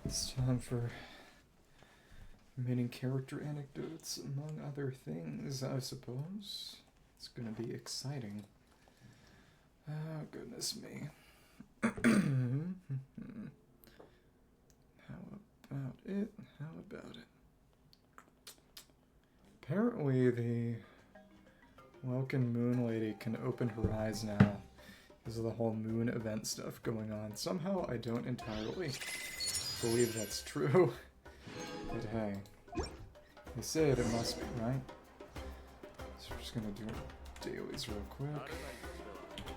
It's time for remaining character anecdotes, among other things, I suppose. It's gonna be exciting. Oh, goodness me. How about it? How about it? Apparently the Welkin Moon Lady can open her eyes now because of the whole moon event stuff going on. Somehow I don't entirely believe that's true. But hey, they say it must be, right? So we're just gonna do dailies real quick.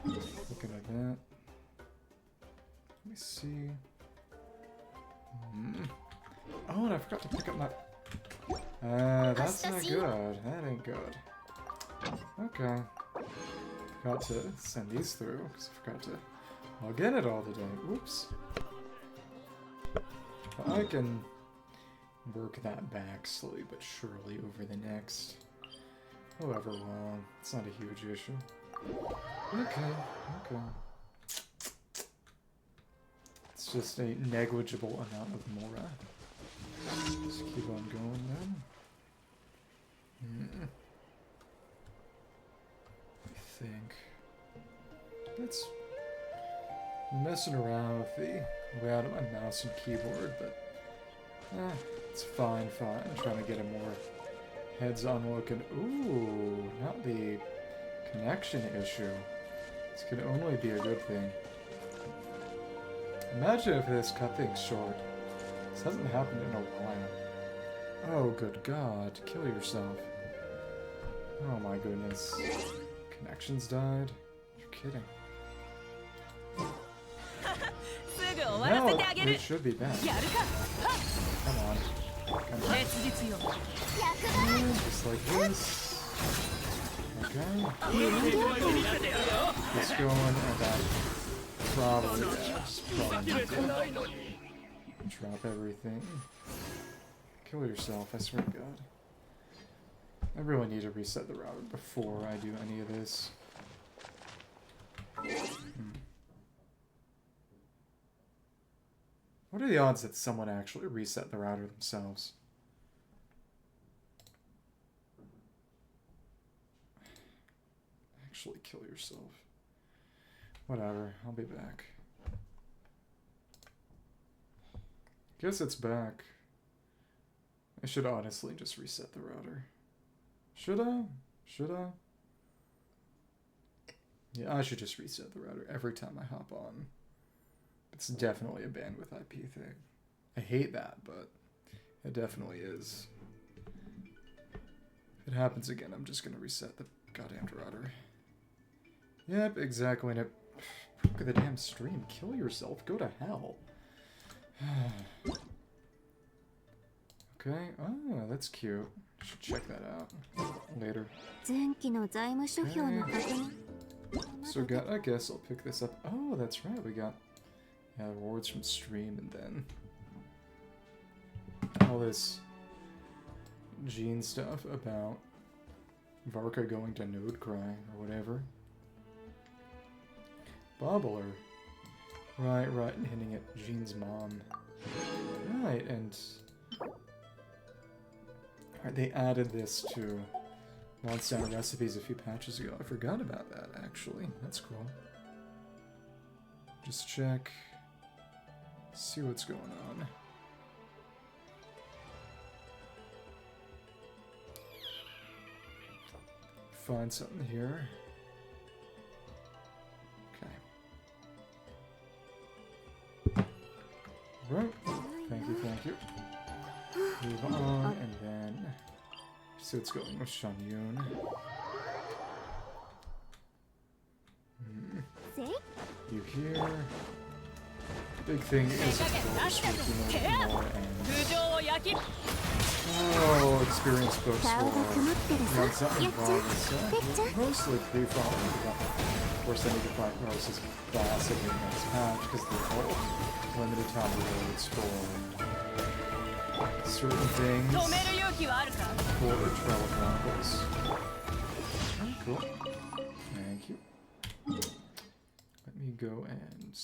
Looking at that. Let me see. Oh, and I forgot to pick up my... that's not good. That ain't good. Okay. Forgot to send these through, because I forgot to log in it all today. Oops. But I can work that back slowly but surely over the next however long. It's not a huge issue. Okay. It's just a negligible amount of Mora. Just keep on going then. I think it's messing around with the layout of my mouse and keyboard, but it's fine. I'm trying to get a more heads-on look, and ooh, not the connection issue. This could only be a good thing. Imagine if this cut things short. This hasn't happened in a while. Oh, good God. Kill yourself. Oh my goodness. Connections died? You're kidding. No, it should be back. Come on. Just like this. Okay. Let's go on and back. Probably. Drop everything. Kill yourself, I swear to God. I really need to reset the router before I do any of this. What are the odds that someone actually reset the router themselves? Actually kill yourself. Whatever, I'll be back. Guess it's back. I should honestly just reset the router. Should I? Yeah, I should just reset the router every time I hop on. It's definitely a bandwidth IP thing. I hate that, but it definitely is. If it happens again, I'm just gonna reset the goddamn router. Yep, exactly. And look at the damn stream. Kill yourself. Go to hell. Okay. Oh, that's cute. Should check that out later. Okay. So I guess I'll pick this up. Oh, that's right. We got rewards from stream, and then all this Gene stuff about Varka going to Node Cry or whatever. Bobbler. Right, and hinting at Jean's mom. Right, and they added this to Mondstadt recipes a few patches ago. I forgot about that, actually. That's cool. Just check. See what's going on. Find something here. Right. Thank you. Move on, and then see what's going on with Xianyun. You here. Big thing is, of course, working more and experience books for something mostly pre-following. Of course, I need to fight Rose's boss in the next patch because the whole limited time rewards for certain things for the Trail of Chronicles. Oh, cool. Thank you. Let me go and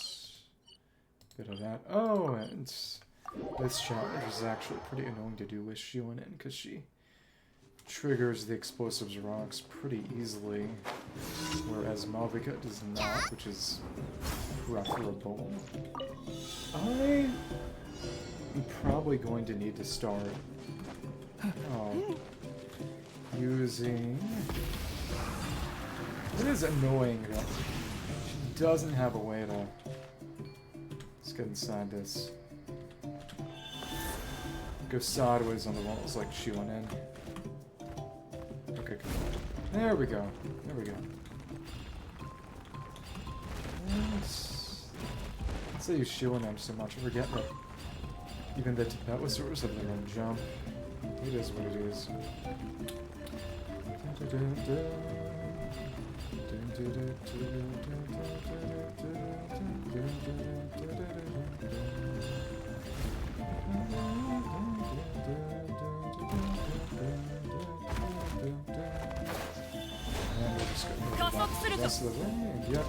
Bit of that. Oh, and this challenge is actually pretty annoying to do with Xianyun because she triggers the explosives rocks pretty easily, whereas Malvika does not, which is preferable. I'm probably going to need to start using... It is annoying that she doesn't have a way to... Let's get inside this. Go sideways on the walls like Xianyun. Okay, good. There we go. There we go. Let's say use Xianyun so much. I forget that even the Tibetosaurs have their own jump. It is what it is. And we'll just go the rest of the way, and yep,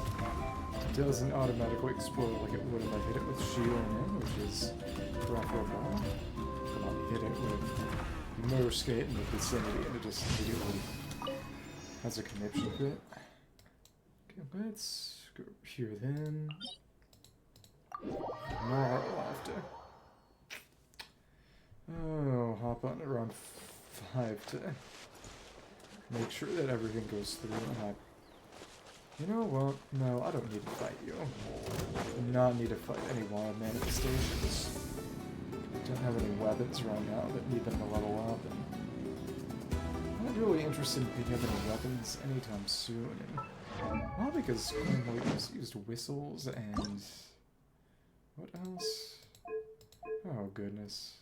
it doesn't automatically explode like it would if I hit it with Xianyun, which is preferable. Come on, hit it with motor skate in the vicinity, and it just immediately has a conniption bit. Okay, let's go here then. More laughter. Oh, hop on around 5 to make sure that everything goes through. You know what? No, I don't need to fight you. I do not need to fight any wild manifestations. I don't have any weapons right now that need them to level up. And I'm not really interested in picking up any weapons anytime soon. Well, because we just used whistles and... What else? Oh, goodness.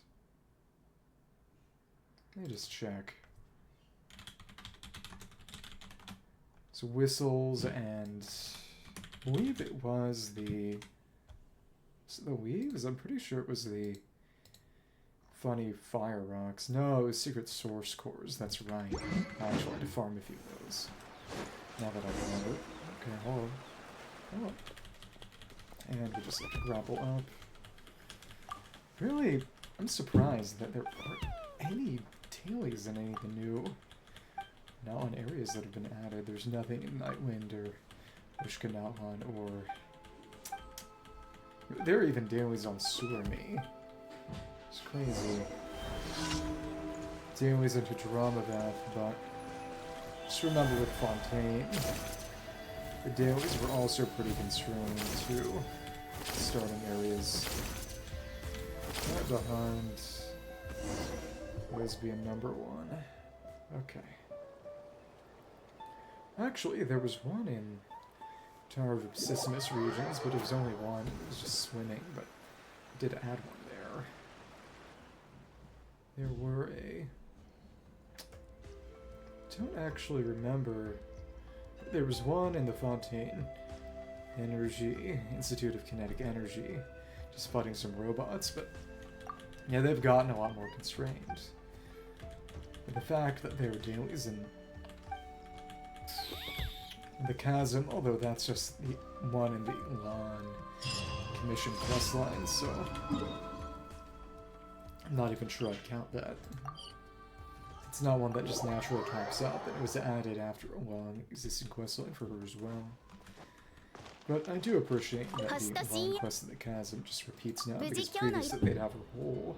Let me just check. So whistles and... I believe it was the... Was it the weaves? I'm pretty sure it was the funny fire rocks. No, it was secret source cores. That's right. I actually had to farm a few of those. Now that I remember. Okay, hold on. Hold on. And we just have to grapple up. Really, I'm surprised that there aren't any tailies in anything new. Not on areas that have been added. There's nothing in Nightwind or Ushkanahan or... There are even dailies on Surmi. It's crazy. Dailies into Dramavath, but... Just remember with Fontaine, the dailies were also pretty constrained to starting areas. Right behind lesbian number 1. Okay. Actually, there was one in Tower of Sissimus regions, but it was only one. It was just swimming, but I did add one there. There were a... don't actually remember. There was one in the Fontaine Energy, Institute of Kinetic Energy, just fighting some robots, but yeah, they've gotten a lot more constrained. But the fact that they were dailies in the Chasm, although that's just the one in the Elan Commission quest line, so I'm not even sure I'd count that. It's not one that just naturally pops up, and it was added after a long existing questline for her as well. But I do appreciate that the long quest in the Chasm just repeats now, because previously they'd have a whole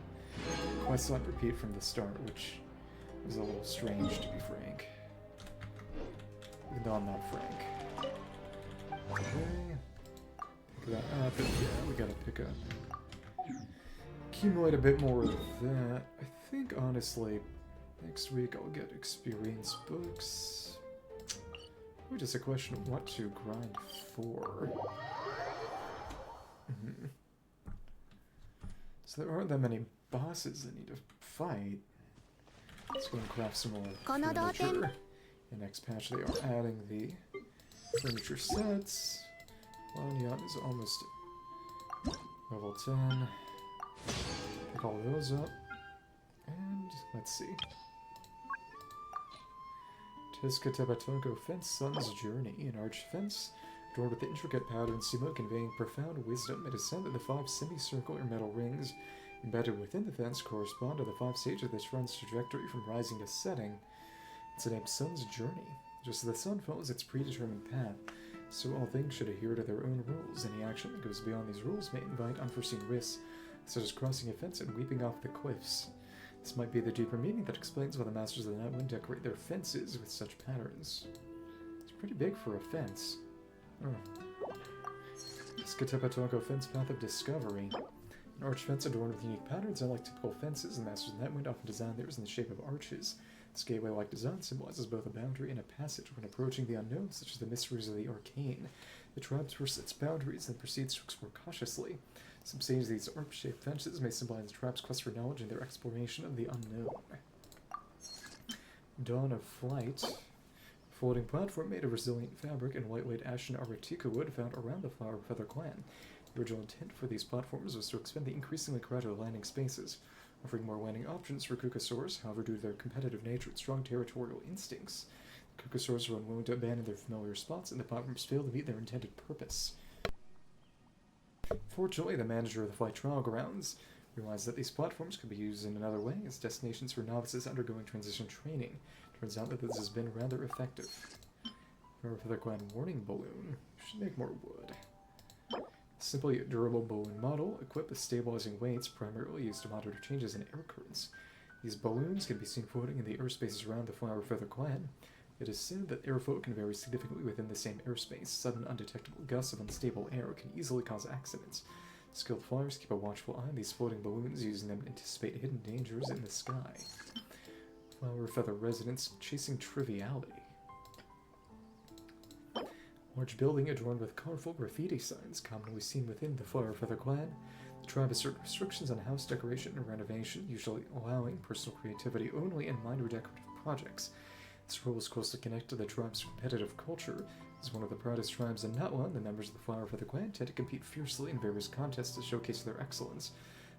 questline repeat from the start, which was a little strange, to be frank. Even though I'm not frank. Okay. Pick that up, and yeah, we gotta pick up. Accumulate a bit more of that. I think, honestly, next week I'll get experience books. Maybe just a question of what to grind for. So there aren't that many bosses I need to fight. Let's go and craft some more furniture. In next patch they are adding the furniture sets. Lanyan is almost level 10. Pick all those up. And let's see. Tiska Tebatonko Fence Sun's Journey. An arch fence Adorned with the intricate patterns, Sumo conveying profound wisdom, it is said that the 5 semicircular metal rings embedded within the fence correspond to the 5 stages of the shrine's trajectory from rising to setting. It's named Sun's Journey. Just as the sun follows its predetermined path, so all things should adhere to their own rules. Any action that goes beyond these rules may invite unforeseen risks, such as crossing a fence and leaping off the cliffs. This might be the deeper meaning that explains why the Masters of the Nightwind decorate their fences with such patterns. It's pretty big for a fence. Skatepatoko Fence Path of Discovery. An arch fence adorned with unique patterns. Unlike typical fences, the Masters of the Nightwind often design theirs in the shape of arches. This gateway-like design symbolizes both a boundary and a passage when approaching the unknown, such as the mysteries of the arcane. The tribe first sets boundaries and proceeds to explore cautiously. Some say these arch-shaped fences may symbolize the tribe's quest for knowledge and their exploration of the unknown. Dawn of Flight. Floating platform made of resilient fabric and lightweight ashen aratika wood found around the Flower Feather clan. The original intent for these platforms was to expand the increasingly crowded landing spaces, offering more landing options for Kukasaurs. However, due to their competitive nature and strong territorial instincts, Kukasaurs were unwilling to abandon their familiar spots, and the platforms failed to meet their intended purpose. Fortunately, the manager of the flight trial grounds realized that these platforms could be used in another way as destinations for novices undergoing transition training. Turns out that this has been rather effective. Flower Feather Clan Warning Balloon. Should make more wood. Simply durable balloon model, equipped with stabilizing weights, primarily used to monitor changes in air currents. These balloons can be seen floating in the airspaces around the Flower Feather Clan. It is said that airflow can vary significantly within the same airspace. Sudden, undetectable gusts of unstable air can easily cause accidents. Skilled flyers keep a watchful eye on these floating balloons, using them to anticipate hidden dangers in the sky. Flower Feather residents chasing triviality. Large building adorned with colorful graffiti signs commonly seen within the Flower Feather clan. The tribe has certain restrictions on house decoration and renovation, usually allowing personal creativity only in minor decorative projects. This rule is closely connected to the tribe's competitive culture. As one of the proudest tribes in Natlan, the members of the Flower Feather clan tend to compete fiercely in various contests to showcase their excellence.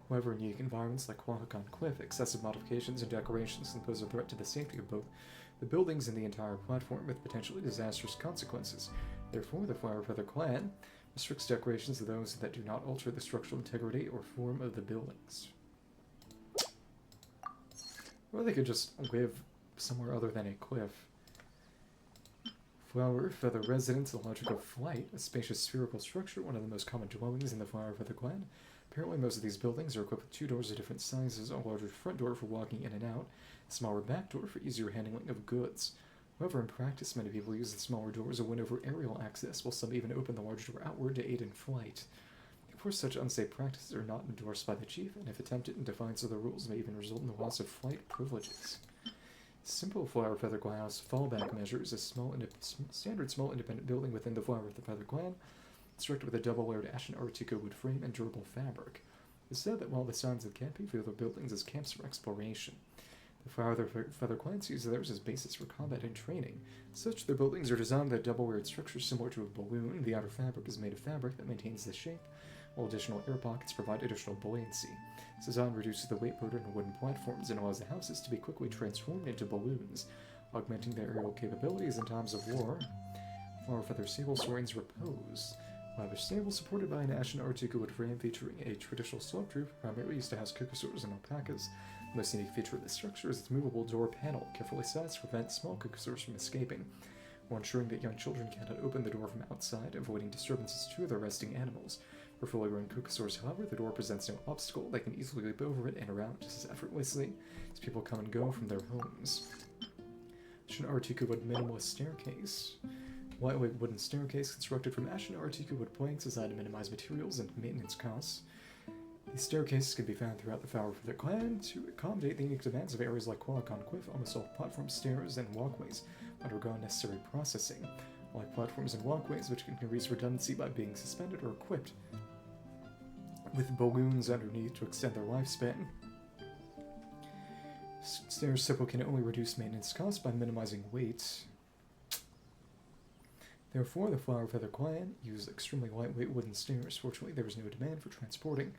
However, in unique environments like Qiqi and Klee, excessive modifications and decorations can pose a threat to the safety of both the buildings and the entire platform, with potentially disastrous consequences. Therefore, the Flower Feather clan restricts decorations to those that do not alter the structural integrity or form of the buildings. Or they could just live somewhere other than a cliff. Flower Feather Residence, the Logic of Flight, a spacious spherical structure, one of the most common dwellings in the Flower Feather clan. Apparently, most of these buildings are equipped with 2 doors of different sizes, a larger front door for walking in and out, a smaller back door for easier handling of goods. However, in practice, many people use the smaller door as a window for aerial access, while some even open the large door outward to aid in flight. Of course, such unsafe practices are not endorsed by the chief, and if attempted in defiance of the rules, may even result in the loss of flight privileges. Simple Flower Feather Glass fallback measures a standard small independent building within the Flower Feather clan, constructed with a double-layered ashen aratika wood frame and durable fabric. It is said that while the signs of camping view their buildings as camps for exploration, the Flower Feather clans use theirs as basis for combat and training. Such, their buildings are designed with a double-layered structure similar to a balloon. The outer fabric is made of fabric that maintains the shape, while additional air pockets provide additional buoyancy. This design reduces the weight burden on wooden platforms and allows the houses to be quickly transformed into balloons, augmenting their aerial capabilities in times of war. Flower Feather Sable Soaring's Repose. Lavish stable supported by an ashen aratika wood frame featuring a traditional slope roof, primarily used to house kukasaurs and alpacas. The most unique feature of this structure is its movable door panel, carefully sized to prevent small kukasaurs from escaping, while ensuring that young children cannot open the door from outside, avoiding disturbances to their resting animals. For fully grown kukasaurs, however, the door presents no obstacle. They can easily leap over it and around just as effortlessly as people come and go from their homes. Ashen aratika wood minimalist staircase. Lightweight wooden staircase constructed from ashen aratika wood planks designed to minimize materials and maintenance costs. These staircases can be found throughout the Flower Feather clan to accommodate the unique demands of areas like Qiqi and Klee. Almost all platforms, stairs, and walkways undergo necessary processing. Like platforms and walkways, which can increase redundancy by being suspended or equipped with balloons underneath to extend their lifespan. Stairs simple can only reduce maintenance costs by minimizing weight. Therefore, the Flower Feather clan used extremely lightweight wooden stairs. Fortunately, there was no demand for transporting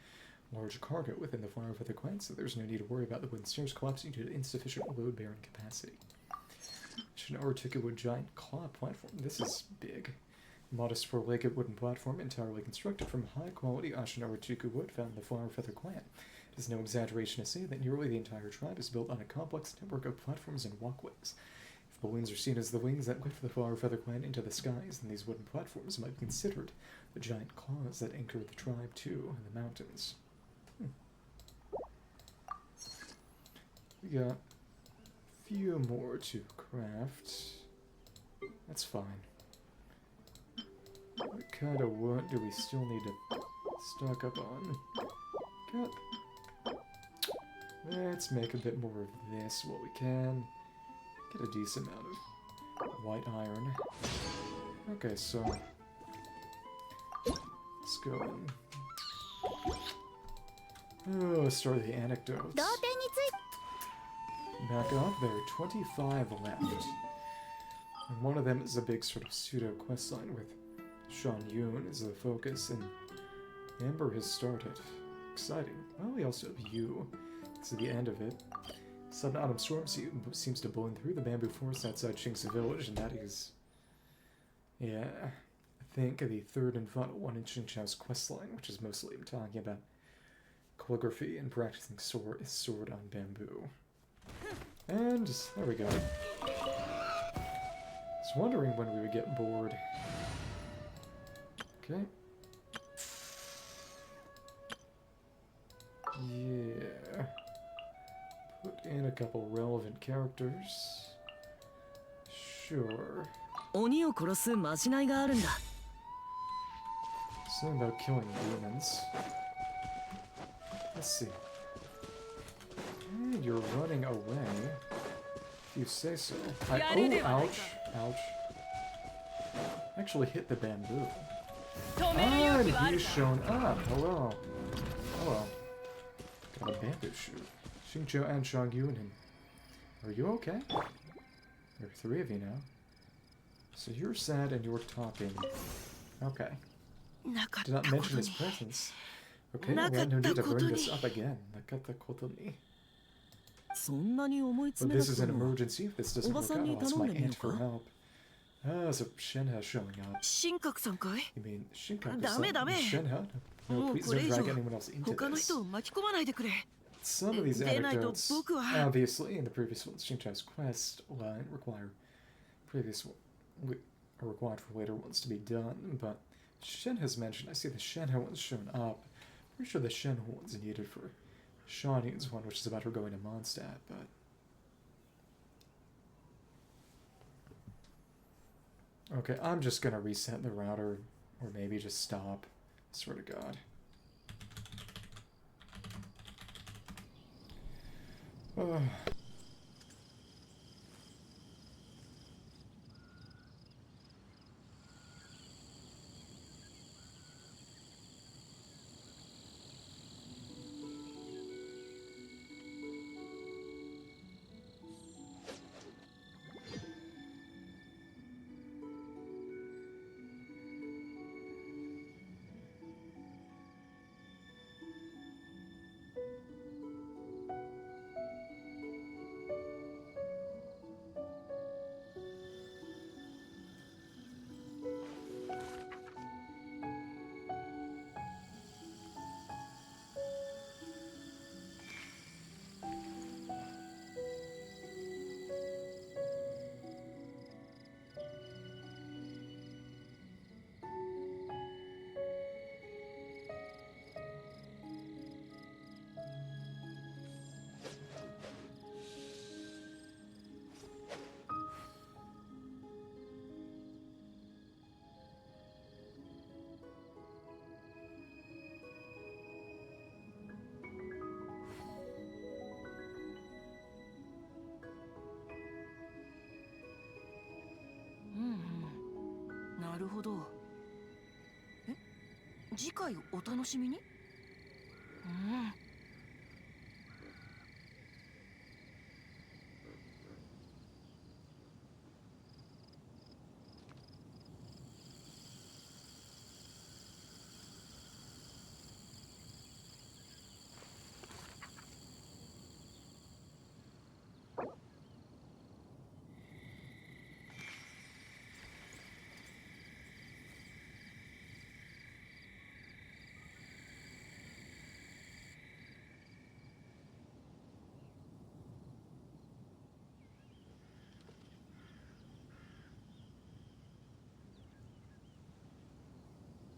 large cargo within the Flower Feather clan, so there's no need to worry about the wooden stairs collapsing due to insufficient load-bearing capacity. An aratika wood giant claw platform. This is big. Modest four-legged wooden platform entirely constructed from high-quality Ashinawa Chiku wood found in the Flower Feather clan. It is no exaggeration to say that nearly the entire tribe is built on a complex network of platforms and walkways. If balloons are seen as the wings that lift the Flower Feather clan into the skies, then these wooden platforms might be considered the giant claws that anchor the tribe too in the mountains. We got a few more to craft. That's fine. What kind of wood do we still need to stock up on? Let's make a bit more of this while we can. Get a decent amount of white iron. Okay, so let's go and start the anecdotes. Back up, there are 25 left. And one of them is a big sort of pseudo questline with Xianyun as the focus, and Amber has started. Exciting. Well, we also have you. It's at the end of it. Sudden autumn storm seems to blow through the bamboo forest outside Xingqiu village, and that is, yeah, I think the third and final one in Xingqiu's questline, which is mostly talking about calligraphy and practicing sword on bamboo. And there we go. I was wondering when we would get bored. Okay. Yeah. Put in a couple relevant characters. Sure. Something about killing demons. Let's see. Hey, you're running away. If you say so. Oh, ouch. Ouch. Actually hit the bamboo. And he's shown up. Hello. Hello. Got a bamboo shoot. Xingqiu and Xianyun. Are you okay? There are three of you now. So you're sad and you're talking. Okay. Did not mention his presence. Okay, well, no need to bring this up again. Nakata koto ni. But this is an emergency. If this doesn't work out, I'll ask my aunt for help. Ah, so Shenhe showing up. You mean Xingqiu-san? Shenhe? No, please don't drag anyone else into this. Some of these anecdotes, obviously, in the previous ones, Xingqiu's quest line required for later ones to be done, but Shen has mentioned, I see the Shenhe one's shown up. Pretty sure the Shenhe one's needed for Xianyun's one, which is about her going to Mondstadt, but... Okay, I'm just gonna reset the router, or maybe just stop. I swear to God. Ugh.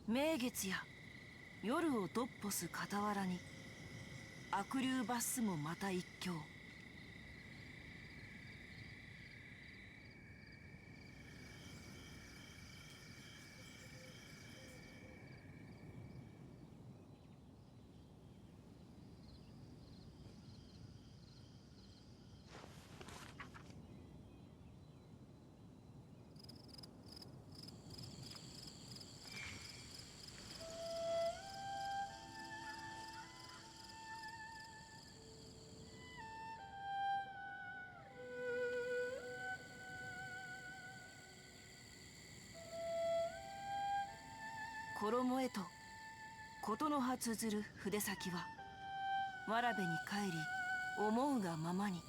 名月や夜をドッポす傍らに悪竜罰すもまた一興。衣へと事の葉綴る筆先はわらべに帰り思うがままに。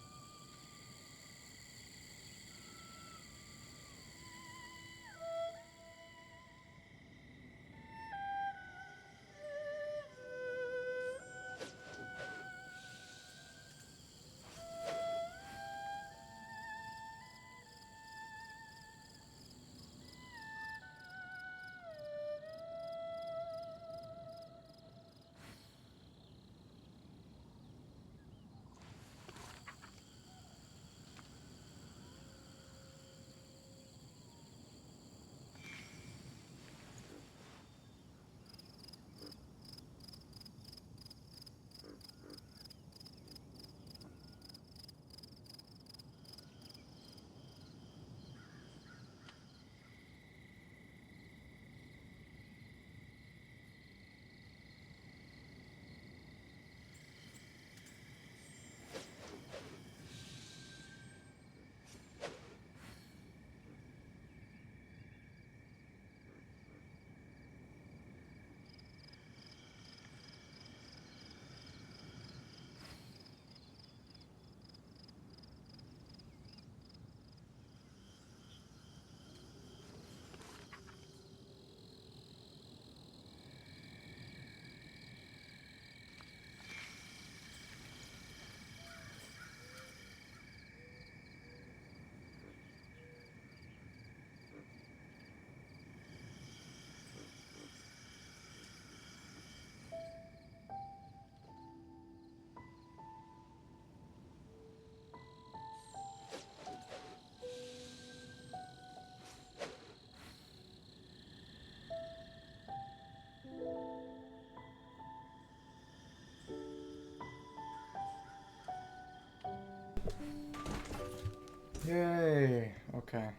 Yay! Okay.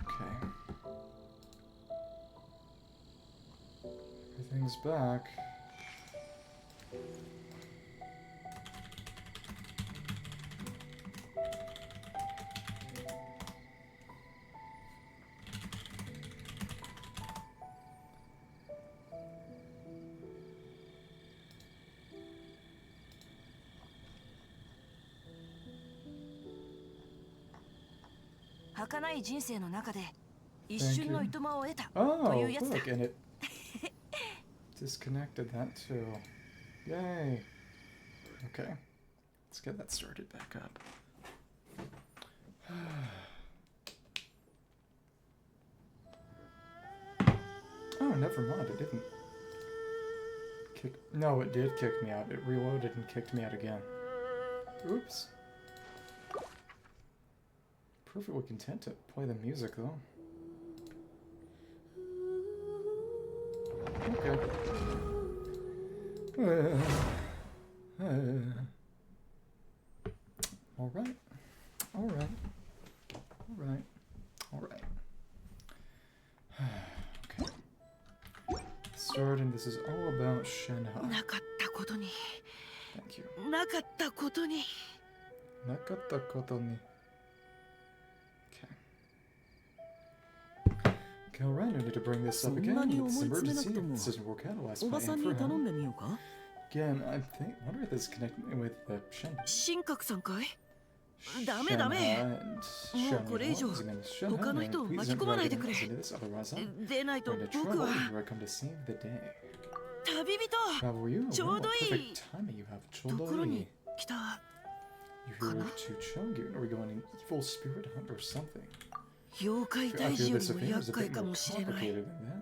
Okay. Everything's back.儚い人生の中で一瞬のいとまを得た Oh, というやつだ。 look, and it disconnected that too. Yay. Okay. Let's get that started back up. Oh, never mind. It didn't kick. No, it did kick me out. It reloaded and kicked me out again. Oops. Perfectly content to play the music, though. Okay. Alright. Alright. Alright. Alright. Okay. Starting, this is all about Shenhe. なかったことに。 Thank you. なかったことに。 Nakata-koto-ni. Okay, alright, I need to bring this up again. It's an emergency. If this doesn't work out, I'll ask my aunt for him. Again, I wonder if this is connecting with the Shen. 神格さんかい？ダメダメ。 Xianyun. もうこれ以上 His name is Shenhe. 他の人を Please 巻き don't 込まない drag でくれ。 anyone into this, otherwise I'm でないと going to 僕 trouble は you. I come to save the day. 旅人。 How are you? ちょうどいい。 Perfect timing you have. ところ Chodoi. に来た。 You're here to Qiqi. Are we going an evil spirit hunt or something? 妖怪 I 退 feel 治よ this りも affair is 厄 a 介 bit か more もしれない。 complicated than that.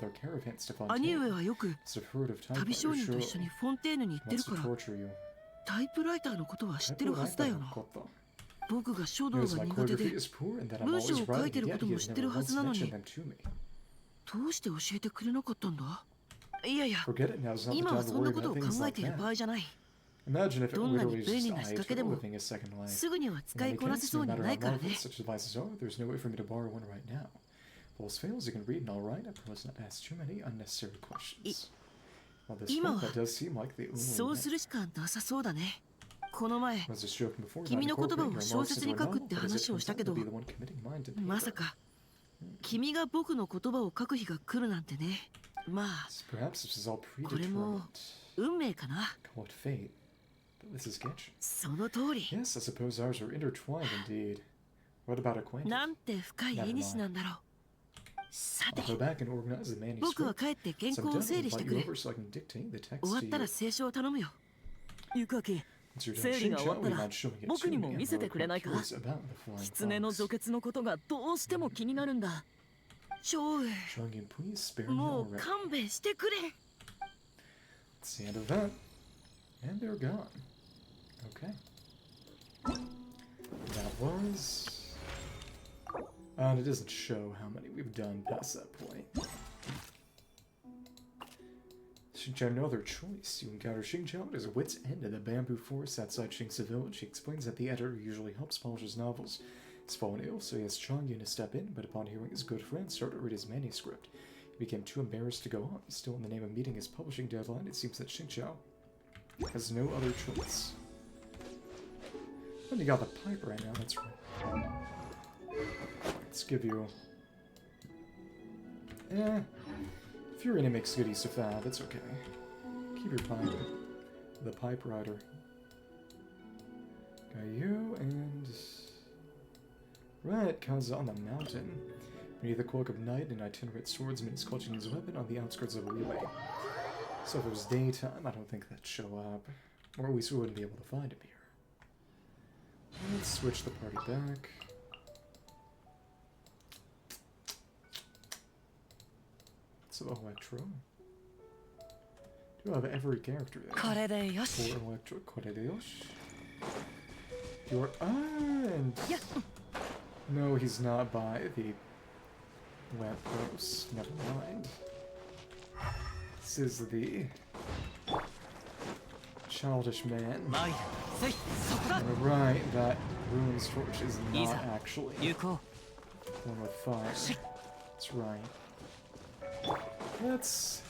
with our caravans to 兄上 Fontaine. はよく It's a herd of 旅 typewriters. 商人と Surely 一緒にフォンテーヌに行ってる wants か to ら torture you. タイプライターのことは知ってるはずだよな。 Typewriter 僕が書道 Because が my 苦手 calligraphy で is poor and that I'm 文章 always を書い writing, てる yet こと he も has 知って never るは once ずなの mentioned に them to me. どうして教えてくれなかったんだ。いやいや Forget it now. It's not the 今 time は to そんな worry ことを about 考 things え like ている that. 場合じゃない。 Imagine if it どんなに literally 便 was 利 just な仕 I 掛けで eternal も living a second life. すぐには In 使い any こなせ case, そ no うに matter な how いからね。 marvelous such devices are, there's no way for me to borrow one right now. If all else fails, you can read and all right. I promise not to ask too many unnecessary questions. Well, this 今 point, は that does seem like the only そうするしかなさそうだね。この前 was just joking before 君の about 言葉 incorporating を your 小 remarks 説 into に a 書くっ novel, て but as it 話を turns したけ out ど to be the one committing mine to paper. まさか君が僕の言葉を書く日が来るなんてね。まあ Perhaps this is all これも predetermined. 運命かな。 Call it fate. But this is Genshin. その通り。 Yes, I suppose ours are intertwined indeed. What about acquaintance? なんて深い絵にしなんだろう。さて I'll go back and organize the 僕は manuscript. 帰って原 So 稿 I'm を整 definitely 理して invite く you れ。 over so I can dictate the text 終わっ to たら you. 清書を頼むよ。ゆかき Once you're done 整理が終わ Xingqiu, った we ら might showing it 僕 to に me も and 見せ we're てくれないか。 curious about the flying 狐の fox. 除血のことがどうしても気になるんだ。少尉 Xianyun, please spare me もう already. 勘弁してくれ。 It's the end of that. And they're gone. Okay. That was... And it doesn't show how many we've done past that point. Xingqiu had no other choice. You encounter Xingqiu at his wit's end in the bamboo forest outside Xingqiu village. He explains that the editor who usually helps polish his novels has fallen ill, so he asks Qianyun to step in, but upon hearing his good friend start to read his manuscript, he became too embarrassed to go on. Still, in the name of meeting his publishing deadline, it seems that Xingqiu has no other choice. And you got the pipe right now, that's right. Let's give you... If you're gonna make good use of that, it's okay. Keep your pipe. The pipe rider. Got you, and... Right, Kaza on the mountain. Beneath the cloak of night, an itinerant swordsman is clutching his weapon on the outskirts of a relay. So if it was daytime, I don't think that'd show up. Or at least we wouldn't be able to find him here. Let's switch the party back. So Electro. Do have every character there. これでよし。 For Electro, Koredeyosh. You're and no, he's not by the lamppost. Never mind. This is the childish man. 参る。せい、そこだ。 And right, that ruins torch is not Isa, actually 行こ one with fire. That's right. Let's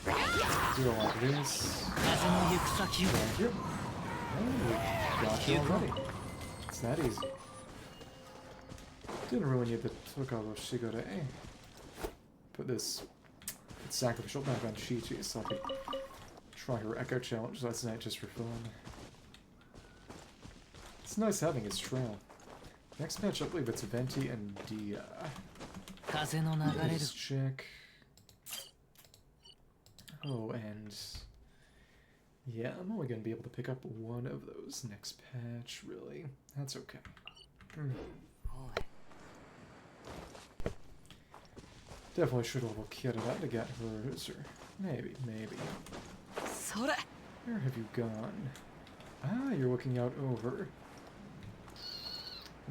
do it like this. う。風の行く先を。 Thank you. And we got you already. It's that easy. Didn't ruin you, but took out Shigure. Put this sacrificial back on Qiqi so I could try her echo challenge last night just for fun. It's nice having his trail. Next match, I believe it's Venti and Dia. 風の流れる。 Let's check. Oh, and yeah, I'm only gonna be able to pick up one of those next patch, really. That's okay. Definitely should level Kira to get hers, or maybe. それ。 Where have you gone? Ah, you're looking out over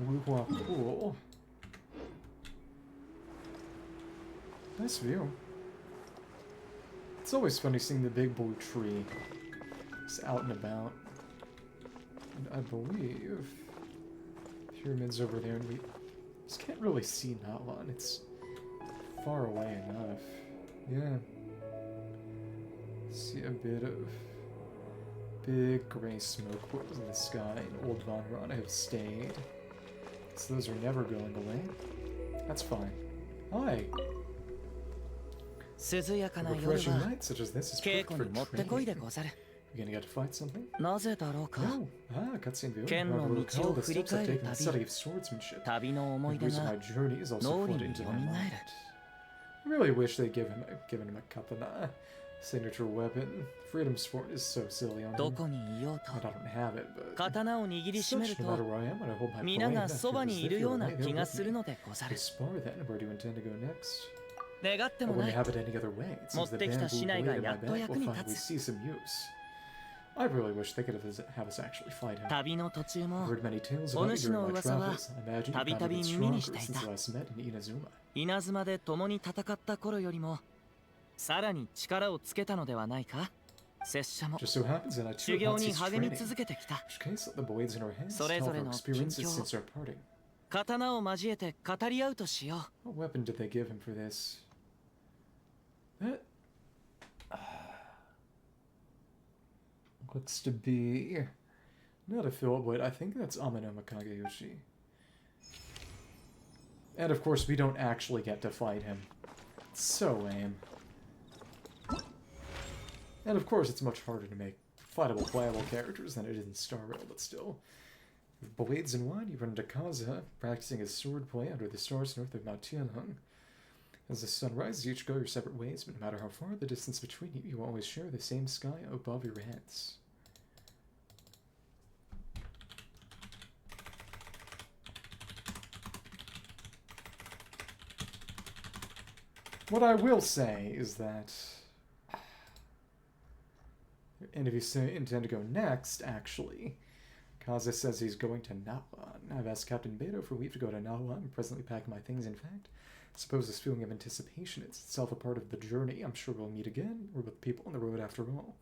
Wuhua Pool. Nice view. It's always funny seeing the big blue tree just out and about. And I believe pyramids over there, and we just can't really see Nalan. It's far away enough. Yeah. See a bit of big gray smoke plumes in the sky, and Old Von Ron have stayed. So those are never going away. That's fine. Hi. 涼やか A な夜 refreshing は night such as this is 稽 perfect 古 に for もってこいで training. ござる。 You gonna get to fight something? なぜだろうか。 No. Ah, cutscene view. 剣の However, 道 recall を the 振り steps I've 返る taken in the 旅。 study of swordsmanship. 旅の思い The 出 roots of が my journey is also 脳 flooded 裏に into 蘇 my る。 mind. I really wish they'd given him a katana. Signature weapon. Freedom sport is so silly on ど him. こにいよう I と don't have it, but 刀を握りしめる such no matter と where I am when I hold my 皆 blade, が I そ feel ば as に if いる you're ような right there 気が with する me. のでござ To る。 spar then, where do you intend to go next? 願って I もな wouldn't い。 have it any other way. It 持 seems っ the てきた bamboo 竹刀 blade が in や my っと back 役 will に finally 立つ。 see some use. I really wish they could have us actually fight him. 旅の途中 I've も heard many tales お about you 主 during の my 噂は travels. I imagine you've たび gotten たび even 耳に stronger してい since た。 last met in Inazuma. 稲妻で共に戦った頃よりもさらに力をつけたのではないか。拙者も Just so happens that I 修 too 行 have に ceased 励み training. 続けてきた。 In which case, let the blades in our hands それ tell ぞ of れ our の experiences 近況 since our parting. 刀を交えて語り合うとしよう。 What weapon did they give him for this? That looks to be not a Philip Wood. I think that's Amanoma Kageyoshi. And of course, we don't actually get to fight him. It's so lame. And of course, it's much harder to make fightable, playable characters than it is in Star Rail, but still. With blades in one, you run into Kaza, practicing his swordplay under the stars north of Mount Tianheng. As the sun rises, you each go your separate ways, but no matter how far the distance between you, you will always share the same sky above your heads. What I will say is that, and if you intend to go next, actually, Kaza says he's going to Nawan. I've asked Captain Beto for leave to go to Nawan. I'm presently packing my things, in fact. I suppose this feeling of anticipation is itself a part of the journey. I'm sure we'll meet again. We're with people on the road after all.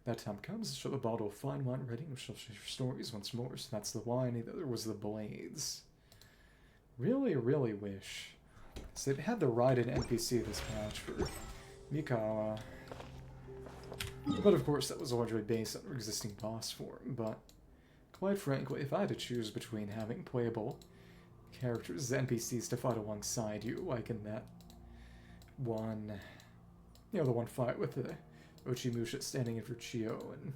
That time comes, she'll have a bottle of fine wine ready, and she'll share stories once more. So that's the wine, the other was the blades. Really, really wish. So they had the ride-in NPC this patch for Mikawa. But of course, that was largely based on her existing boss form. But quite frankly, if I had to choose between having playable characters as NPCs to fight alongside you, like in that one, you know, the one fight with the Ochimusha standing in for Chio, and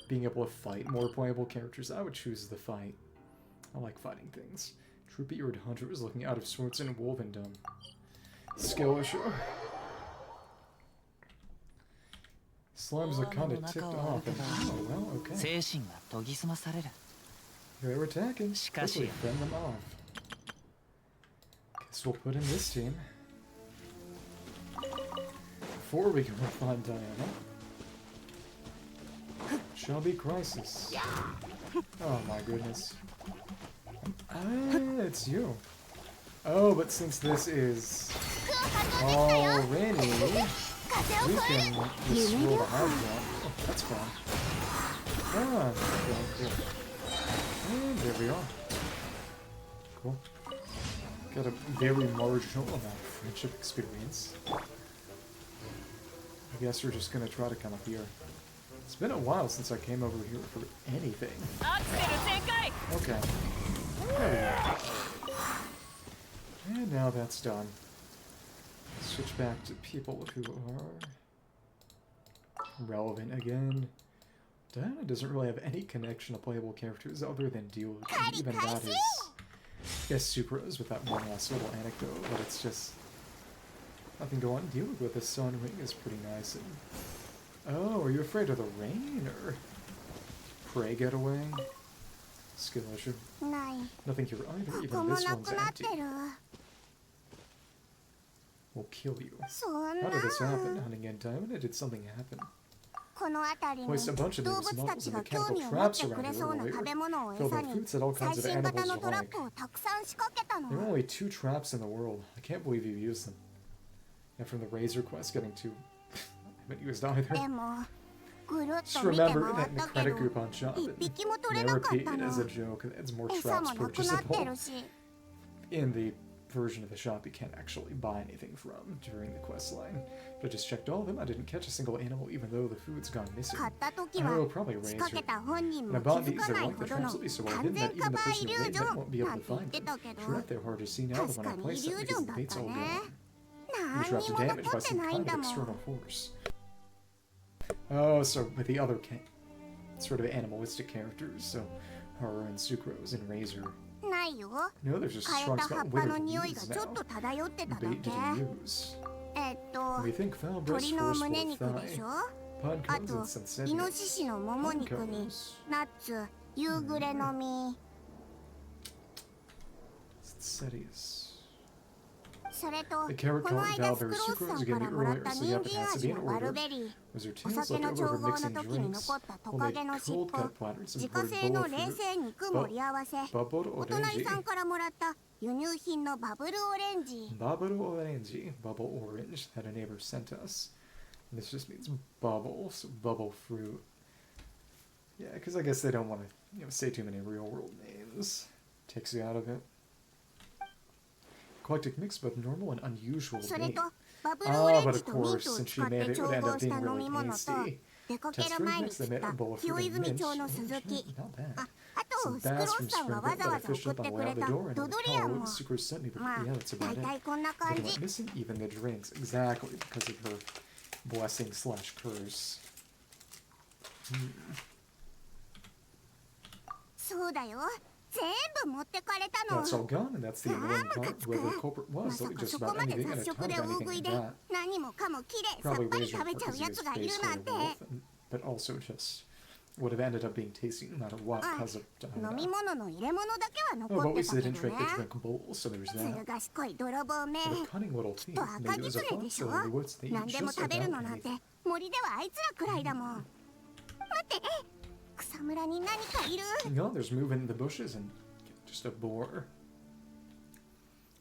being able to fight more playable characters, I would choose the fight. I like fighting things. Droopy-eared hunter is looking out of sorts in Wolvendom. Skill issue. Slimes are kind of ticked off. And, oh, well, okay. They're attacking. Quickly fend them off. Guess we'll put in this team. Before we can find Diana. Shall be crisis. Oh my goodness. Ah, it's you. Oh, but since this is already, we can just roll the hard one. Oh, that's fun. Ah, okay, cool. And there we are. Cool. Got a very marginal amount of friendship experience. I guess we're just gonna try to come up here. It's been a while since I came over here for anything. Okay. There we go. And now that's done. Switch back to people who are relevant again. Diana doesn't really have any connection to playable characters other than Deal, and even that is, I guess, Supra's with that one last little anecdote, but it's just nothing to go on. Deal with the Sun Ring is pretty nice. And oh, are you afraid of the rain, or prey getaway? Skill issue. Nothing here either, even this one's empty. We'll kill you. How did this happen? Hunting in time, when did something happen? Placed a bunch of these models in the chemical traps around here earlier, filled with fruits that all kinds of animals will like. There are only 2 traps in the world. I can't believe you used them. And from the Razor quest, getting 2 I haven't used either. Just remember that in the credit coupon shop, it repeated as a joke, it's more traps purchasable. In the version of the shop you can't actually buy anything from during the quest line. But I just checked all of them, I didn't catch a single animal even though the food's gone missing. Oh, probably Razor. When I bought these, they were like the traps will be so well hidden that even the person who made them won't be able to find them. Sure enough, they're hard to see now than when I placed them because the bait's all gone. The traps are damaged by some kind of external force. Oh, so with the other sort of animalistic characters, so Haru and Sucrose and Razor. No, there's just a strong smell of withered leaves now. Bait didn't use. We think foul breast first will thigh. Pod cones and Sensevius. Pod cones. Sensevius. The carrot colored Valberry Sucrose gave me earlier, so yep, it has to be in order. Was there tails left over for mixing drinks? Homemade cold cut platters and poured bowl of fruit. Bubble orange. Bubble orange that a neighbor sent us. And this just means bubble, so bubble fruit. Yeah, because I guess they don't want to, say too many real-world names. Takes you out of it. Eclectic mix both normal and unusual bait. Ah, but of course, since she made it would end up being really tasty. Test fruit mix, they made a bowl of fruit and mint. Oh, not bad. Some bass from Spring Brook that I fished up on the way out the door, and the cow super sent me, but yeah, that's about it. They went missing even the drinks, exactly because of her blessing/curse. That's all gone, and that's the end of one part. Whoever the culprit was, they'll eat just about anything at a time, anything like that. Probably raised her because he was basically a wolf, but also just would have ended up being tasty no matter what because of Dahlia. Oh, but at least they didn't drink the drink bowl, so there's that. But a cunning little thief. Maybe it was a fox still in the woods. They eat just about anything. There's movement in the bushes and just a boar.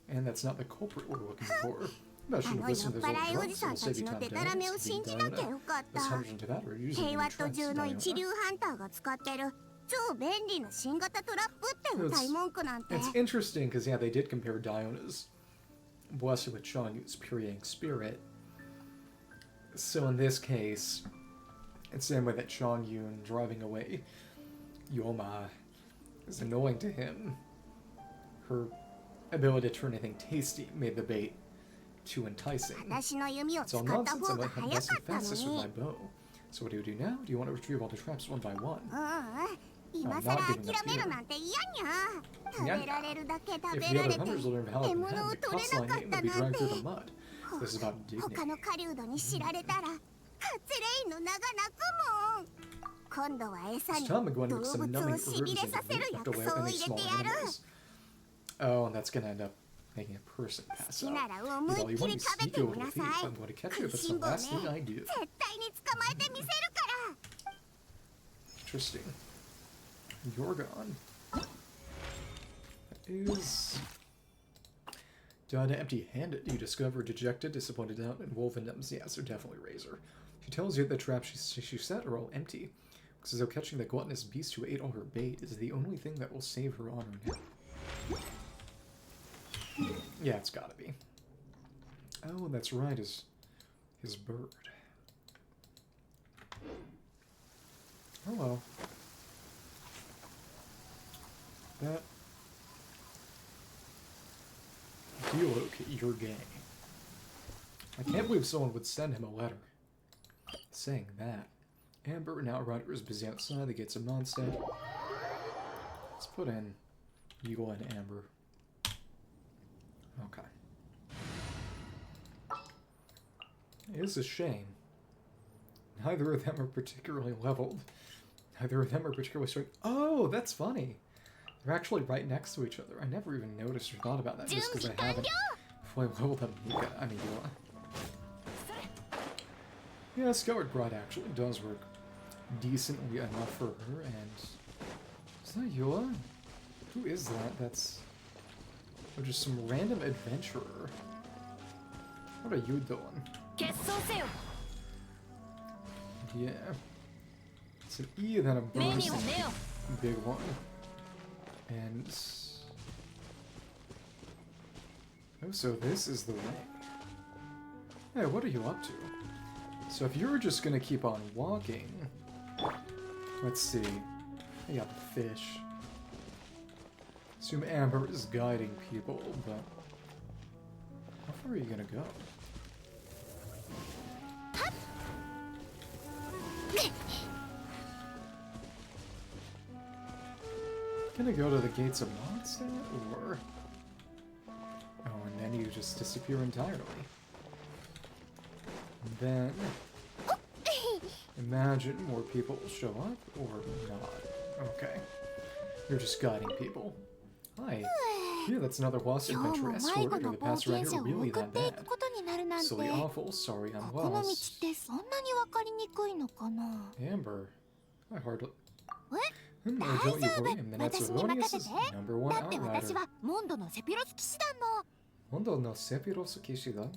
And that's not the culprit we're looking for. I should have listened to those old drums, so we'll save you time down. Let's hundreds into that, or using the tracks, It's interesting, because yeah, they did compare Diona's blessing with Xianyu's Puryang spirit. So in this case, it's the same way that Xianyun driving away Yoma is annoying to him. Her ability to turn anything tasty made the bait too enticing. It's all nonsense. I might have best and fastest with my bow. So what do you do now? Do you want to retrieve all the traps one by one? I'm not giving up here. If the other hunters learn how to contend, the cost line name will be dragged through the mud. This is about dignity. This time I'm going to mix some numbing herbs into meat after lay out any small animals. Oh, and that's going to end up making a person pass out. Well, you want to be sneaky little thief. I'm going to catch you if it's the last thing I do. Interesting. You're gone. That is... Donna empty-handed. You discover dejected, disappointed out, and woven numbs. Yes, they're definitely Razor. She tells you that the traps she set are all empty. Looks as though catching the gluttonous beast who ate all her bait is the only thing that will save her honor now. Yeah, it's gotta be. Oh, that's right, his bird. Hello. That... Diluc, you're gay. I can't believe someone would send him a letter saying that. Amber and Outrider is busy outside the gates of Mondstadt. Let's put in Eagle and Amber. Okay. It's a shame. Neither of them are particularly leveled. Neither of them are particularly strong. Oh, that's funny. They're actually right next to each other. I never even noticed or thought about that just because I haven't fully leveled up Mika. I mean, Yola. Yeah, Skyward Broad actually does work decently enough for her, and... Is that Yola? Who is that? That's... Or just some random adventurer. What are you doing? Yeah. It's an E, then a burst, big one. And... Oh, so this is the way. Hey, what are you up to? So if you're just gonna keep on walking... Let's see. I got the fish. Assume Amber is guiding people, but... How far are you gonna go? Gonna go to the gates of Mondstadt, or... Oh, and then you just disappear entirely. And then... Imagine more people will show up, or not. Okay. You're just guiding people. Hi. Yeah, that's another lost adventure escort. Or the paths around here are really that bad. Silly awful, sorry I'm lost. Amber. I hardly... No, don't you worry, I'm the Netsueronius' #1 outrider. Mondo no Sephiroth Kishidan?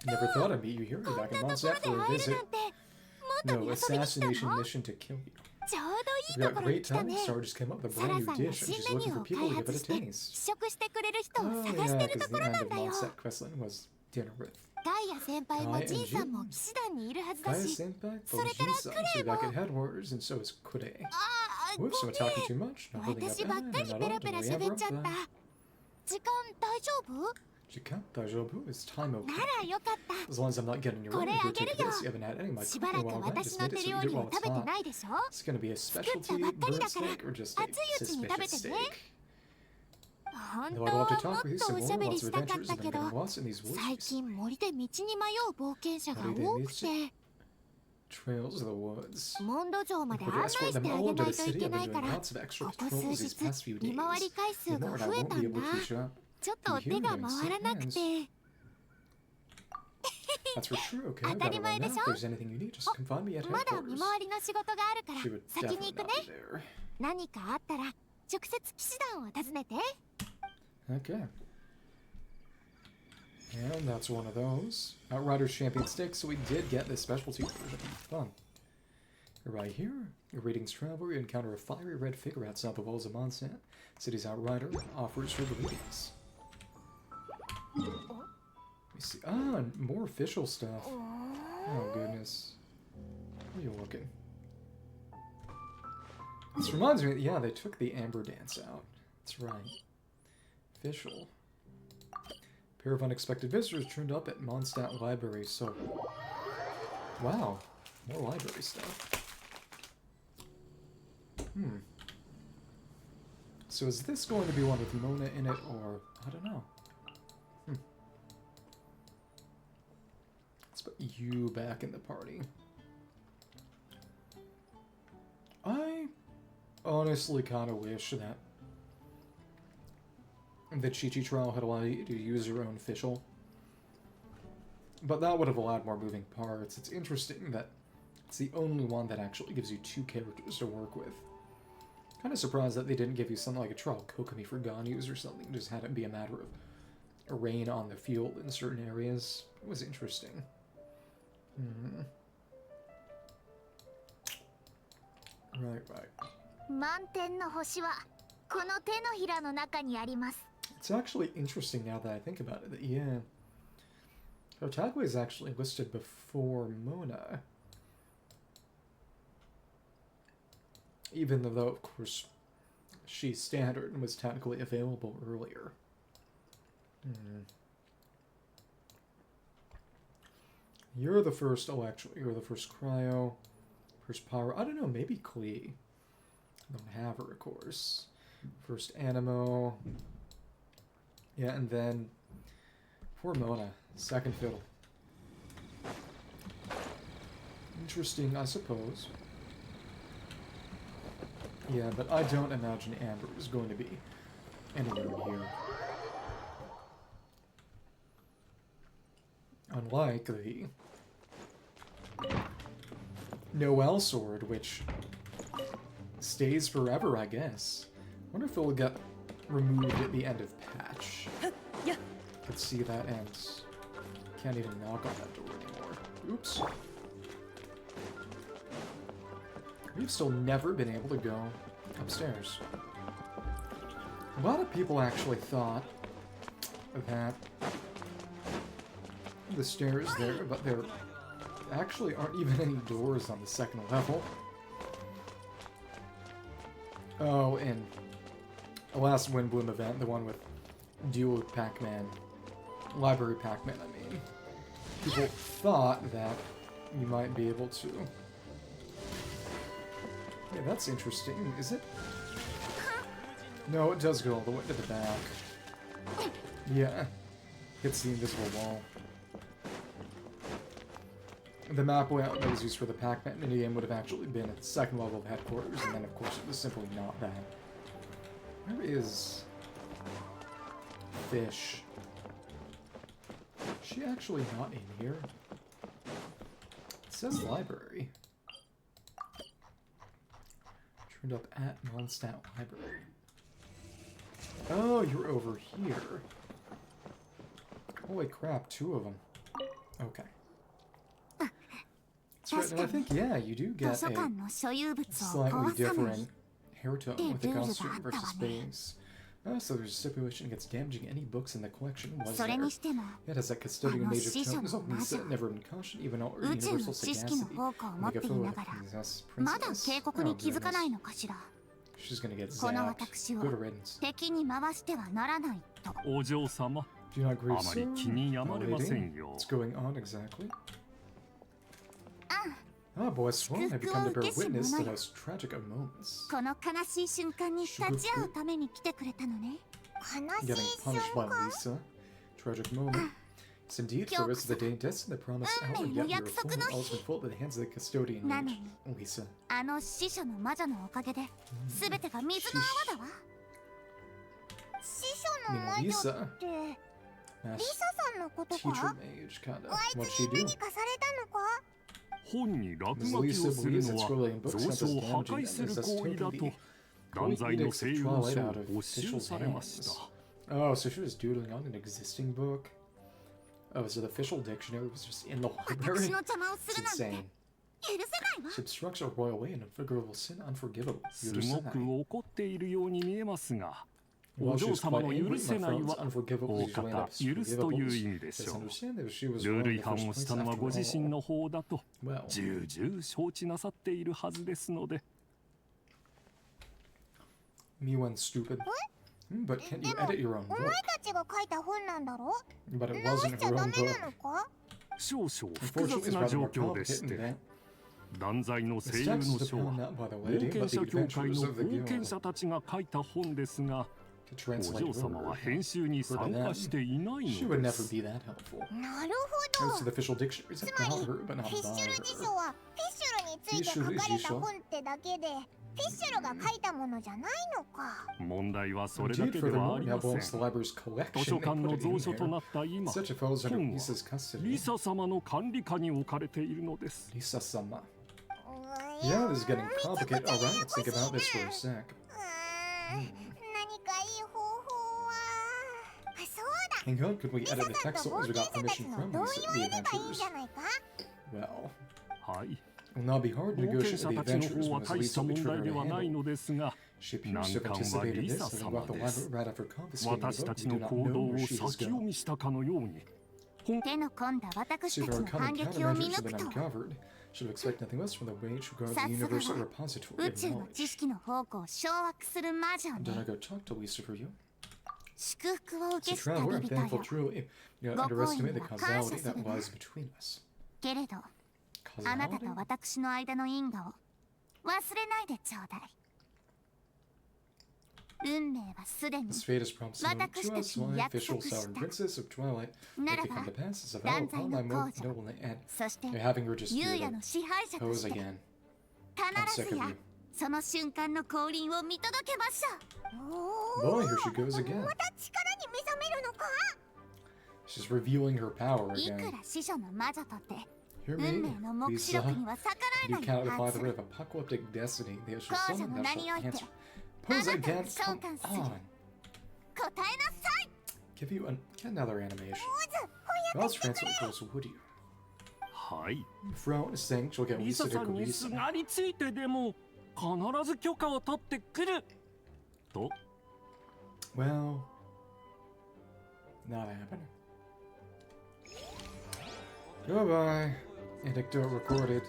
Never thought I'd meet you here. You're back in Mondstadt for a visit. No, assassination mission to kill you. We've got great timing. Star just came up with a brand new dish, and she's looking for people to give it a taste. 試食してくれる人を Oh 探し yeah, てる because と the ころ end なん of だよ。 Mondstadt Questline was dinner with ガイア先輩も Kaeya ジ and ンさんも Jin. 騎士団にいるはずだ Kaeya し。 senpai, So both they Jin got sons Klee are back at headquarters, and so is Kure. あー、 Whoops, am I ごめん。 talking too much? Not holding up 私ばっ bad, か and り I ペラ don't ペラ really have 喋っちゃった。 that. 時間大丈夫？ Jikan Dajobu is time okay. ならよかった。 As long as I'm not getting your こ own, れ you あ go げる take よ。 this. You haven't had any of my しば cooking ら in a く while. 私 Just の made it 手 so 料 you 理 do を it while 食べ it's て hot. ないでしょ？ It's gonna be a 作っ specialty たばっかりだ burnt から steak or just a 熱いうちに食べて suspicious ね。 steak. 本当 Though I'd love to は talk もっ with you と some お more, しゃべり lots し of たかっ adventures た and け I'm ど getting lost in these woods. 最近森で道に迷う冒険者が多くて Trails of the woods. モンド城まで We're 案 gonna 内 escort して them あ all げ to な the いとい city. け I've な been いか doing ら lots of extra ここ数 patrols these 日 past few 見回 days. り回数 The が more 増 I え won't た be んだ able to keep up. ちょっと手が回らなくて That's for sure, okay? 当 I've た got り it 前 right で now. し If ょ there's anything you need, just come find me at まだ見 headquarters. 回りの仕事があるから She would 先に definitely 行く not ね be there. 何かあったら直接騎士団を訪ねて Okay. And that's one of those. Outriders Champion Sticks, so we did get this specialty version. Fun. Right here, your ratings travel, you encounter a fiery red figure outside the walls of Mondstadt. City's Outrider offers her the ratings. Let me see. Ah, and more official stuff. Oh, goodness. Where are you looking? This reminds me, yeah, they took the Amber Dance out. That's right. Official. Pair of unexpected visitors turned up at Mondstadt Library, so... Wow. More library stuff. So is this going to be one with Mona in it, or... I don't know. Let's put you back in the party. I honestly kind of wish that the Qiqi trial had allowed you to use your own official. But that would have allowed more moving parts. It's interesting that it's the only one that actually gives you two characters to work with. Kind of surprised that they didn't give you something like a trial Kokomi for Ganyus or something, just had it be a matter of a rain on the field in certain areas. It was interesting. Right. 満天の星はこの手のひらの中にあります It's actually interesting now that I think about it that, yeah, Otaku is actually listed before Mona. Even though, of course, she's standard and was technically available earlier. You're the first, oh actually, you're the first Cryo, first Pyro, I don't know, maybe Klee. I don't have her, of course. First Animo. Yeah, and then poor Mona, second Fiddle. Interesting, I suppose. Yeah, but I don't imagine Amber is going to be anywhere near. Unlike the Noel sword, which stays forever, I guess. Wonder if it will get removed at the end of patch. Could see that ends. Can't even knock on that door anymore. Oops. We've still never been able to go upstairs. A lot of people actually thought that the stairs there, but there actually aren't even any doors on the second level. Oh, and the last Windbloom event, the one with Duo Pac-Man, Library Pac-Man, I mean, people thought that you might be able to. Yeah, that's interesting, is it? No, it does go all the way to the back. Yeah, hits the invisible wall. The map layout that was used for the Pac-Man minigame would have actually been at the second level of headquarters, and then of course it was simply not that. Where is Fish? Is she actually not in here? It says library. Turned up at Mondstadt Library. Oh, you're over here. Holy crap, two of them. Okay. That's right, and I think, yeah, you do 図 get 書 a 館の所有物を slightly 壊さない different hair tone with the costume versus base. So there's a stipulation against damaging any books in the collection. Was それ there? にしても It has that custodian mage of tones of Lisa, never been cautioned, even all her 宇宙の universal 知識の sagacity. 宝庫を持って Make い a fool な of がら Princess. まだ警告に Oh, 気づかない goodness. のかしら。 She's gonna get この zapped. 私を Good riddance. 敵に回してはならないと。お嬢様、 Do not grieve あまり so. 気に病まれませ Lady, んよ。 what's going on exactly? あ Ah, boy, sworn I've become to bear 祝福を受けし witness 者 to よ。 those tragic of moments. この悲しい瞬間に立ち会うために来てくれたのね。悲 Getting しい punished 瞬 by 間 Lisa. Tragic moment. It's indeed for the rest of the day destined the promised hour, 運命の yet we 約 were 束の full 日。 ultimate fault at the hands of the custodian なの mage. に Lisa. あの死書の魔女のおかげで全てが水の泡だわ。死書の魔女 Lisa. ってリ Master サさんのこと teacher か？ mage, kinda. あい What'd つ she に do? 何かされたのか？本に落 Ms. 書きを Lisa する believes の that は scrolling books 蔵 not 書 as を破 damaging 壊す as る that's 行為だ totally と the 断罪の edicts 声 of 優の Twilight 書 out を of 没収 officials' されまし hands. た。 Oh, so she was doodling on an existing book? Oh, so the official dictionary was just in the 私 library? の邪魔を It's するなんて insane. 許せないわ。 She obstructs a royal way and unforgivable sin unforgivable. す You just ご said く that. 怒っているように見えますが、 While お she 嬢 was 様 quite の angry, 許 my せない friends は unforgivable 大 usually end 方 up 許すという forgivables. 意味でし It's ょう。 understandable she was ルー wrong ル in 違 the 反 first をし place たのは after ご自身 all. の方だと Well, 重々承知なさっているはずですので。 me when stupid. But can't you でも edit your own お前 book? たちが書いた本なんだろ？ But it 直 wasn't しちゃ her ダ own メ book. なのか？少々複 Unfortunately, 雑 it's な rather 状 more 況でし complicated て than that. 断罪の It's 声優の texted 書 upon は not by the 冒 lady, 険 but the 者協会 adventures の of the 冒険 guild. 者たちが書いた本ですが、 To お translate 嬢様は her, 編集に参加していない she の would で never す。 be that helpful. なるほ Most ど。 of the official dictionaries つ have まり about her, but フ not ィッシュ by ル辞 her. 書はフィッシュルについて書かれた本ってだけでフィッシュルが書いたものじゃないのか。問題はそれだ Indeed, けではあ furthermore, り now ません。 belongs to the library's 図 collection. 書 They 館 put の it 蔵 in 書と there. なった今、 Such a falls under 本は Lisa's custody. リサ様の管理下に置かれているのです。 Lisa-sama. いや Yeah, this is getting complicated. Alright, let's think about this for a sec. 何かいい方法は。そうだ。 Hang on, could we リサ edit the さん text と so 冒 as we 険 got 者たち permission の from 同意を Lisa, 得 the ればいいん adventurers? じゃないか？ Well, はい。 it will not be hard to 冒険 negotiate 者 with た the ちの adventurers 方は when 大した Lisa 問 will 題 trigger で to はない handle. のですが、 She appears to have 難関は anticipated リ this, サ having 様 brought the です library right after confiscating 私 the た book. ち We の do not 行 know 動 where を she has 先読 gone. みしたかのように。手の込んだ私 See たち if our の common 反撃を見 countermeasures 抜 have く been と uncovered. Should expect nothing less from the mage who guards さ the すが universal は repository 宇 of 宙の knowledge. 知識の宝庫を掌握する魔女 Did I ね。 go talk to Lisa for you? 祝福を受 So けした traveler, 旅 I'm 人よ。 thankful truly. You Go underestimate the going, causality that Nakasha lies between us. けれどあなたと Causality? 私の間の因果を忘れないでちょうだい。運命はすでに This fate is promised known to us, my official sovereign princess of Twilight. Make it come to pass as a vow upon my most noble and そして having her just 優 here 也 to の支配者と pose して again. I'm 必 sick ず of や you. その瞬間の降臨を見届けましょう。 Boy, here she goes again. また力に目覚めるのか？ She's revealing her power いく again. ら死者の魔女とて Hear 運 me, 命の目視 Lisa. 録には逆ら You え cannot ない defy は the ず。 ray of apocalyptic destiny. They shall 皇 summon, 女の thou 名にお shalt いて answer. Pose あなたを again. 召 Come 喚する。 on. 答えなさい。 Give you another animation. ま Well, ず let's 翻訳 translate first, would you? はい。 Frown is saying she'll get リ Lisa サ to さんに agree. すがりついてでも必ず許可を取ってくると Well, not happening. Goodbye. Anecdote recorded.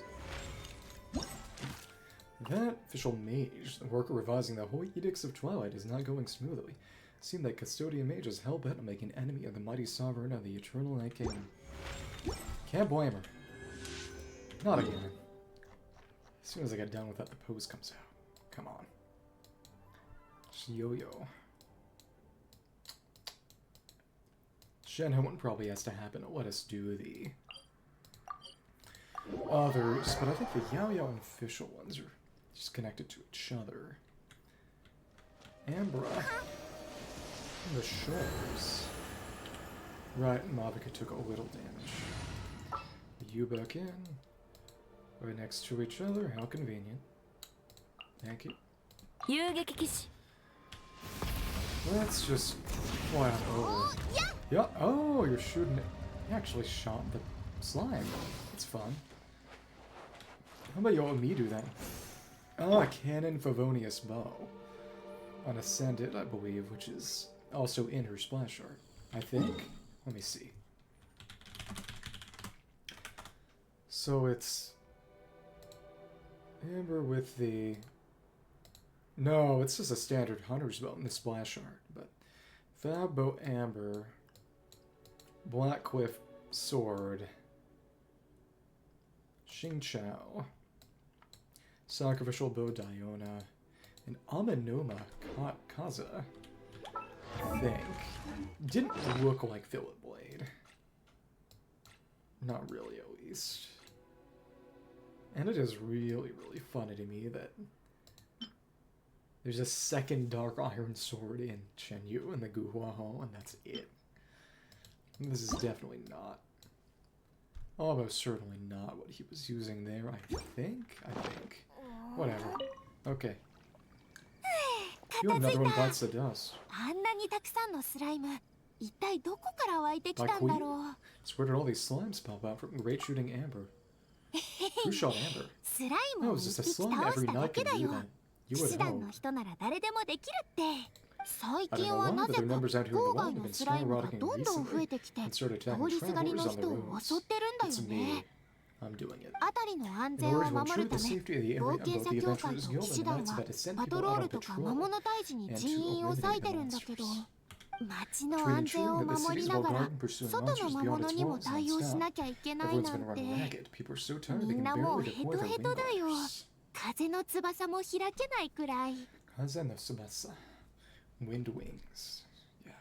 That official mage, the worker revising the Holy Edicts of Twilight, is not going smoothly. It seemed that Custodian Mage is hell-bent on making an enemy of the mighty sovereign of the Eternal Night Kingdom. Can't blame her. Not again. As soon as I get done with that, the pose comes out. Come on. Yo-yo. Xianyun probably has to happen. Let us do the others, but I think the Yaoyao and official ones are just connected to each other. Ambra. And the shores. Right, Mavika took a little damage. You back in. Right next to each other. How convenient. Thank you. 遊撃騎士 Let's just fly on over. Yeah. Oh, you're shooting it. You actually shot the slime. That's fun. How about you let me do that? Ah, Canon Favonius Bow. Unascended, I believe, which is also in her splash art. I think? Let me see. So it's Amber with the... No, it's just a standard hunter's bow in the splash art, but Fab Bow Amber, Black Quiff Sword, Xingqiu, Sacrificial Bow Diona, and Amenoma Kaza, I think. Didn't look like Fillet Blade. Not really, at least. And it is really, really funny to me that there's a second Dark Iron Sword in Xianyun and the Guhuaho, and that's it. And this is definitely not, almost certainly not what he was using there, I think. Whatever. Okay. You have another one bites the dust. あんなにたくさんのスライム、一体どこから湧いてきたんだろう。 So where did all these slimes pop out from Great Shooting Amber? Who shot Amber? スライム Oh, を it's 一 just a 匹 slime 倒し every ただ night け can だ do よ。 that. You 騎 would 士団の hope. 人なら誰でもできるって。最 I 近 don't know は why, な but ぜ their か numbers out here in 郊 the 外 wild の have been スライムが skyrocketing どんどん増え recently てきて、 and started 通 attacking りすがりの travelers on 人 the を roads. 襲ってるんだよ It's ね。 me. I'm doing it. 辺りの安 In 全を order to 守 ensure るた the め、 safety of the 冒 area, 険 both 者 the 協会 Adventurers と Guild 騎士 and the 団 Knights は have had to send パト people ロー out ル on とか patrol 魔物退治に and 人員 to を eliminate 割い the てるんだけど、 monsters. 街の True 安 and 全 true を that the 守り city's な well がら guarded, pursuing 外の monsters 魔 beyond 物 its にも walls 対応し non-stop. なきゃいけない Everyone's なん been て。 running ragged. People are so tired み they ん can なもう barely ヘ deploy ト their ヘトだよ。 wingers. 風の翼も開けないくらい。 Kaza no Tsubasa. Wind wings. Yeah.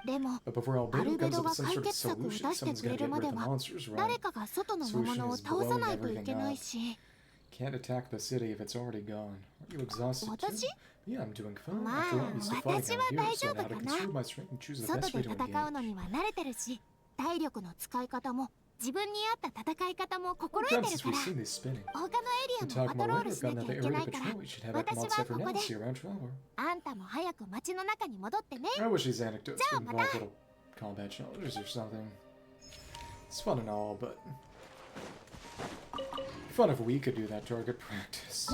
でも But before ア Albedo ルベ comes ド up が with some 解 sort of 決策を出 solution, して someone's くれ gotta る get ま rid で of the は monsters, 誰 right? かが外の魔物を倒さないといけないし。 Can't attack the city if it's already gone. Aren't you exhausted too? 私 Yeah, I'm doing fine. まあ After all, I'm used to fighting 私は out 大 here, 丈 so 夫 now to かな。 conserve my strength and choose the 外 best で way to 戦うの engage. には慣れてるし、体力の使い方も自分に合った戦い方も心 What 得 time てる since か we've ら、 seen these spinning? 他のエ To リアも talk パト more ロー later, ル I've しな got きゃ another いけ area な to いから、 patrol. We should head back to 私は Mondstadt for ここ now で and see you around Traveler. あんたも早く街の中に戻ってね。 I wish these anecdotes Ciao, would involve little combat challenges or something. It's fun and all, but fun if we could do that target practice.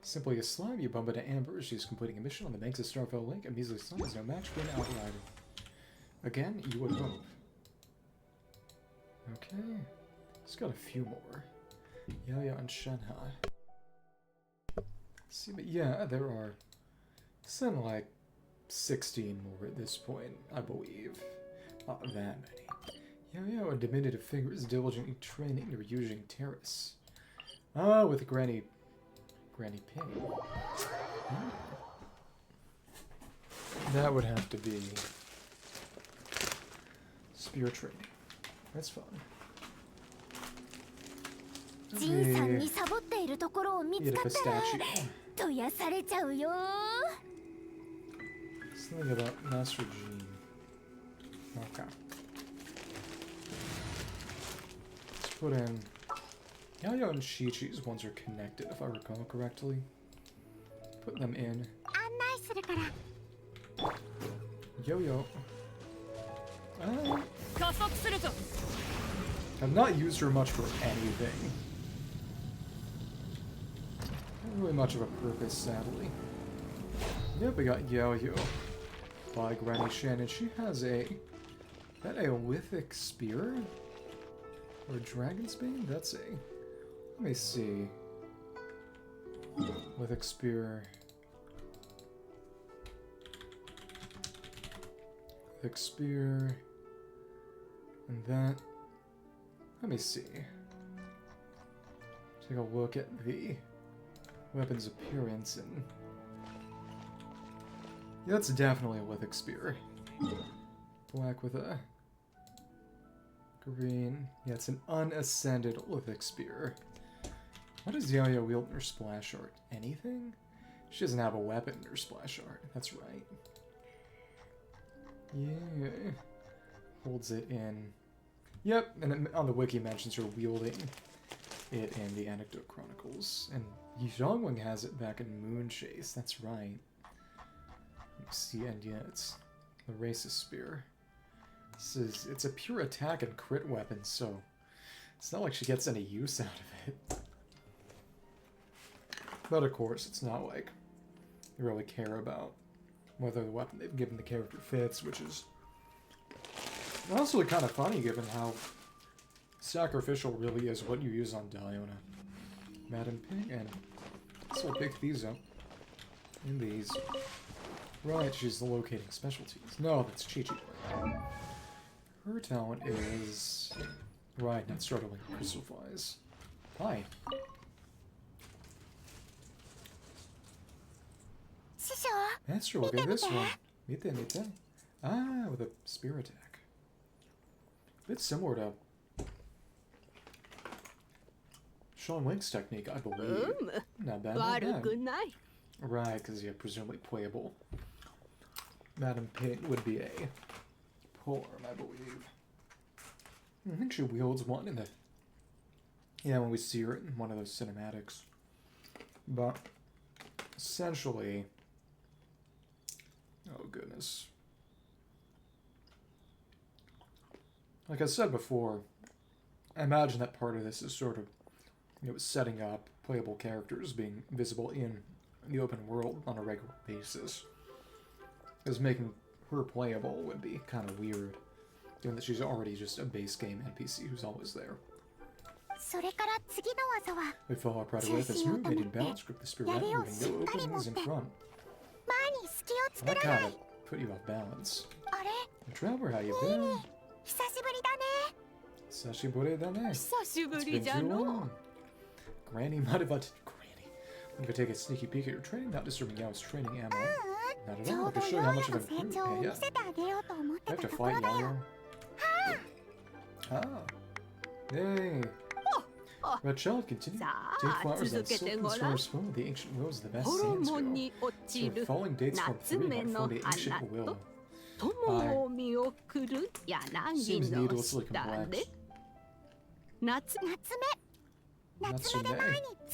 Simply a slime, you bump into Amber. She's completing a mission on the banks of Starfell Lake. A measly slime is no match for an outrider. Again, you would hope. Okay. Just got a few more. Yaoyao and Shanghai. See, but yeah, there are something like 16 more at this point, I believe. Not that many. Yaoyao, a diminutive figure, is diligently training the Ryujing Terrace. Ah, with Granny Pig. Hmm. That would have to be spear training. That's fun. ジンさんにサボっているところを見つ Eat a かったら pistachio. とやされちゃうよ。 Something about Master Gene. Okay. Let's put in Yaoyao and Qiqi's ones are connected, if I recall correctly. Put them in. 案内するから。 Yo-yo. I 加速するぞ。 have not used her much for anything. Not really much of a purpose, sadly. Yep, we got Yo-yo by Granny Shannon. She has a... that a lithic spear? Or a dragon's bane? That's a... let me see. Lithic spear... Lithic spear... and that... let me see. Take a look at the weapon's appearance and... yeah, that's definitely a lithic spear. Black with a green. Yeah, it's an unascended lithic spear. What does Yaoyao wield in her splash art? Anything? She doesn't have a weapon in her splash art. That's right. Yeah. Holds it in... yep, and it, on the wiki mentions her wielding it in the Anecdote Chronicles. And Zhongwing has it back in Moonchase, that's right. Let me see, and yeah, it's the Racist Spear. It's a pure attack and crit weapon, so it's not like she gets any use out of it. But of course, it's not like they really care about whether the weapon they've given the character fits, which is also kind of funny given how sacrificial really is what you use on Dahlia. Madam Pig, and so I'll pick these up. And these. Right, she's the locating specialties. No, that's Qiqi. Her talent is... Right, not startling crystal flies. Hi. Master, look at this one. Mite. Ah, with a spear attack. A bit similar to Sean Link's technique, I believe. Not bad, not bad. Right, because yeah, presumably playable. Madam Pig would be a polearm, I believe. I think she wields one in the... Yeah, when we see her in one of those cinematics. But, essentially... Oh, goodness. Like I said before, I imagine that part of this is sort of, you know, setting up playable characters being visible in the open world on a regular basis. Because making her playable would be kind of weird, given that she's already just a base game NPC who's always there. We follow up right away with this move, made in balance, grip the spear right, moving no openings in front. That kind of put you off balance. Traveler, how you been? Sashiburi dane. It's been too long. Granny might have Granny. I'm gonna take a sneaky peek at your training, not disturbing Yao's training ammo. Not at all. I can show you how much of an improvement. Yeah. You have to fight Yaoyao. Ah. Yay. Red child, continue. Take flowers on silk and swear spoon with the ancient willows of the best sands go. So falling dates from 3 not from the ancient willow. Seems needlessly complex. Natsume. One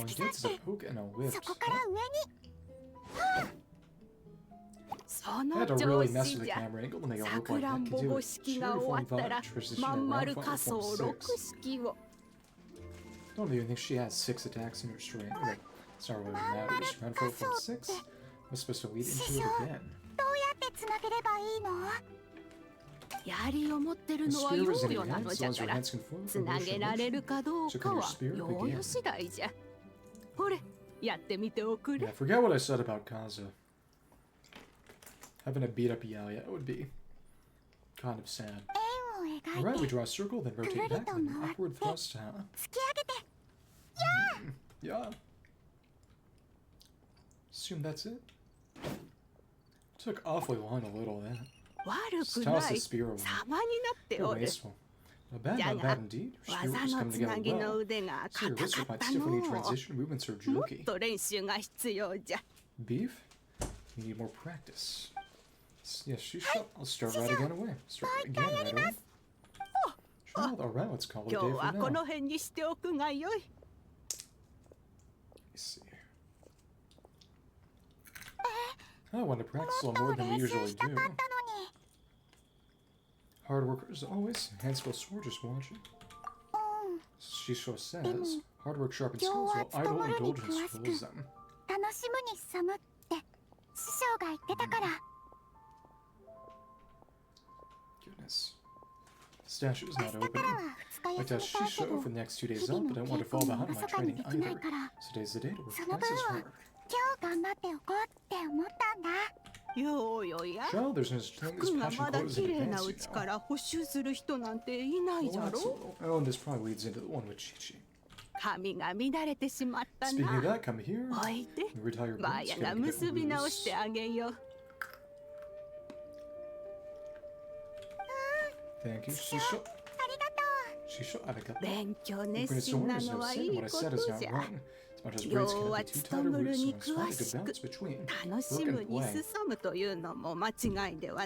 dates is a poke and a whip. I had to really mess with the camera angle to make it look like that. Continue. Cherry form 5, transition around form 6. I don't even think she has 6 attacks in her string. Like, it's not really matters. Round 4 from 6. I'm supposed to lead into it again. The spear was in your hand, so as your hands can form from motion. So can your spirit begin? Yeah, forget what I said about Kaza. Having to beat up Yaoyao would be kind of sad. Alright, we draw a circle, then rotate back, then an upward thrust, huh? Yeah. Assume that's it. Took awfully long a little of that. Just toss the spear away. You're wasteful. Not bad indeed. Your spirit was coming together well. So your wrists are quite stiff when you transition. Movements are jerky. Beef? You need more practice. Yes, I'll start right again away. Start again right away. Child, alright, let's call it a day for now. Let me see. I want to practice a little more than we usually do. Hard worker as always. Hands feel sore just watching. Shisho says, hard work sharpens skills while idle indulgence fools them. Goodness. The statue is not opening. I test Shisho for the next 2 days up, but I don't want to fall behind my training either. So today's the day to work twice as hard. Child, there's no such thing as passion clothes in advance, you know. Oh, and this probably leads into the one with Qiqi. Speaking of that, come here. You retire boots, get loose. Thank you, Shisho. Shisho, arigato. Goodness, so there's no sin. What I said is not wrong. As much as braids cannot be too tight or loose, so I'm spotted to bounce between work and play.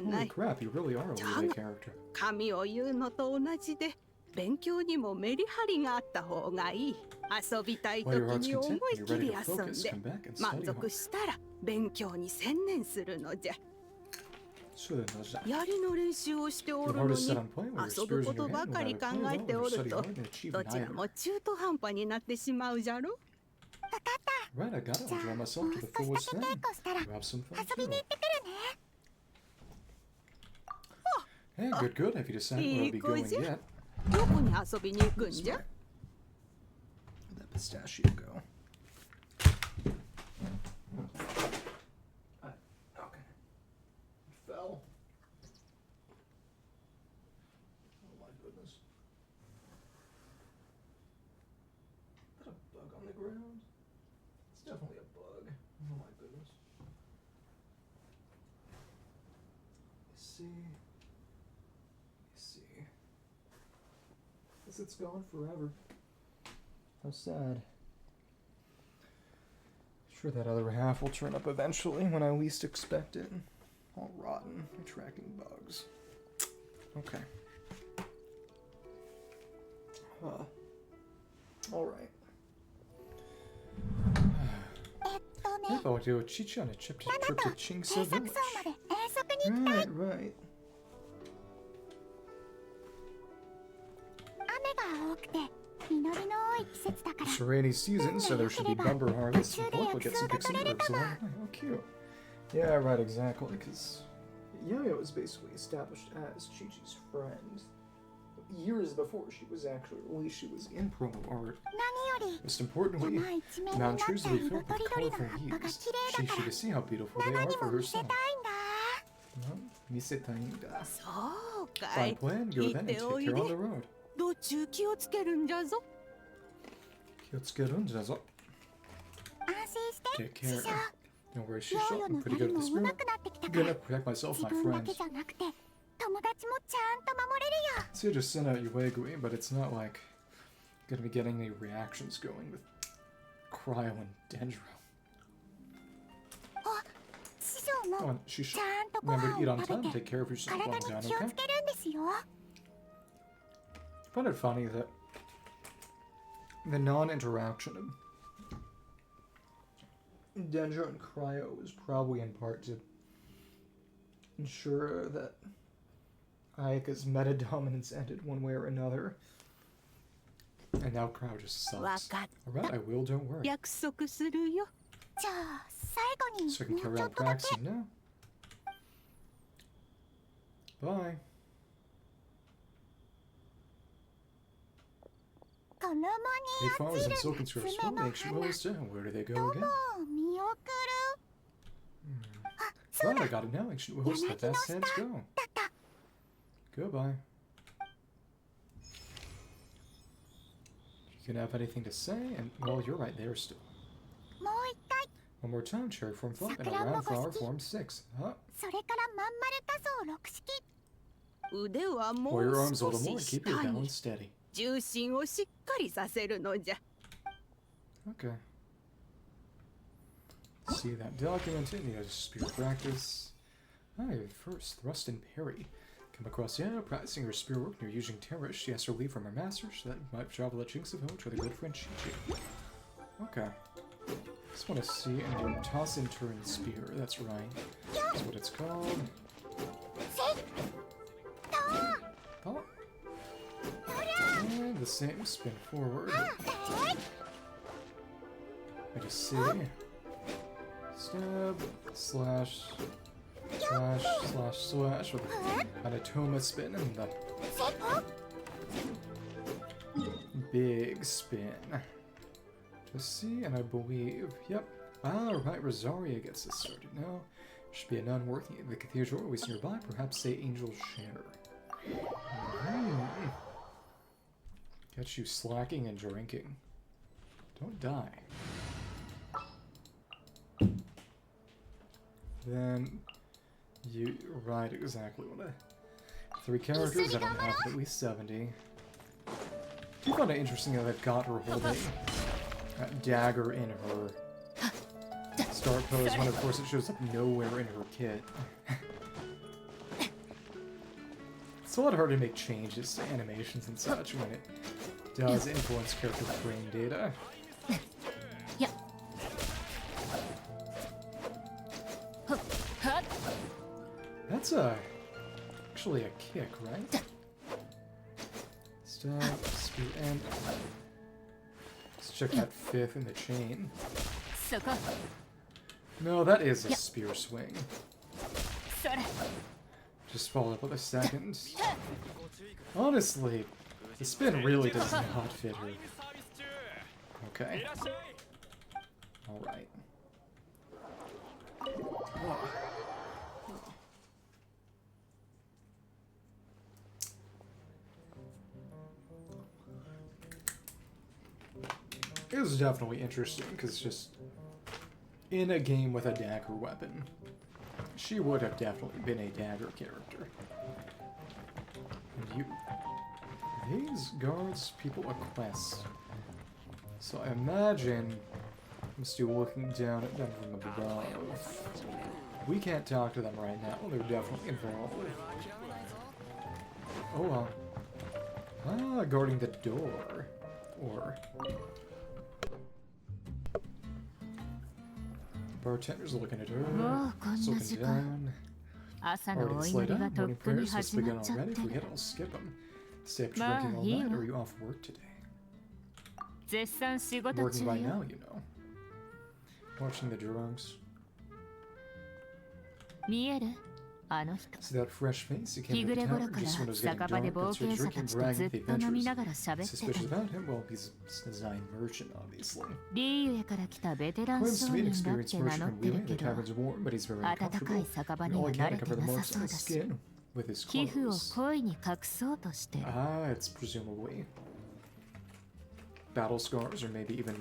Holy crap, you really are a really character. While your heart's content, when you're ready to focus, come back and study hard. 槍の練習をしておるのに遊ぶことばかり考えておるとどちらも中途半端になってしまうじゃろ。Right, I gotta enjoy myself to the fullest then. Grab some fun too. Hey, good, good. Have you decided where I'll be going yet? どこに遊びに行くんじゃ？ Where'd that pistachio go? Okay. It fell. Oh my goodness. Is that a bug on the ground? It's definitely a bug. Oh my goodness. Let's see. Guess it's gone forever. How sad. Sure, that other half will turn up eventually when I least expect it. All rotten, attracting bugs. Okay. Alright. I thought I'd do a Qiqi on a trip to Xingqiu village. Right. It's a rainy season, so there should be bumper harvests, and Bulk will get some picks and herbs along the way. Oh, cute. Yeah, right, exactly, because Yaoyao was basically established as Qiqi's friend. Years before she was actually released, she was in promo art. Most importantly, mountain trees will be filled with colorful leaves. Qiqi to see how beautiful they are for herself. Fine plan, go then and take care on the road. 道中気をつけるんじゃぞ。気をつけるんじゃぞ。Take care. Don't worry, Shisha. I'm pretty good at the spirit. I'm gonna protect myself, my friends. So you just sent out your Wagui, but it's not like gonna be getting any reactions going with Cryo and Dendro. Come on, Shisha. Remember to eat on time. Take care of yourself on down, okay? I find it funny that the non-interaction of Dendro and Cryo was probably in part to ensure that Ayaka's meta-dominance ended one way or another. And now Cryo just sucks. Alright, I will, don't worry. So I can carry on practicing now. Bye. Eight flowers and silken skirts. What makes you always down? Where do they go again? Right, I got it now. Ancient Wills, let that sense go. Goodbye. You can have anything to say, and well, you're right there still. One more time, cherry form 5 and a round flower form 6. Huh? Pour your arms a little more and keep your balance steady. 重心をしっかりさせるのじゃ。Okay. See that document in the spear practice. First, thrust and parry. Come across Yaoyao practicing her spear work near using terror. She has her leave from her master, so that you might travel to Xingqiu village with her good friend Qiqi. Okay. Just want to see and do toss and turn spear. That's right. That's what it's called. Oh. And the same spin forward. I just see. Stab, slash, slash, slash, slash with an Atoma spin and the big spin. Just see, and I believe, yep. Right, Rosaria gets this started now. Should be a nun working in the cathedral always nearby, perhaps say Angel's Share. Catch you slacking and drinking. Don't die. Then you right exactly what I 3 characters and I have at least 70. I find it interesting that I've got her holding that dagger in her start pose when of course it shows up nowhere in her kit. It's a lot harder to make changes to animations and such when it does influence character frame data. That's actually a kick, right? Stop, spear, and let's check that 5th in the chain. No, that is a spear swing. Just followed up with a 2nd. Honestly, the spin really does not fit her. Okay. Alright. It was definitely interesting, because just in a game with a dagger weapon, she would have definitely been a dagger character. And these guards people a quest. So I imagine I'm still looking down at them from above. We can't talk to them right now, they're definitely involved. Oh, guarding the door. Or... bartender's looking at her, looking down. Already slayed up, morning prayers must begin already. If we hit, I'll skip them. Stay up drinking all night, or are you off work today? Working by now, you know. Watching the drugs. See that fresh face? He came to the tower just when it was getting dark, but started drinking, bragging with the adventurers. Suspicious about him? Well, he's a design merchant, obviously. Claims to be an experienced merchant from Liyue. The tavern's warm, but he's very uncomfortable. And all he can to cover the marks on his skin with his clothes. Ah, it's presumably battle scars, or maybe even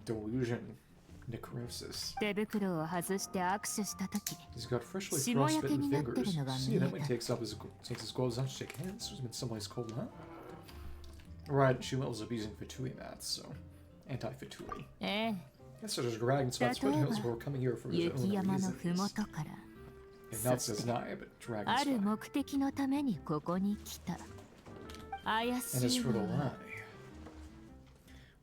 delusion. Necrosis. He's got freshly frostbitten fingers. See that when he takes his gloves off to shake hands. There's been someplace cold, huh? Right, she levels up using Fatui mats, so anti-Fatui. Yes, so there's dragon spots foothills were coming here for his own reasons. And not says Nai, but dragon spot. And as for the lie,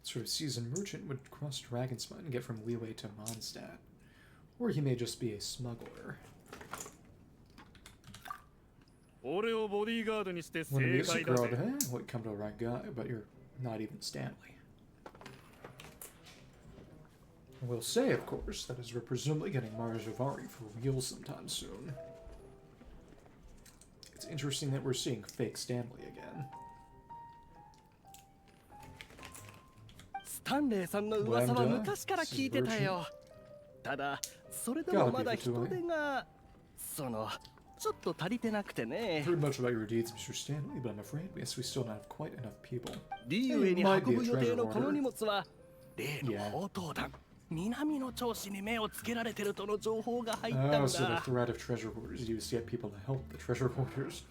sort of seasoned merchant would cross Dragonspot and get from Liyue to Mondstadt. Or he may just be a smuggler. When the music crowd, well, you come to the right guy, but you're not even Stanley. I will say, of course, that as we're presumably getting Marjavari for real sometime soon. It's interesting that we're seeing fake Stanley again. スタンレーさんの噂は昔から聞いてたよ。ただ、それでもまだ人手が、ちょっと足りてなくてね。Heard much about your deeds, Mr. Stanley, but I'm afraid we still don't have quite enough people. リユエに運ぶ予定のこの荷物は、例の宝刀弾。南の調子に目をつけられてるとの情報が入ったんだ。Oh, so the threat of treasure hoarders used to get people to help the treasure hoarders.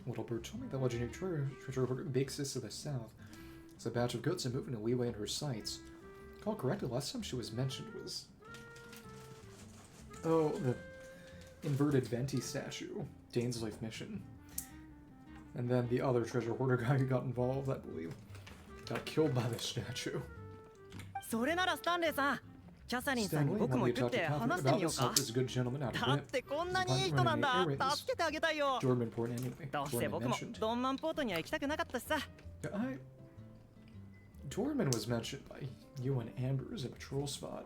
Little bird told me the legendary treasure hoarder, Big Sis of the South. It's a batch of goats and moving to Liyue in her sights. Call correctly, last time she was mentioned was... oh, the inverted Venti statue. Dane's life mission. And then the other treasure hoarder guy who got involved, I believe, got killed by the statue. それならスタンレーさん、キャサリンさんに僕も行って話してみようか。だってこんなにいい人なんだ。助けてあげたいよ。どうせ僕もドンマンポートには行きたくなかったしさ。Dorman was mentioned by you and Amber as a patrol spot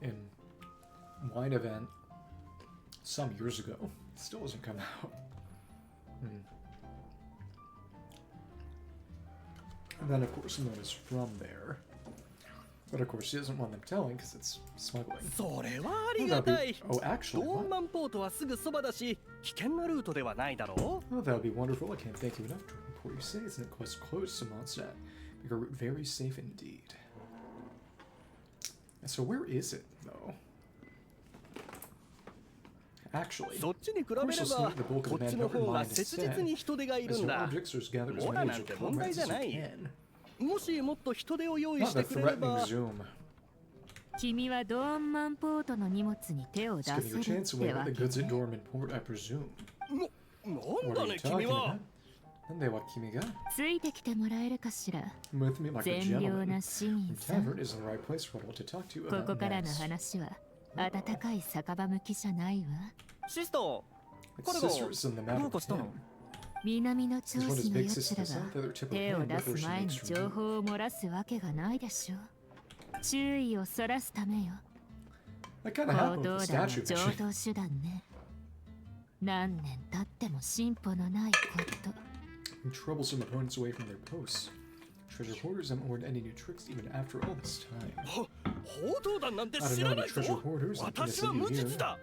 in Wine Event some years ago. It still hasn't come out. And then, of course, Moon is from there. But of course, she doesn't want them telling because it's smuggling. Oh, actually, what? Oh, that would be wonderful. I can't thank you enough for what you say. Isn't it quite close to Mondstadt? Make our route very safe indeed. And so where is it, though? Actually, of course, the bulk of the manpower in mind is set. As your objects are gathered as many as you comrades as you can. Not the threatening zoom. Let's give you a chance to weigh the goods at Dorman Port, I presume. What are you talking about? With me like a gentleman. The tavern isn't the right place for all to talk to you about matters. シスター、 Like sisters in the matter of him. 南の長 He's one of his 子の big やつら sisters が out there, tip of 手を hand, 出 whatever す she 前に makes 情 her 報を漏らすわけがないでしょ。注意をそらすためよ。 That kind of 行 happened 動 with the だの statue 常 mission. 套手段ね。何年経っても進歩のないこと。 And troublesome opponents away from their posts. Treasure hoarders haven't learned any new tricks even after all this time. 報道団なんて I don't 知 know ら any ないぞ treasure hoarders that can 私は send 無 you 実 here. だ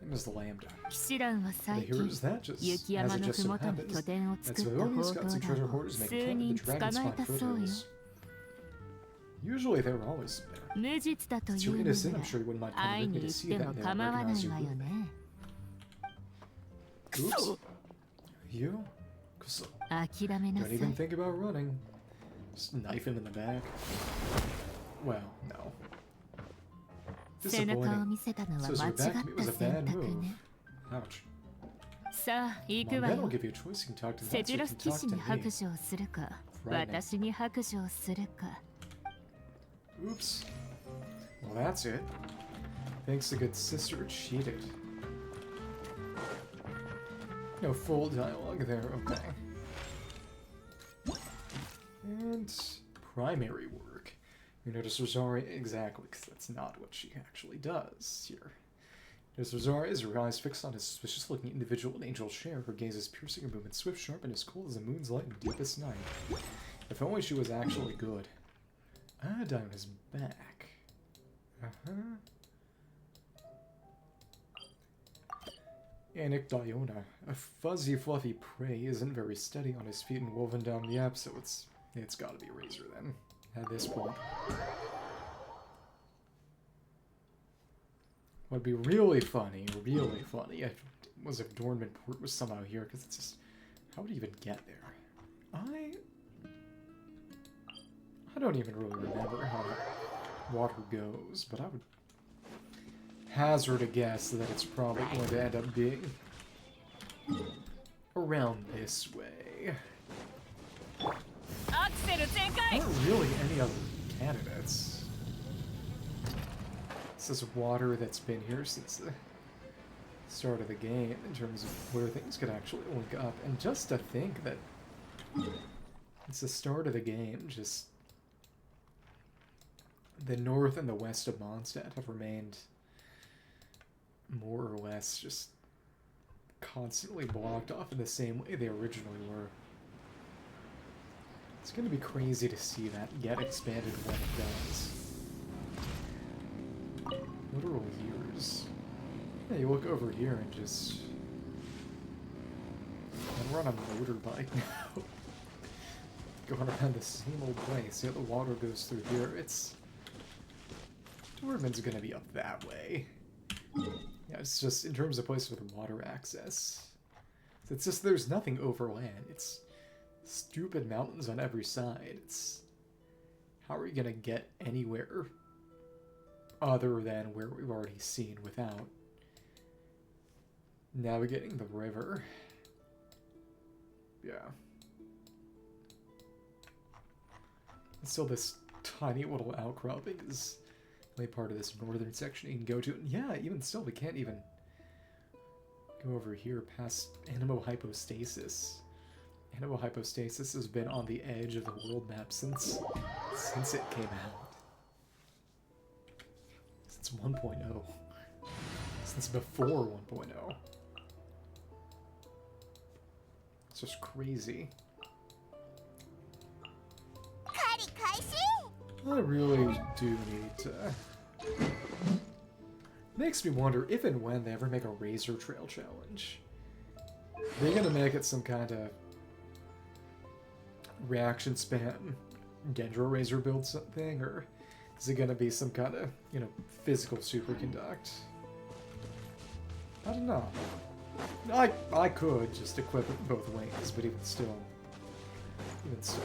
Name is the Lambda. 騎士団は The 最 hero 近 is that just 雪 as 山 it の just ふ so もとに happens 拠点を that 作った Savonia's 報 got 道 some treasure 団を hoarders 数 making camp 人 at the 捕 Dragon まえ Spot たそうよ。 foothills. Usually they were always there. 無実だと Since いう you're のな innocent, ら I'm sure you wouldn't mind 会 coming い with に me to 行っ see て that も and they'll 構わない recognize you. わよね。 Oops. You? Kuso. 諦めな Don't さい。 even think about running. Just knife him in the back. Well, no. 背中を Disappointing. 見せたのは So 間違 his っ back to me た was a 選 bad 択 move. ね。 Ouch. さあ、行く Well, わ then I'll よ。 give you a choice. You can talk to セ that, ジ so ロ you ス can 騎 talk 士 to に白 me. 状するか、 Frightening. 私に白状するか。 Oops. Well, that's it. Thanks to good sister cheated. No full dialogue there, okay. And primary work. You notice Rosaria exactly, because that's not what she actually does here. Notice Rosaria is her eyes fixed on a suspicious-looking individual in Angel's share. Her gaze is piercing, her movement swift, sharp, and as cold as the moon's light in deepest night. If only she was actually good. Ah, Diamond is back. Diona. A fuzzy, fluffy prey isn't very steady on his feet and woven down the app, so it's gotta be Razor then, at this point. What'd be really funny, was if Dornmanport was somehow here, because it's just, how would he even get there? I don't even really remember how the water goes, but I would hazard a guess that it's probably going to end up being around this way. Not really any other candidates. This is water that's been here since the start of the game in terms of where things could actually link up. And just to think that it's the start of the game, just the north and the west of Mondstadt have remained more or less just constantly blocked off in the same way they originally were. It's going to be crazy to see that get expanded when it does. Literal years. Yeah, you look over here and just... we're on a motorbike now. Going around the same old place. Yeah, the water goes through here. It's... Dorman's gonna be up that way. Yeah, it's just in terms of places with water access. It's just there's nothing overland. It's stupid mountains on every side. It's... how are you gonna get anywhere other than where we've already seen without navigating the river? Yeah. And still, this tiny little outcropping is only part of this northern section you can go to. And yeah, even still, we can't even go over here past Anemo-hypostasis. Anemo-hypostasis has been on the edge of the world map since it came out. Since 1.0. Since before 1.0. It's just crazy. I really do need to... Makes me wonder if and when they ever make a Razor Trail challenge. They're gonna make it some kind of reaction spam Gendro Razor build something, or is it gonna be some kind of, you know, physical superconduct? I don't know. I could just equip it both ways, but even still, yeah.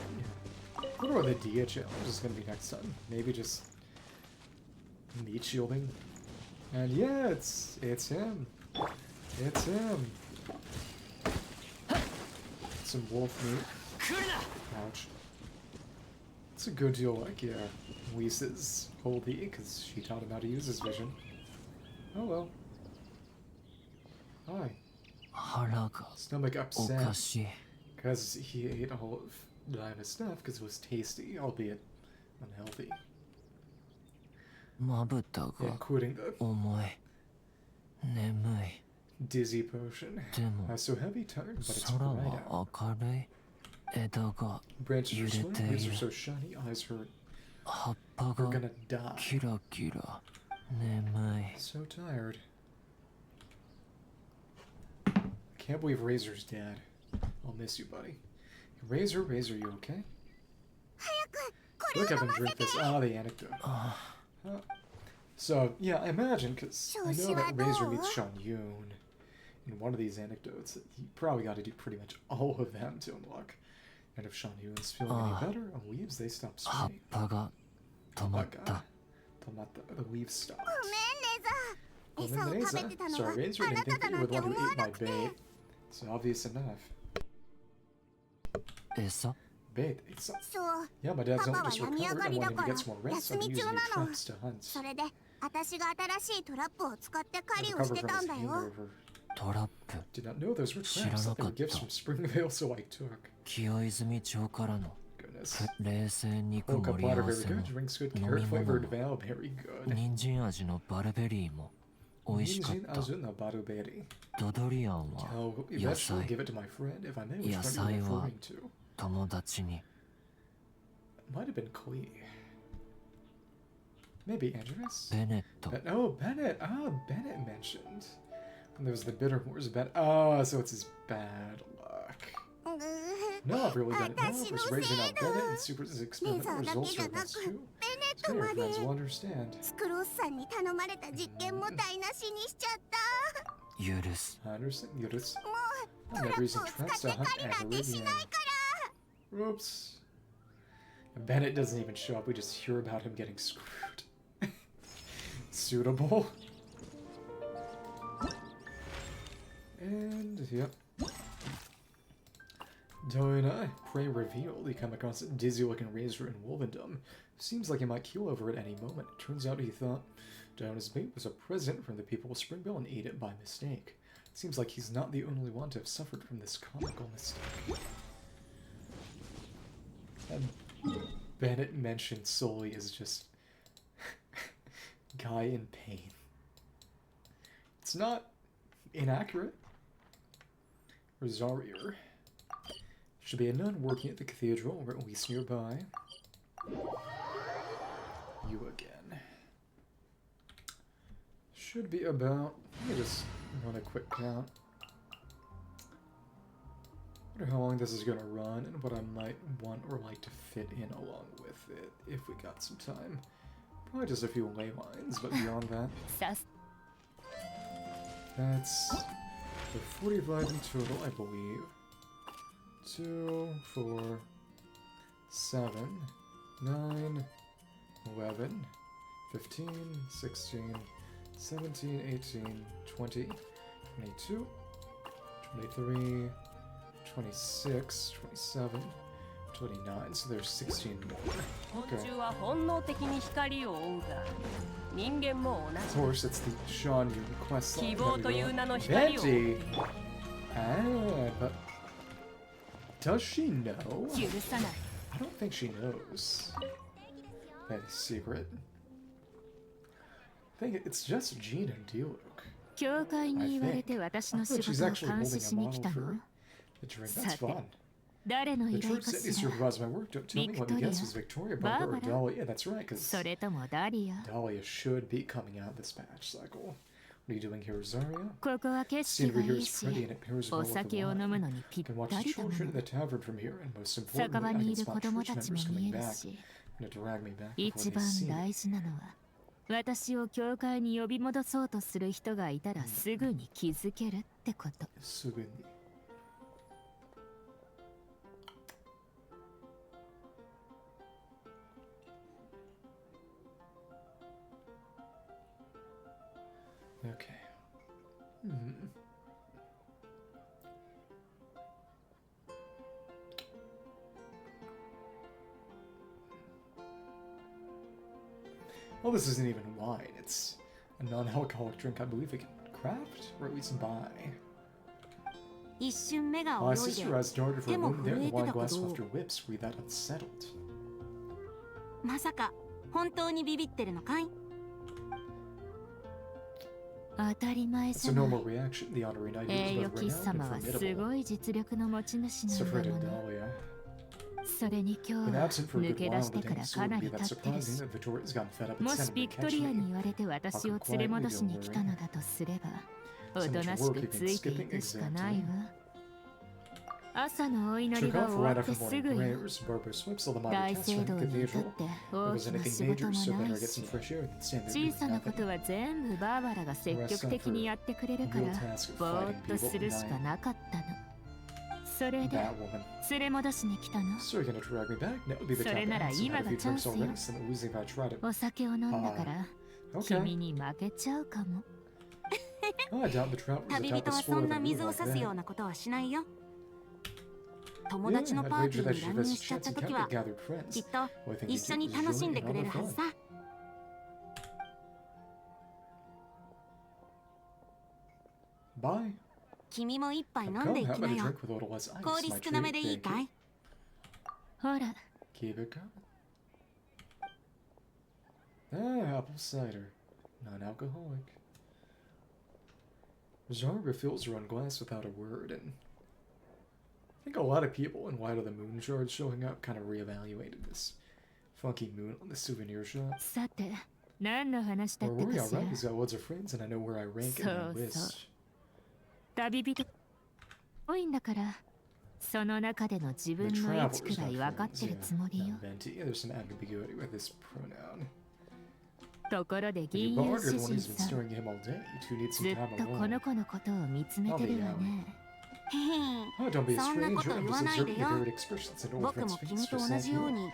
I wonder what the Dia challenge is going to be next time. Maybe just meat shielding. And yeah, it's him. It's him. Some wolf meat. Ouch. It's a good deal like, yeah, Whisa's whole D, because she taught him how to use his vision. Oh well. Hi. 腹が Stomach お upset かしい because he ate all of Diana's stuff because it was tasty, albeit unhealthy. まぶたが Including the 重い眠い dizzy potion. でも So heavy, tired, but it's 空 bright out. は明るい枝が Branches are 揺れ swaying, てい leaves are る so shiny, eyes hurt. 葉っぱ We're が gonna die. キラキラ眠い So tired. Can't believe Razor's dead. I'll miss you, buddy. Razor, you okay? Look, I've been drinking this. Ah, the anecdote. So, yeah, I imagine, because I know that Razor meets Xianyun in one of these anecdotes. You probably got to do pretty much all of them to unlock. And if Xianyun's feeling any better, and leaves, they stop 葉っ swaying. ぱが止まった The leaves stopped. ごめんね、餌を食べてたのは Sorry, Razor あな didn't た think だ that な you ん would て want 思 to わ eat な my くて bait. It's obvious enough. 餌 Bait, it's そう yeah, my dad's パ only パは just 病み上 recovered. が I りだ want him か to ら get some more rest. 休 I've み been 中 using な new の traps to hunt. それで私が新しいトラップを使って狩りを Recover して from た his んだよ hangover. トラップ Did not know those were traps. They were 知らなかった。 gifts from Springvale, so I took. 清泉町からの Goodness. 冷製肉 Woke 盛 up り合 water わ very せの good. Drinks good 飲 carrot み物 flavored も val, very good. 人参味のバルベリーも美味しかっ Ninjin た Azun no Baruberi. ドドリアンは Oh, 野 eventually 菜 give it to my friend, if I may, which 野 one are 菜 you は referring to? 友達に Might have been Klee. Maybe Andreas? ベネット Oh, Bennett. Ah, Bennett mentioned. And there was the Bitter Wars Bennett. Oh, so it's his bad luck. うー No, I've really done it. No, 私の was せ raising い out だ Bennett and Super's experimental 姉さんだけ results じゃ are な against く you. ベネッ Your トま friends で will understand. スクロースさんに頼まれた実験も台無しにしちゃった許す I understand. Yurus. もう I'm トラ never ップ using を使 traps って to hunt 狩りなんて ever しない again. から Oops. And Bennett doesn't even show up. We just hear about him getting screwed. Suitable. And, yep. Dahlia, prey revealed. You come across a dizzy-looking razor in Wolvendom. Seems like he might keel over at any moment. It turns out he thought Diana's bait was a present from the people of Springville and ate it by mistake. Seems like he's not the only one to have suffered from this comical mistake. And Bennett mentioned solely as just guy in pain. It's not inaccurate. Rosario. Should be a nun working at the cathedral, or at least nearby. You again. Should be about... Let me just run a quick count. Wonder how long this is gonna run, and what I might want or like to fit in along with it, if we got some time. Probably just a few ley lines, but beyond that... That's... the 45 in total, I believe. 2, 4, 7, 9, 11, 15, 16, 17, 18, 20, 22, 23, 26, 27, 29, so there's 16 more. Okay. Of course, it's the Xianyun quest line. Betty! Ah, but... Does she know? I don't think she knows. That is secret. I think it's just Jean and Diluc. 教会に言われて私の仕事を監視しに来たの？ The drink, that's fun. 誰の The 依頼 church か said he しら？ supervised my work. Don't tell me what he gets was Victoria, Barbara, or Dahlia. Yeah, that's right, because それともダリア？ Dahlia should be coming out this patch cycle. What are you doing here, Rosario? ここは景 Scene 色が over here いい is し、 pretty and it pairs well お with the 酒を飲む wine. のにぴっ Can watch た the りだも children の at。the tavern from here, and most 酒 importantly, 場 I に can いる子 spot 供 church たちも members 見 coming える back. し、 Gonna drag me back 一 before they 番 see me. 大事なのは、私を教会に呼び戻そうとする人がいたらすぐに気づけるってこと。すぐに。Okay. Well, this isn't even wine. It's a non-alcoholic drink. I believe it can craft, or at least buy. 一瞬目が My 泳い sister で has darted for a 手も moment there, 震 and え the て wine たけ glass ど left her lips. Were that unsettled? まさか本当にビビってるのかい？当たり前 It's じ a ゃない。 normal reaction. The honorary knight 栄 is 誉 both 貴 renowned 様 and はす formidable. ごい実力の持ち主なん So だ Fred も and の。 Dahlia. それに今 Been 日は absent for a 抜 good け while, 出して the から thing か would な be り that 経ってる surprising し、 that Victoria's gotten fed up も and し sent ビ him ク to ト catch リア me. に言われて私を連れ戻しに来たのだとすれば、お So と much なし work く you've つ been いてい skipping くしか exactly. ないわ。朝のお祈り Took が off 終わ right って after す morning ぐよ。 prayers. Barbara swept all the minor 大 tasks 聖 around 堂 the に至っ cathedral. て There 大 wasn't きな anything 仕 major, 事も so な better い get し、 some fresh air than stand there 小 doing さなこと nothing. は全部バーバラが積極的にやってくれるから、 Real task of ぼー fighting っと people するし at か night. なかったの。それで That woman. 連れ戻しに来たの。 So you're gonna drag me back? That would be the それ time な to ら answer. 今 Had a が few チャン drinks スよ。 already, so losing if I tried it. お酒を飲んだから Okay. 君に負けちゃうかも。 Oh, I doubt the trout was 旅 a 人 top は of そ sport ん of な the 水 moon を like 差す that. ようなことはしないよ。友 Yeah, 達の I'd パーテ wager ィー that に she 乱 has 入 a しちゃった chance to 時 gather は gathered きっ friends. と Well, I think 一緒 you に two 楽しん is でくれ joining る in は on ず the さ。 fun. Bye. 君も一杯飲ん Come, でい how きな about a よ。 drink with a little less ice? 氷 My 少なめ treat, でいい thank か you. い？ほら、 Keep it coming. Ah, apple cider. Non-alcoholic. Zara refills her own glass without a word, and I think a lot of people in light of the moon shard showing up kind of reevaluated this funky moon on the souvenir shop. さて、何の話だ Or った worry かし alright, ら。 he's got loads of friends and I know where I rank in So, the list. 旅人多いんだから、その中での自 The 分の位置 travelers くら not い分かって friends, る yeah. つもりよ。 Not venti. There's some ambiguity with this pronoun. ところで You 銀 bug 融 are the 主 one 人 who's been さん、 staring at him all day. You two need ず some っ time とこ alone. の子のことを見つめてるわね。へへ Oh, don't be a そんなこ stranger. と I'm 言 just わないで observing よ。 the varied expressions in old 僕 friend's も face 君と just 同 like じよう you. に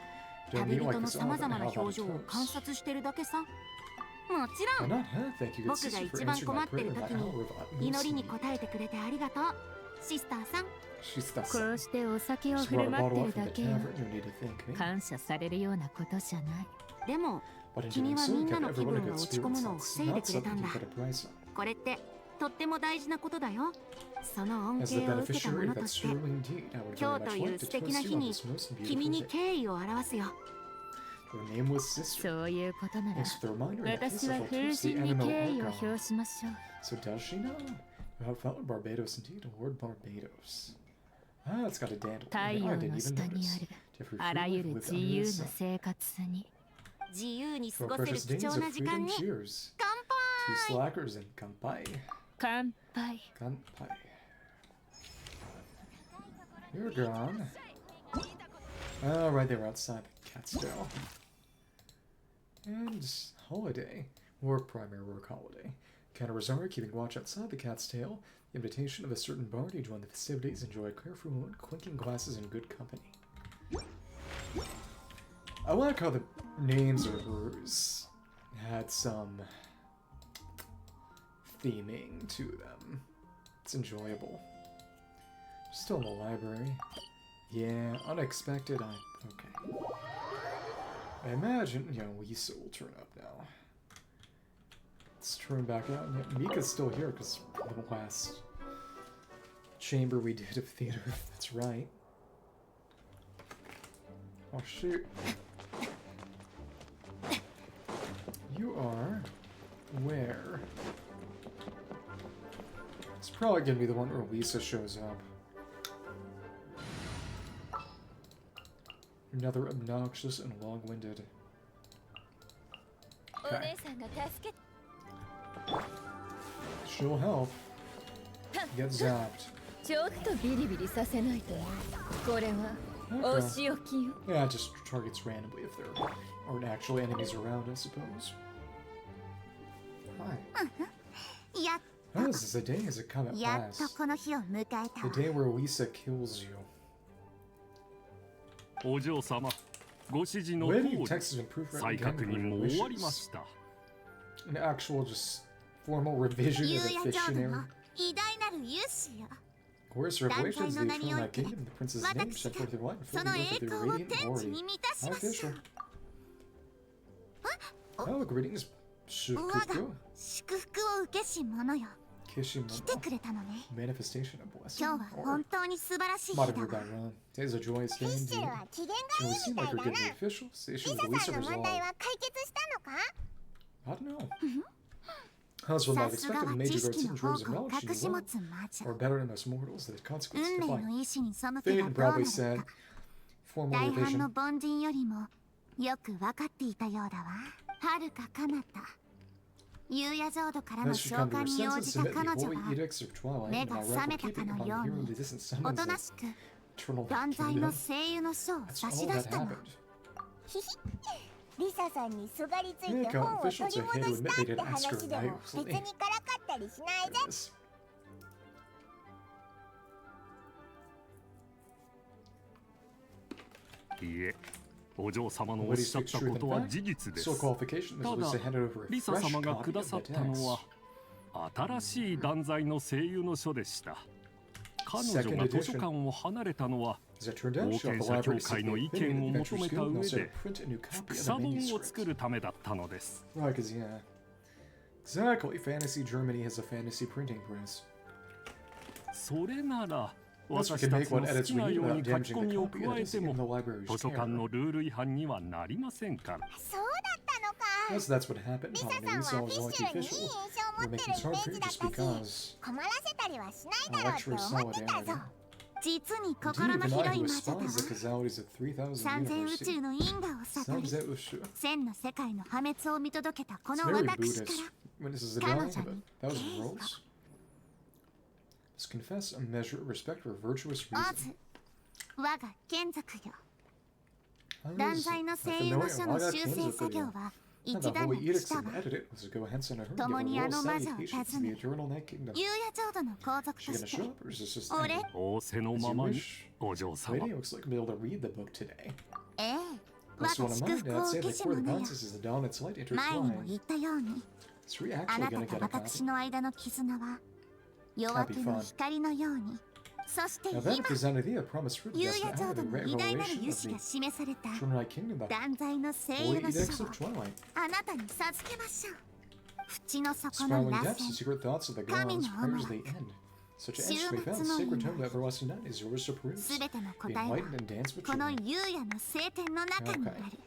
Don't 旅 be 人 like の this さま all ざま and な how 表情を about 観 toast? 察してるだけさ。もちろ I'm ん not huh? Thank you, good 僕が sister, for 一番 answering 困 my ってる prayer in 時 that に hour of 祈り utmost に need. 応えてくれてありがとうシスターさん。 She's the こ son. うしてお酒を Just 振る brought a 舞って bottle る up from だ the けよ。 tavern. No need to thank me. 感謝されるようなことじゃない。でも But in 君 doing は so, み you んな kept の気 everyone 分 in が good 落ち込む spirits. のを That's 防いで not くれた something ん you だ。 put a price on. これってとっても大事なことだよ。その恩 As the 恵を受けた beneficiary, 者と that's して true indeed. I would 今 very 日と much いう like 素 to 敵な toast 日 you on に this most 君 beautiful に day. 敬意を表すよ。 Your nameless sister. そういうことなら、 Thanks for the reminder. In that case, 私 I は shall 風 toast the 神に MMO 敬意を archon. 表しましょう。 So does she know? About fellow Barbados indeed, Lord Barbados. Ah, it's got a dandelion. 太 I 陽 didn't の even 下に notice. ある Jeffrey あらゆ Freeman る lived 自 under 由 the な sun. 生活に。自由に過 For ごせる precious 貴 days 重 of な時間 freedom, に cheers. 乾 Two 杯。 slackers and kanpai. 乾杯。 Kanpai. You're gone. Oh, right, they were outside the cat's tail. And holiday. Work primary work holiday. Count Rosari keeping watch outside the cat's tail. Invitation of a certain bar to join the festivities. Enjoy a carefree moment, clinking glasses in good company. I like how the names of hers had some theming to them. It's enjoyable. Still in the library. Yeah, unexpected. Okay. I imagine, you know, Lisa will turn up now. Let's turn back out. Yeah, Mika's still here because the last chamber we did of theater. That's right. Oh shoot. You are where? It's probably gonna be the one where Lisa shows up. Another obnoxious and long-winded. Okay. She'll help. Get zapped. ちょっとビリビリさせないと。これはお Okay. 仕置きよ。 Yeah, it just targets randomly if there aren't actually enemies around, I suppose. Hi. や How is this a day as it come at やっと last? この日を迎えた The わ。 day where Lisa kills you. お嬢様ご指示の通 Waiting り text has been proofread 再 again 確 for 認 your も終わりま wishes. した。 An actual, just formal revision 夕 of the 夜浄土 fictionary. の偉大なる勇士よ。 Glorious revelations of the 団体の名におい eternal て kingdom, the prince's name 私 set が forth in light, そ filled の the 栄 earth with 光 their を radiant 天地 glory. に満たし How ましょ official. う。 Oh, greetings, 我が Shukuku. 祝福を受けし者よ。Manifestation of blessing. 今日は Or 本当に素晴らしい日 might だ have heard わ that wrong. Today's a joyous day フィッシュ indeed. は機嫌が It い would い seem みた like い we're だ getting な。 the official station リ of the サさ lease ん of の問 resolve. 題は解決したのか？ I don't know. How's one さ that すが expected は major 知 guards 識 in の terms 宝 of 庫を knowledge 隠し and 持 wealth, つ魔女 or better than most mortals, the 運 consequences 命 defy. の意志に背け Fate ば had どうな probably る said, か formal 大半 revision. の凡人よりもよく分かっていたようだわ。遥か彼方夕夜浄土からの Thus she 召 come to 喚 her に応 senses じた to submit 彼 the 女 holy は edicts of twilight 目 and が my 覚め rightful たか keeping の upon よう hearing に the distant お summons とな of しく eternal 断罪 kingdom. の声優の書を That's 差 all し出 that したの。 happened. ひひリサさんにすがりつい Yeah, て本を officials 取り are 戻 here to した admit っ they て didn't ask her 話でも night 別にからかったりしないぜ。 Goodness. What do you speak truth in fact? Sole qualification is Lisa handed over a リサ fresh 様が copy くだ of さっ the たのは text. 新しい断罪の声優の書でした。彼女が図書館を離れたのは As it turned out, 冒 she had 険 the 者協 library's 会の意見を adventure 求めた skill and 上 also で print a new copy of 草 the 本を manuscript. 作るためだったのです。 Right, because yeah. Exactly, Fantasy Germany has a fantasy printing press. それなら Plus, 私 we can た make ちの what 好 edits き we な need よう without に書き damaging 込 the みを copy 加え edits て in the も library's 図書館 care. のルール違反にはなりませんから。そうだったのか。 Yes, that's what happened. リサ Probably さん Lisa は was フィッ lucky シュにいい official. 印象を持 We're ってる making イメ sorry ー for ジ you だっ just たし、 because 困らせたりはしない a だろうって lecture 思ってたぞ。 solidarity. 実に Indeed, 心 even の I 広 who い魔女だわ。 despise the causalities of 3000三千宇 University. 宙の因果を悟り Sounds that was true. 千の世界の破滅を見届けたこ It's の very 私か Buddhist. ら When this is the 彼 drawing 女 of に a thousand 敬意を rose. Let's confess a measure of respect for virtuous オ reason. ズ我が眷属よ I 断 was 罪の familiar 声優の書の with 修正作業 you. は And 一 the 段 holy 落 edicts したわ and edited was to go hence in a hurry to 共 give に a あ royal の魔女を salutation 訪 to the ね eternal night kingdom. 夕夜浄土の皇族 Is she と gonna して show up or is this just 俺 ended? 仰せの As ま you まに wish. お嬢様。 Lady looks like we'll be able to read the book today. ええ Plus 我 one が of 祝 mine, 福を Dad 受 said けし before 者 the よ princess is the dawn its light 前にも intertwined. 言ったように So we あ actually なた gonna と get a 私 copy. の間の絆は夜明けの光のようにそして Now then 今 presented thee a promise fruit 夕 just 夜 now 浄 of 土 the の great 偉大なる revelation 勇 of 士が the 示された eternal night kingdom, the 断罪の声 holy 優の edicts 書を of twilight. あなたに授けましょう淵の底の Spiraling 螺 depths, 旋 the secret thoughts of the Kami gods, no prayers omar. they end. Such an Shiru entry found, matsu no sacred tome ina. of everlasting night is yours to peruse. すべての Be 答えは enlightened and dance with この joy. 夕夜の晴天の中にある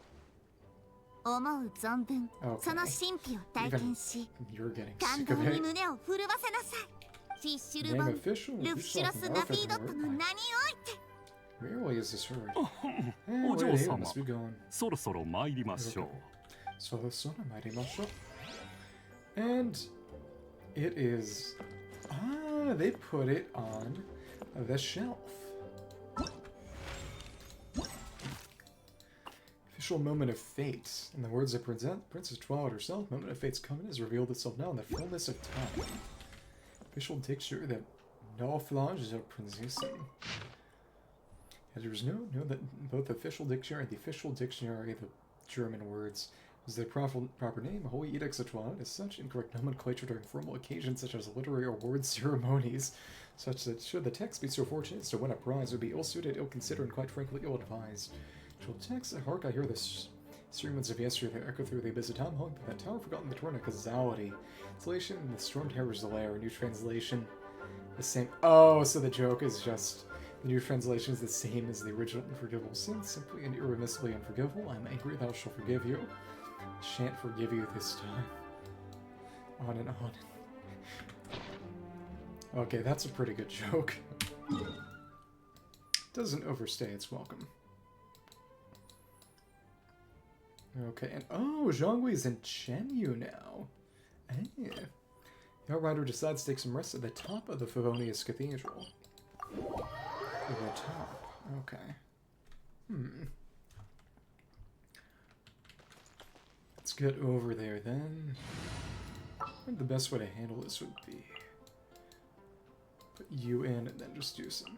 思う存分 Okay. その神秘を体験し You're getting 感 sick 動 of に it. 胸を震わせなさいフィッシュル Name ボン official, ルフシュロ Fischloff ス and ナビー Arthur ドットの名において Rarely is this heard. お Wait, 嬢 hey, 様 let's be going. そろそろ参りましょう。 So the sun mighty muscle. And it is they put it on the shelf. Official moment of fate. In the words of Princess Twilight herself, moment of fate's coming has revealed itself now in the fullness of time. Official dictionary that naufrage of Prinzessin. And there was no that both the official dictionary and the official dictionary, the German words, is the proper name. Holy edicts of Twilight is such incorrect nomenclature during formal occasions such as literary award ceremonies, such that should the text be so fortunate as to win a prize, it would be ill-suited, ill-considered, and quite frankly ill-advised. Shall text hark I hear the sermons of yesterday that echo through the abyss of time, hung that tower forgotten the torrent of causality. Translation, the storm terrors the lair. New translation, the same. Oh, so the joke is just the new translation is the same as the original unforgivable sin, simply and irremissibly unforgivable. I'm angry, thou shalt forgive you. Shan't forgive you this time. On and on. Okay, that's a pretty good joke. Doesn't overstay its welcome. Okay, and oh, Zhonggui's in Qianyun now. Hey. The outrider decides to take some rest at the top of the Favonius Cathedral. At the top. Okay. Let's get over there then. I think the best way to handle this would be put you in and then just do some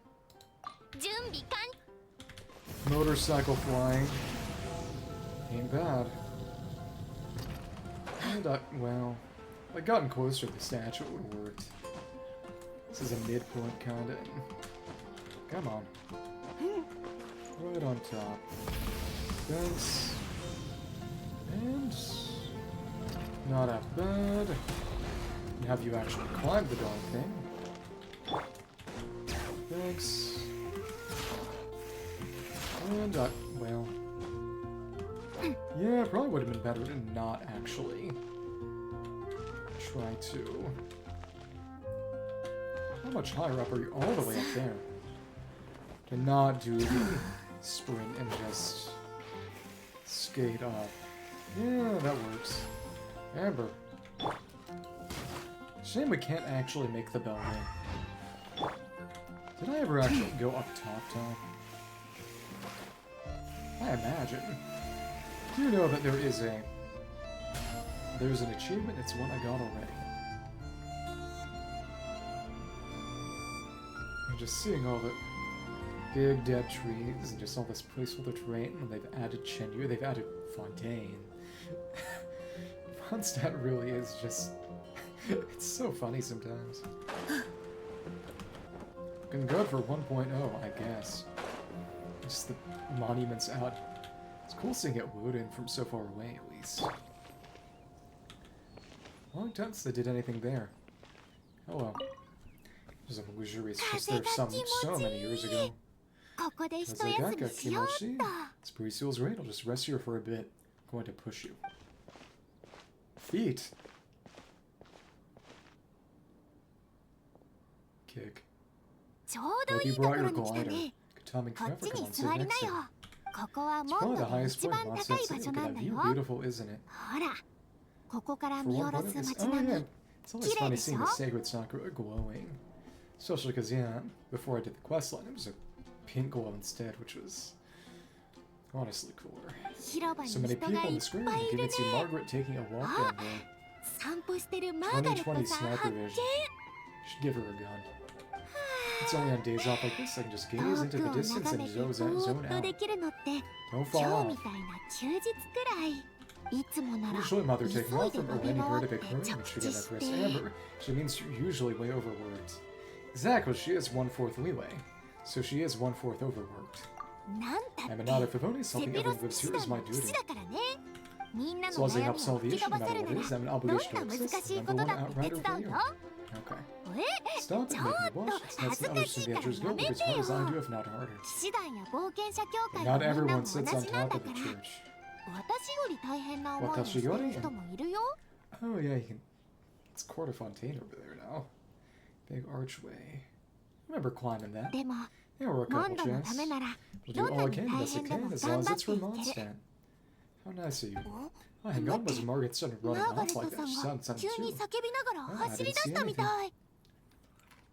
motorcycle flying. Ain't bad. And well, if I'd gotten closer to the statue, it would have worked. This is a midpoint kinda. Come on. Right on top. Thanks. And not that bad. and have you actually climb the darn thing. Thanks. And, well... Yeah, probably would have been better to not actually try to... How much higher up are you? All the way up there. To not do the sprint and just skate up. Yeah, that works. Amber. Shame we can't actually make the bell ring. Did I ever actually go up top? I imagine. Do you know that there's an achievement? It's one I got already. And just seeing all the big dead trees and just all this placeholder terrain, and they've added Qianyun, they've added Fontaine. Mondstadt really is just... it's so funny sometimes. Looking good for 1.0, I guess. Just the monuments out. It's cool seeing it Woden from so far away, at least. Long time since they did anything there. Hello. There's a luxury, it's just there so many years ago. This breeze feels great, I'll just rest here for a bit. I'm going to push you. Feet. Kick. Hope you brought your glider. Good timing traffic, come on, sit next to it. It's probably the highest point in Mondstadt City. Look at that view, beautiful, isn't it? For what part of this? Oh yeah, it's always funny seeing the sacred sakura glowing. Especially because, yeah, before I did the questline, it was a pink glow instead, which was honestly cooler. So many people on the screen. You can even see Margaret taking a walk down there. 2020 sniper vision. Should give her a gun. It's only on days off like this I can just gaze into the distance and zone out. Don't fall off. Usually Mother taking off from her landing her to big hurry when she gets that first Amber. She means you're usually way overworked. Exactly, she is 1/4 leeway. So she is 1/4 overworked. I'm a nod of Favonius, helping everyone live here is my duty. As long as I help solve the issue, no matter what it is, I have an obligation to exist. I'm the one outrider for you. Okay. Stop it, make me blush. That's the other Adventurers Guild, but as hard as I do, if not harder. But not everyone sits on top of the church. Watashigori? Oh yeah, you can... It's Court of Fontaine over there now. Big archway. I remember climbing that. Yeah, we're a couple chance. We'll do all I can, best I can, as long as it's for Mondstadt. How nice of you. Oh, hang on, was Margaret started running off like that? She sounds something too. Oh, I didn't see anything.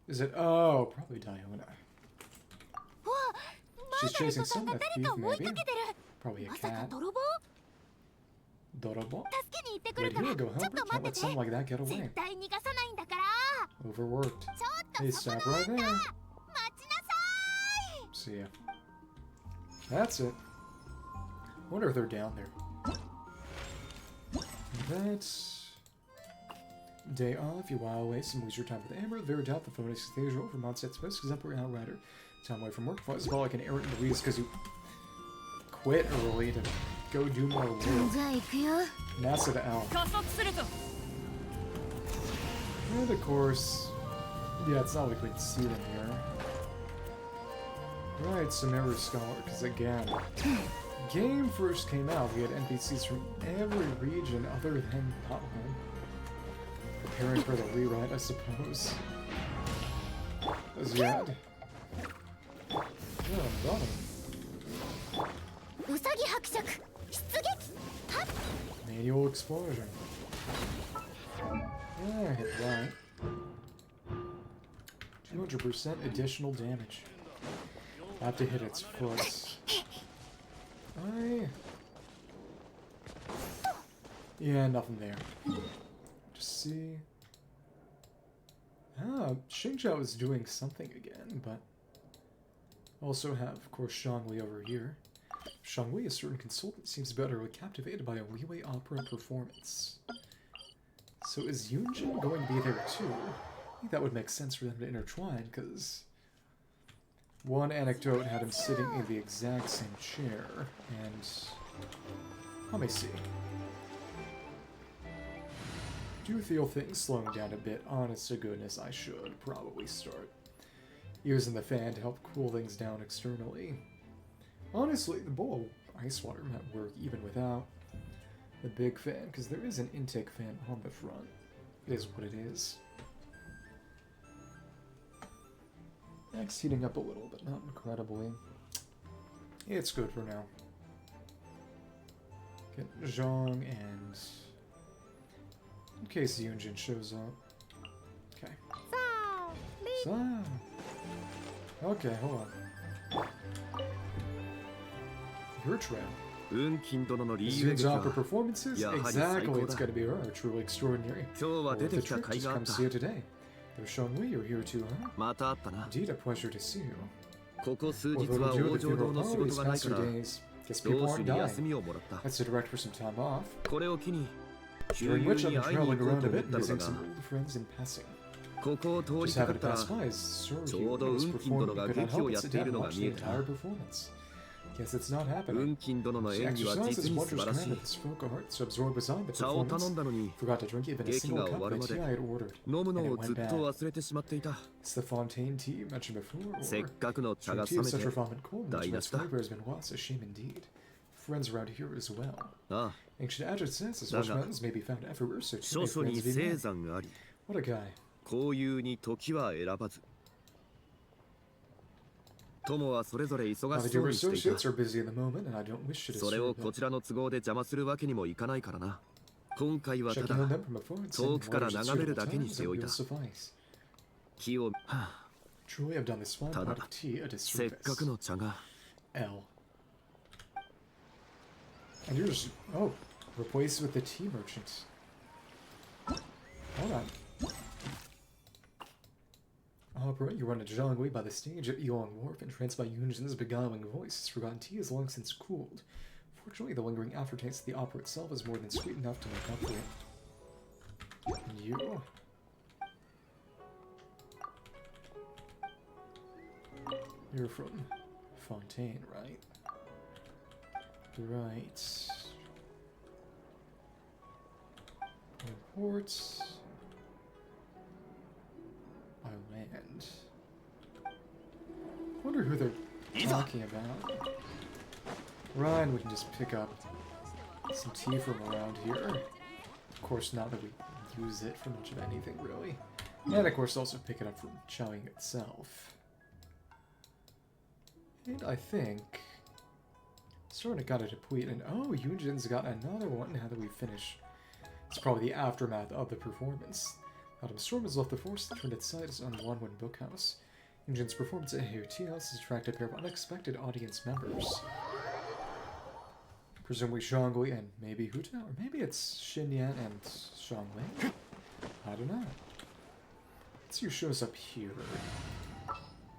Is it? Oh, probably Diona. She's chasing some, a thief maybe? Probably a cat. Dorobo? Wait here, go help her. Can't let something like that get away. Overworked. Hey, stop right there. See ya. That's it. I wonder if they're down there. That's... Day off, you while away some leisure time with Amber. Very doubt the phone is cathedral for Mondstadt's post because I'm an outrider. Time away from work. Flies about like an errant Louise because you quit early to go do more work. NASA to L. And of course, yeah, it's not like we can see them here. Right, Sumeru Scholar, because again, game first came out, we had NPCs from every region other than Popcorn. Preparing for the rewrite, I suppose. As yet. Yeah, I'm done. Manual explosion. Yeah, I hit that. 200% additional damage. I have to hit its foot. Yeah, nothing there. Just see... Ah, Xingqiu is doing something again, but... Also have, of course, Shangli over here. Shangli, a certain consultant, seems better captivated by a Liyue opera performance. So is Yunjin going to be there too? I think that would make sense for them to intertwine, because... One anecdote had him sitting in the exact same chair, and... Let me see. do feel things slowing down a bit. Honest to goodness, I should probably start using the fan to help cool things down externally. Honestly, the bowl of ice water might work even without the big fan, because there is an intake fan on the front. It is what it is. Next, heating up a little, but not incredibly. It's good for now. Get Zhang and... in case Xianyun shows up. Okay. So, okay, hold on. Your trail. Xianyun's opera performances? Exactly, it's gonna be her. Truly extraordinary. Well, the trick just comes here today. There's Xiangqiu, you're here too, huh? Indeed, a pleasure to see you. With little to do at the funeral parlor these past few days. Guess people aren't dying. That's to direct for some time off. During which I've been traveling around a bit, visiting some old friends in passing. Just happened to pass by as Sir Hugh was performing. Could not help but sit down and watch the entire performance. Guess it's not happening. She exercises wondrous command of this folk art, so absorbed was I in the performance. Forgot to drink even a single cup of the tea I had ordered, and it went bad. It's the fontaine tea you mentioned before, or drink tea of such refinement cold, much less flavor has been lost, a shame indeed. Friends around here as well. Ancient adage says as such mountains may be found everywhere, so too may friends be made. What a guy. Now the two associates are busy in the moment, and I don't wish to disturb them. Checking on them from afar and sending orders at suitable times will suffice. Truly, I've done this fine pot of tea a disservice. L. And you're just... oh, replaced with the tea merchant. Hold on. Opera, you run a Zhangwei by the stage at Yulong Wharf, entranced by Yunjin's beguiling voice. His forgotten tea has long since cooled. Fortunately, the lingering aftertaste of the opera itself is more than sweet enough to make up for it. And you? You're from Fontaine, right? Right. Reports. By land. Wonder who they're talking about. Ryan, we can just pick up some tea from around here. Of course, not that we use it for much of anything, really. And of course, also pick it up from Qianyun itself. And I think... Sort of got a deplete, and oh, Yunjin's got another one now that we finish. It's probably the aftermath of the performance. Autumn Storm has left the force that turned its sights on Wanwen Bookhouse. Yunjin's performance at Heiau Tea House has attracted a pair of unexpected audience members. Presumably Zhangwei and maybe Huta, or maybe it's Xingqiu and Zhangwei. I don't know. Let's see who shows up here.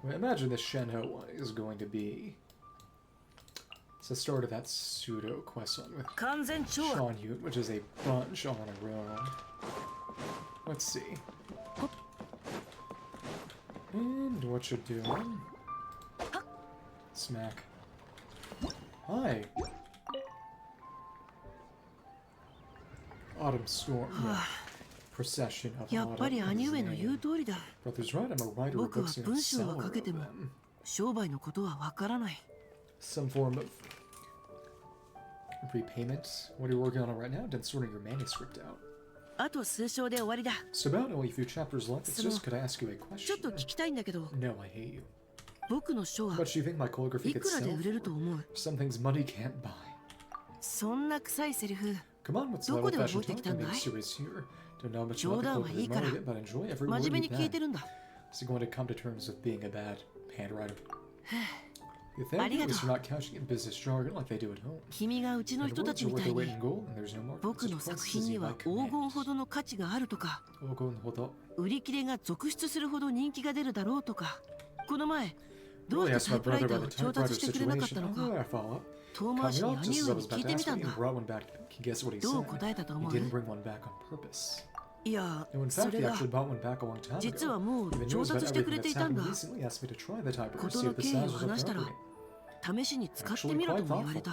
Well, imagine this Shenhe one is going to be... it's the start of that pseudo quest one with Xianyun, which is a bunch on a row. Let's see. And what you're doing? Smack. Hi. Autumn Storm. Yeah. Procession of Autumn. Brother's right, I'm a writer of books and a seller of them. Some form of repayment. What are you working on right now? Done sorting your manuscript out. So about only a few chapters left. It's just, could I ask you a question? No, I hate you. But do you think my calligraphy could sell for? Some things money can't buy. Come on, what's the old-fashioned talk? I'm being serious here. Don't know much about the calligraphy market, but enjoy every word you bad. Is he going to come to terms with being a bad handwriter? You think? At least you're not couching in business jargon like they do at home. And words are worth their weight in gold, and there's no market for such prices as you might command. Really asked my brother about the typewriter situation. Oh, I follow up. Coming up, just as I was about to ask when he brought one back, can you guess what he said? He didn't bring one back on purpose. No, in fact, he actually bought one back a long time ago. Even knows about everything that's happened recently, asked me to try the typewriter, see if the size was appropriate. Actually, quite thoughtful.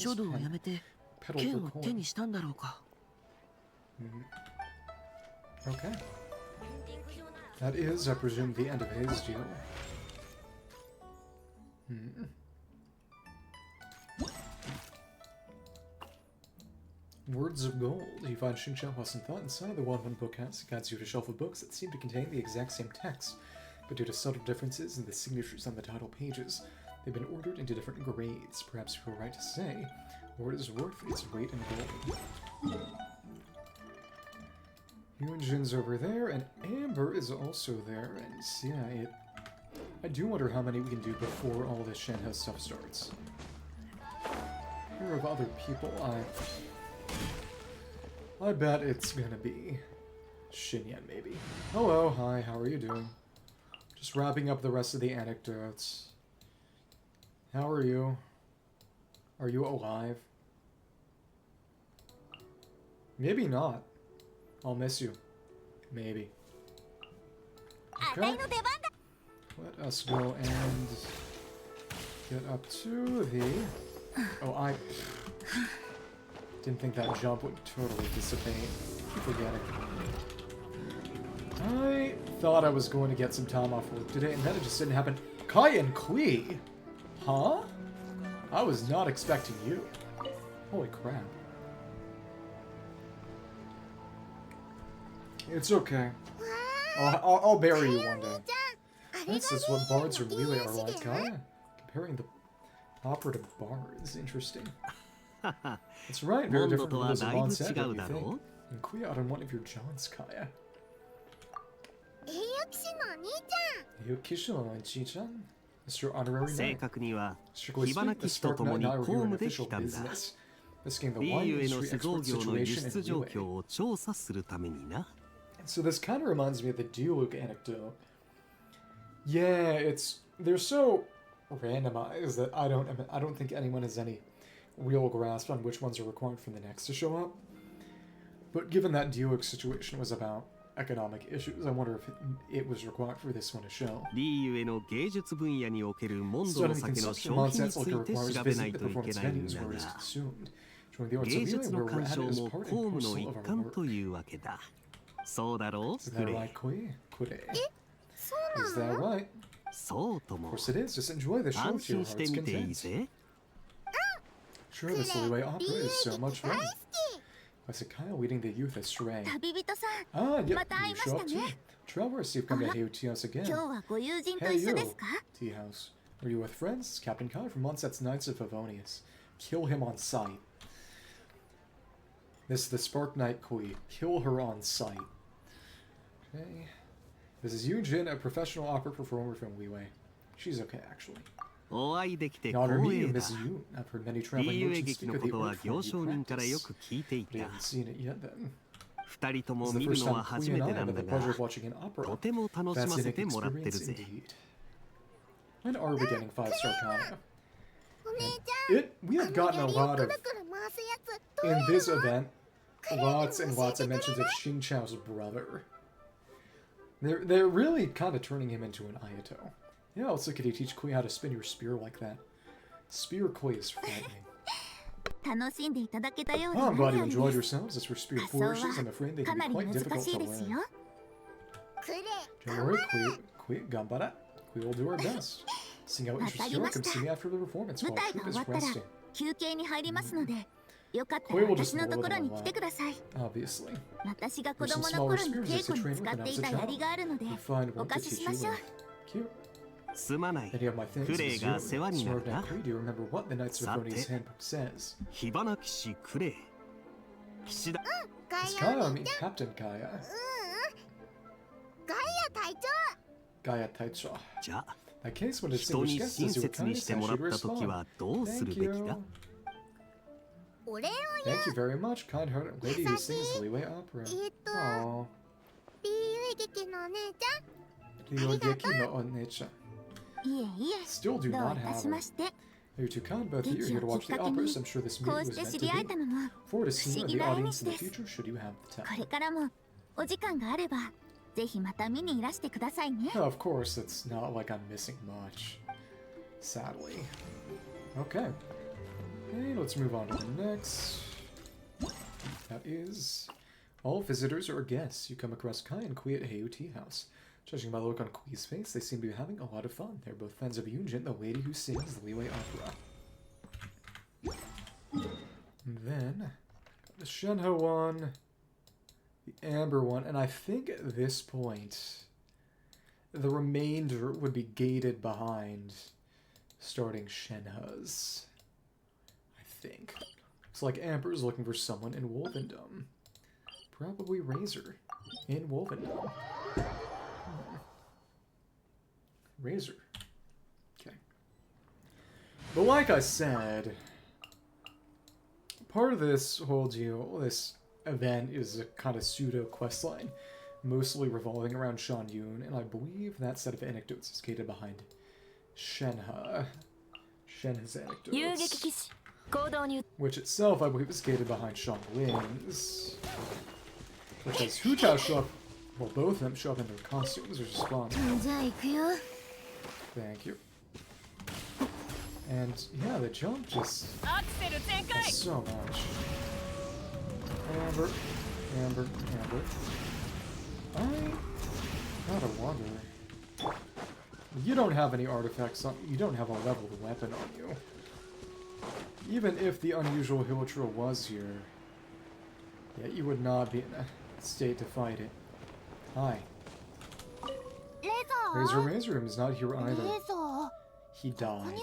書道をやめて剣を手にしたんだろうか。Okay. That is, I presume, the end of his deal. Words of gold. You find Xingqiu has some thought inside the one book house. It guides you to a shelf of books that seem to contain the exact same text, but due to subtle differences in the signatures on the title pages, they've been ordered into different grades. Perhaps you were right to say, what is worth its weight in gold. Xianyun's over there, and Amber is also there, and yeah, I do wonder how many we can do before all this Shenhe stuff starts. Here of other people, I bet it's gonna be Xianyun, maybe. Hello, hi, how are you doing? Just wrapping up the rest of the anecdotes. How are you? Are you alive? Maybe not. I'll miss you. Maybe. Okay. Let us go and get up to the... Oh, I didn't think that jump would totally dissipate. Keep forgetting. I thought I was going to get some time off work today, and then it just didn't happen. Kaeya and Klee? Huh? I was not expecting you. Holy crap. It's okay. I'll bury you one day. That's just what bards from Liyue are like, Kaeya. Comparing the opera to bards. Interesting. That's right, very different from those of Mondstadt, don't you think? And Qiqi on one of your Johns, Kaeya. Mr. Honorary Knight. Strictly speaking, the Stark Knight and I were here in official business. Risking the wine industry export situation in Liyue. So this kind of reminds me of the Dialog anecdote. Yeah, they're so randomized that I don't think anyone has any real grasp on which ones are required for the next to show up. But given that Dialog situation was about economic issues, I wonder if it was required for this one to show. Studying consumption Mondstadt's liquor requires visiting the performance venues where it is consumed. Showing the arts of Liyue where we're at is part and parcel of our work. Isn't that right, Qiqi? Is that right? Of course it is. Just enjoy the show to your heart's content. Sure, this Liyue opera is so much fun. I said Kyle leading the youth astray. Ah, yep, you show up too. Travelers, you've come to Heiau Tea House again. Hey you, Tea House. Are you with friends? It's Captain Kyle from Mondstadt's Knights of Favonius. Kill him on sight. This is the Spark Knight Qiqi. Kill her on sight. Okay. This is Yujin, a professional opera performer from Liyue. She's okay, actually. Not her me, Miss Yun. I've heard many traveling merchants speak of the art form you practice. But you haven't seen it yet, then. This is the first time Qiqi and I have had the pleasure of watching an opera. That's an experience indeed. When are we getting 5-star Kaeya? We have gotten a lot of, in this event, lots and lots of mentions of Xingqiu's brother. They're really kind of turning him into an Ayato. Yeah, let's look at you teach Qiqi how to spin your spear like that. Spear Qiqi is frightening. Oh, I'm glad you enjoyed yourselves. As for spear flourishes, I'm afraid they can be quite difficult to learn. Don't worry, Qiqi, ganbara. Qiqi will do our best. Seeing how interested you are, come see me after the performance while our troupe is resting. Qiqi will just mold them obviously. For some smaller spears, it's a trainer with an outside child. You find one to teach you with. Cute. Then you have my things as you. Smart Knight Klee, do you remember what the Knights of Favonius handbook says? It's Kaeya, I mean Captain Kaeya. Gaia Taicho. In that case, when a distinguished guest does you a kindness, I should respond. Thank you. Thank you very much, kind-hearted lady who sings Liyue opera. Aww. Ryogeki no Onecha. Still do not have her. You're too kind, both of you are here to watch the opera, so I'm sure this meeting was meant to be. Forward to see you in the audience in the future, should you have the time. Oh, of course, it's not like I'm missing much. Sadly. Okay. Okay, let's move on to the next. That is... all visitors or guests. You come across Kaeya and Klee at Heiau Tea House. Judging by the look on Qiqi's face, they seem to be having a lot of fun. They're both fans of Yunjin, the lady who sings the Liyue opera. And then, got the Shenhe one, the Amber one, and I think at this point, the remainder would be gated behind starting Shenhe's. I think. Looks like Amber's looking for someone in Wolvendom. Probably Razor in Wolvendom. Razor. Okay. But like I said, part of this whole deal, this event, is a kind of pseudo questline, mostly revolving around Xianyun, and I believe that set of anecdotes is gated behind Shenhe's anecdotes. which itself I believe is gated behind Xiangling's. Which has Hutao show up, well, both of them show up in their costumes, which is fun. Thank you. And yeah, the jump just does so much. Amber. I gotta wonder. You don't have any artifacts on you. Don't have a leveled weapon on you. Even if the unusual Hiltra was here, yeah, you would not be in a state to fight it. Hi. Razor is not here either. He died.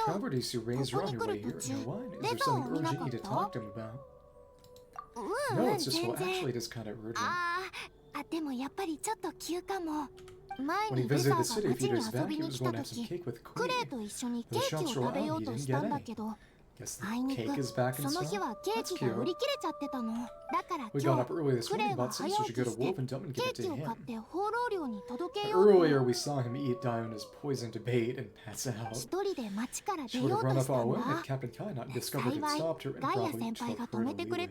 Travelers who Razor on your way here. No, why? Is there something urgent you need to talk to him about? No, it's just, well, actually it is kind of urgent. When he visited the city a few days back, he was going to have some cake with Klee. The shops were out, he didn't get any. Guess the cake is back in stock? That's cute. We got up early this morning, bought some, so we should go to Wolfendom and give it to him. But earlier we saw him eat Diona's poisoned bait and pass out. She would have run up our way if Captain Kaeya not discovered and stopped her and probably took her to leeway.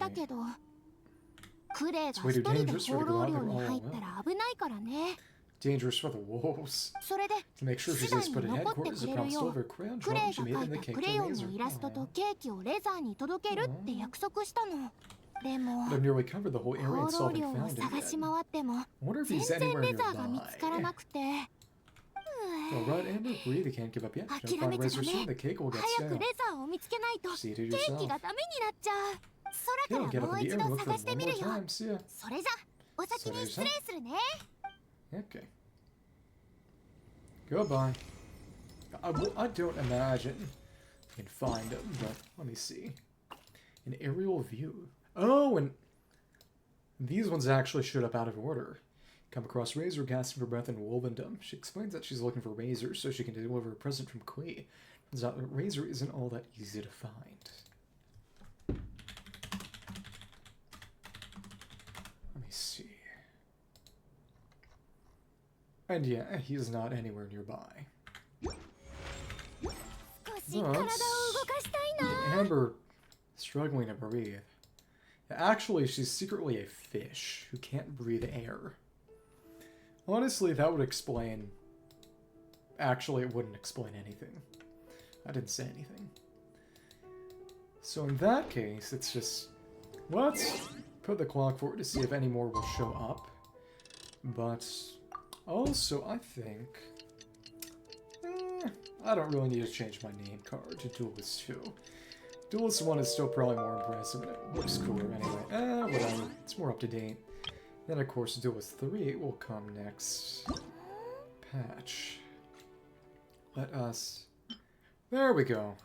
It's way too dangerous for her to go out there all alone. Dangerous for the wolves. To make sure she stays put at headquarters, the promised over a crayon drawing she made in the cake to Razor. But I've nearly covered the whole area and still haven't found it yet. I wonder if he's anywhere nearby. Alright, Amber, breathe, you can't give up yet. Don't find Razor soon, the cake will get stale. See it yourself. Okay, get up in the air and look for him one more time. See ya. Okay. Goodbye. I don't imagine you can find him, but let me see. An aerial view. Oh, and these ones actually showed up out of order. Come across Razor gasping for breath in Wolfendom. She explains that she's looking for Razor so she can deliver a present from Klee. Turns out that Razor isn't all that easy to find. Let me see. And yeah, he's not anywhere nearby. But Amber struggling to breathe. Actually, she's secretly a fish who can't breathe air. Honestly, that would explain... Actually, it wouldn't explain anything. I didn't say anything. So in that case, it's just... Let's put the clock forward to see if any more will show up. But... Also, I think... I don't really need to change my name card to Duelist 2. Duelist 1 is still probably more impressive and it looks cooler anyway. Whatever. It's more up to date. Then, of course, Duelist 3 will come next patch. Let us... There we go.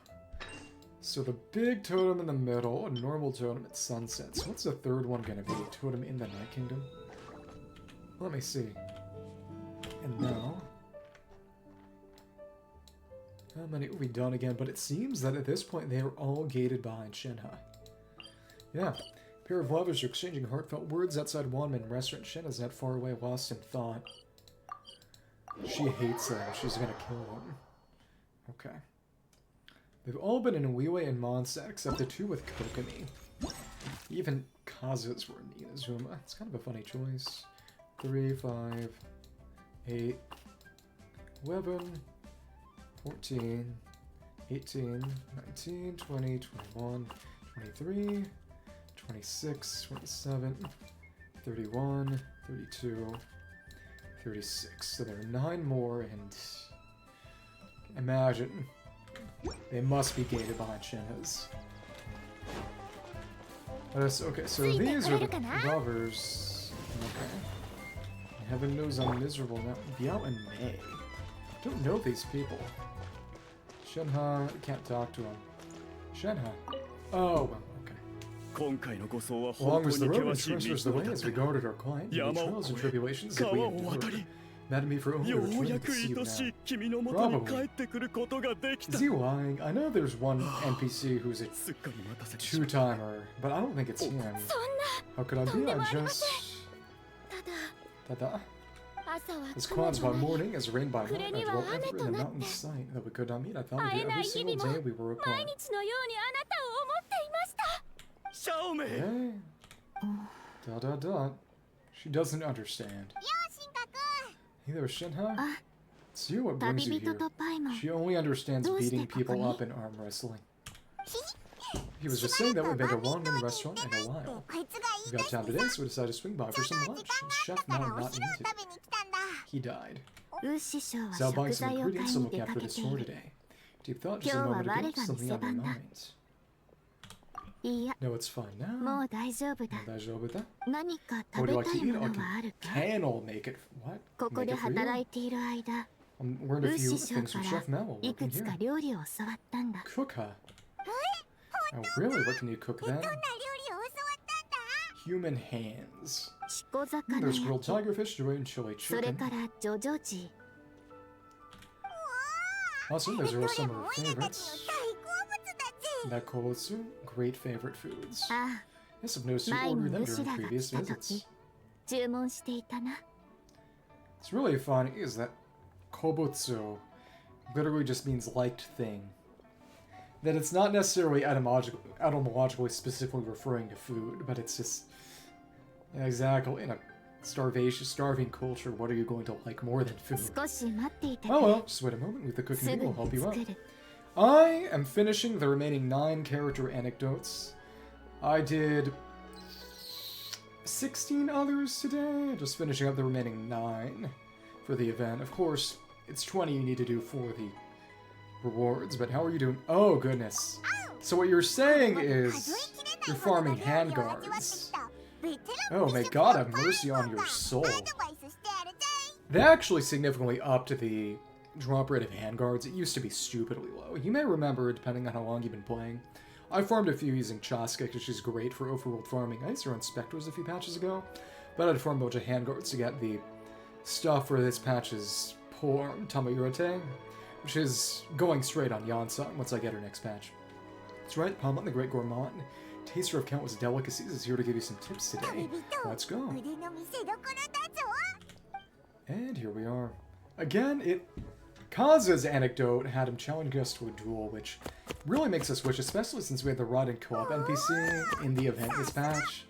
So the big totem in the middle, a normal totem at sunset. So what's the third one going to be? A totem in the Night Kingdom? Let me see. And now... How many will be done again? But it seems that at this point they are all gated behind Shenhe. Yeah. A pair of lovers are exchanging heartfelt words outside Wanman restaurant. Shenhe's not far away, lost in thought. She hates them. She's gonna kill them. Okay. They've all been in Uiwe and Mondstadt, except the two with Kokomi. Even Kazu's were in Inazuma. It's kind of a funny choice. 3, 5, 8, 11, 14, 18, 19, 20, 21, 23, 26, 27, 31, 32, 36. So there are 9 more, and imagine they must be gated behind Shenhe's. Okay, so these are the lovers. Okay. Heaven knows I'm miserable now. Biao and Mei. I don't know these people. Shenhe, can't talk to him. Shenhe. Oh, well, okay. Long was the road and treacherous the way as we guarded our client. Many trials and tribulations that we endured. Mad at me for only returning to see you now. Probably. Is he lying? I know there's one NPC who's a two-timer, but I don't think it's him. How could I be? I'm just... Tada. As clouds by morning, as rain by night, I dwelt ever in a mountain sight. Though we could not meet, I thought of you every single day we were apart. Hey. Dot dot dot. She doesn't understand. Hey there, Shinha. It's you, what brings you here? She only understands beating people up in arm wrestling. He was just saying that we've been to one in the restaurant in a while. We got time today, so we decided to swing by for some lunch. Chef Mao not needed. He died. So I'll buy some ingredients to look after the store today. Deep thought just a moment ago, something on your mind. No, it's fine now. What would you like to eat? I'll make it. What? Make it for you? Learned a few things from Chef Mao while working here. Cook, huh? Oh, really? What can you cook then? Human hands. There's grilled tigerfish, joy, and chili chicken. Awesome, those are all some of her favorites. Nakotsu, great favorite foods. Yes, I've noticed you ordered them during previous visits. It's really funny is that kobutsu literally just means liked thing. That it's not necessarily etymologically specifically referring to food, but it's just exactly in a starving culture. What are you going to like more than food? Oh well, just wait a moment. With the cooking, will help you out. I am finishing the remaining 9 character anecdotes. I did 16 others today. Just finishing up the remaining 9 for the event. Of course, it's 20 you need to do for the rewards, but how are you doing? Oh, goodness. So what you're saying is you're farming handguards. Oh, may God have mercy on your soul. They actually significantly upped the drop rate of handguards. It used to be stupidly low. You may remember, depending on how long you've been playing, I farmed a few using Chaska because she's great for overworld farming. I used her on Spectres a few patches ago, but I had to farm a bunch of handguards to get the stuff for this patch's poor Tamayurate, which is going straight on Yansan once I get her next patch. That's right, Palmon the Great Gourmand, taster of countless delicacies, is here to give you some tips today. Let's go. And here we are. Again, Kaza's anecdote had him challenge us to a duel, which really makes us wish, especially since we had the Rod and Co-op NPC in the event this patch.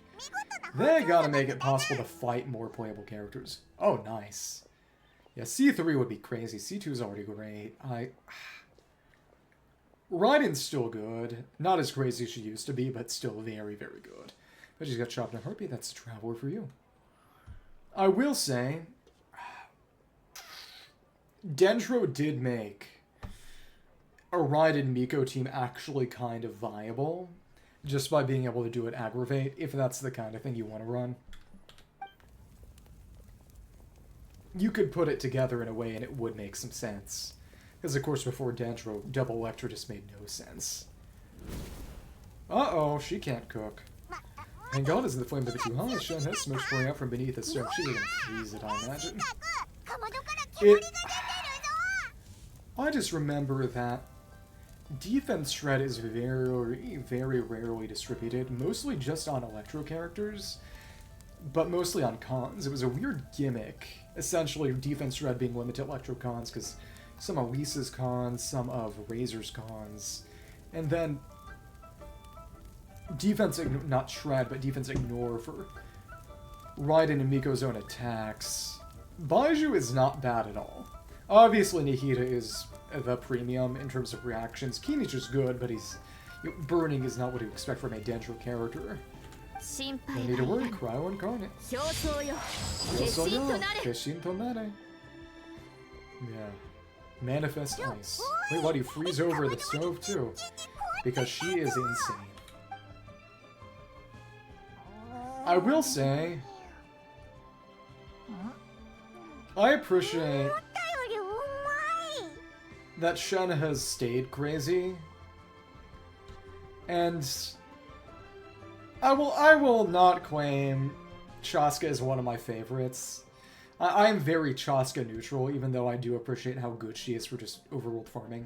They gotta make it possible to fight more playable characters. Oh, nice. Yeah, C3 would be crazy. C2 is already great. Raiden's still good. Not as crazy as she used to be, but still very, very good. But she's got chopped in a heartbeat. That's a traveler for you. I will say, Dendro did make a Raiden Miko team actually kind of viable, just by being able to do it aggravate, if that's the kind of thing you want to run. You could put it together in a way and it would make some sense. Because, of course, before Dendro, Double Electra just made no sense. Uh-oh, she can't cook. Thank God isn't the flame a bit too high. Shen has smoke pouring out from beneath the stove. She's gonna freeze it, I imagine. I just remember that defense shred is very, very rarely distributed. Mostly just on Electro characters, but mostly on cons. It was a weird gimmick. Essentially, defense shred being limited to Electro cons, because some of Lisa's cons, some of Razor's cons, and then defense, not shred, but defense ignore for Raiden and Miko's own attacks. Baiju is not bad at all. Obviously, Nihita is the premium in terms of reactions. Kinichi's good, but burning is not what you expect from a Dendro character. No need to worry, Cryo Incarnate. Yeah. Manifest Ice. Wait, why do you freeze over the stove too? Because she is insane. I will say, I appreciate that Shen has stayed crazy, and I will not claim Chaska is one of my favorites. I am very Chaska neutral, even though I do appreciate how good she is for just overworld farming.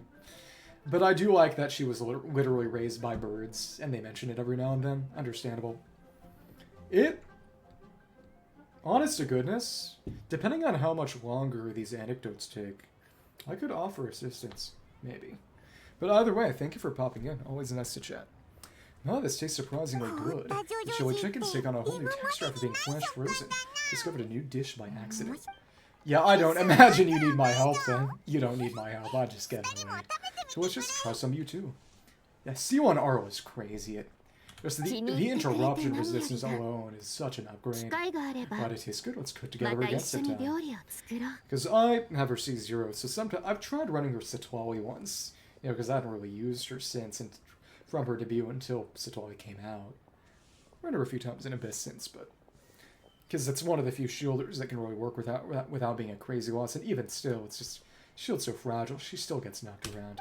But I do like that she was literally raised by birds, and they mention it every now and then. Understandable. honest to goodness, depending on how much longer these anecdotes take, I could offer assistance, maybe. But either way, thank you for popping in. Always nice to chat. Oh, this tastes surprisingly good. The chili chickens take on a whole new texture after being flash frozen. Discovered a new dish by accident. Yeah, I don't imagine you need my help then. You don't need my help, I just get away. So let's just try some you too. Yeah, C1R was crazy. Just the interruption resistance alone is such an upgrade. But it tastes good. Let's cook together against it. Because I have her C0, so sometimes I've tried running her Sitwali once. You know, because I haven't really used her since, and from her debut until Sitwali came out. Run her a few times in Abyss since, but because it's one of the few shielders that can really work without being a crazy loss, and even still, it's just shield's so fragile, she still gets knocked around.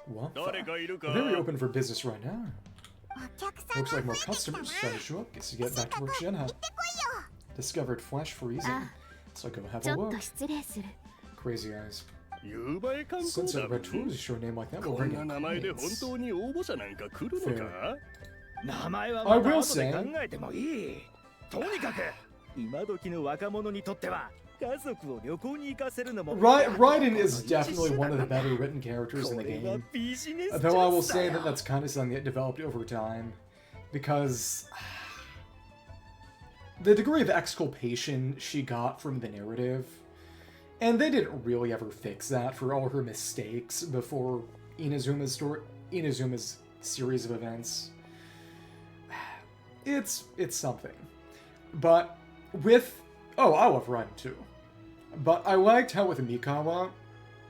Well, very open for business right now. Looks like more customers trying to show up. Guess you get back to work, Shenha. Discovered flash freezing, so go have a look. Crazy eyes. Since a red tool is a short name like that, we'll bring in clients. Fair. I will say, Raiden is definitely one of the better written characters in the game. Though I will say that that's kind of something that developed over time. Because the degree of exculpation she got from the narrative, and they didn't really ever fix that for all her mistakes before Inazuma's series of events. It's something. But with... Oh, I love Raiden too. But I liked how with Mikawa,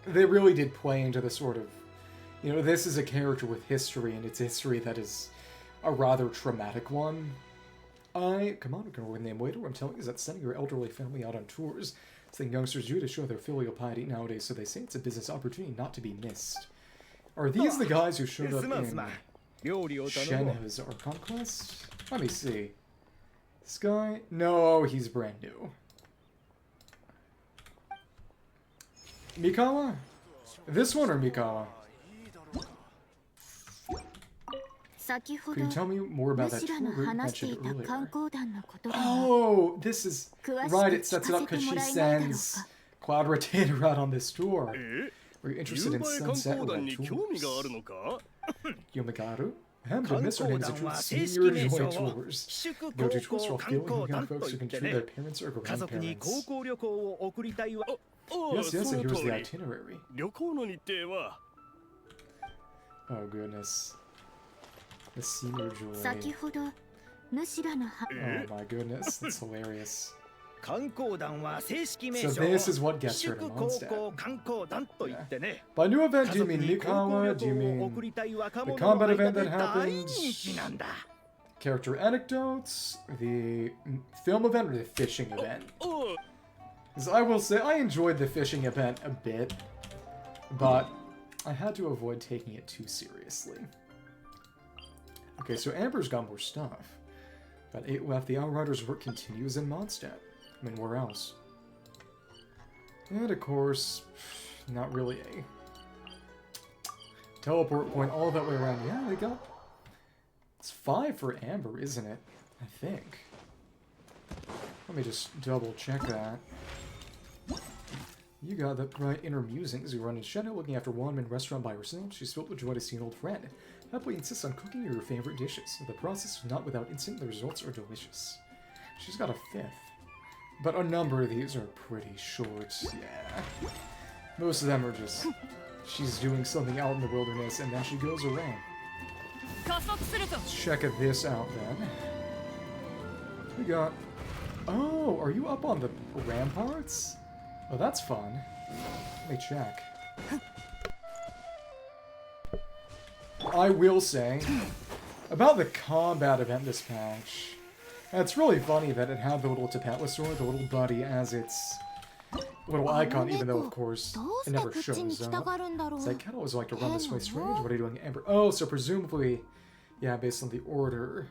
they really did play into the sort of... You know, this is a character with history, and it's history that is a rather traumatic one. Come on, we can rename later. What I'm telling you is that sending your elderly family out on tours is the youngsters do to show their filial piety nowadays, so they say it's a business opportunity not to be missed. Are these the guys who showed up in Shenhe's Archon quest? Let me see. This guy? No, he's brand new. Mikawa? This one or Mikawa? Could you tell me more about that tour you mentioned earlier? Oh, this is... Right, it sets it up because she sends Cloud Rotator out on this tour. Are you interested in Sunset or Red Tours? Yomigaru? Hamden Miss her names include Senior Joy Tours. Go to tours for feeling young folks who can treat their parents or grandparents. Yes, and here's the itinerary. Oh, goodness. The Senior Joy. Oh my goodness, that's hilarious. So this is what gets her to Mondstadt. Yeah. By new event, do you mean Mikawa? Do you mean the combat event that happened? Character Anecdotes? The film event or the fishing event? Because I will say, I enjoyed the fishing event a bit, but I had to avoid taking it too seriously. Okay, so Amber's got more stuff. Got 8 left. The Outriders' work continues in Mondstadt. I mean, where else? And of course, not really a teleport point all that way around. Yeah, they got... It's 5 for Amber, isn't it? I think. Let me just double check that. You got the right inner musings. You run in Shadow looking after Wanman restaurant by herself. She's filled with joy to see an old friend. Happily insists on cooking your favorite dishes. The process is not without incident, the results are delicious. She's got a 5th. But a number of these are pretty short, yeah. Most of them are just... She's doing something out in the wilderness, and then she goes away. Let's check this out, then. We got... Oh, are you up on the ramparts? Oh, that's fun. Let me check. I will say, about the combat event this patch, it's really funny that it had the little Tapatlasaur, the little buddy, as its little icon, even though, of course, it never shows up. It's like, I'd always like to run this way strange. What are you doing, Amber? Oh, so presumably, yeah, based on the order.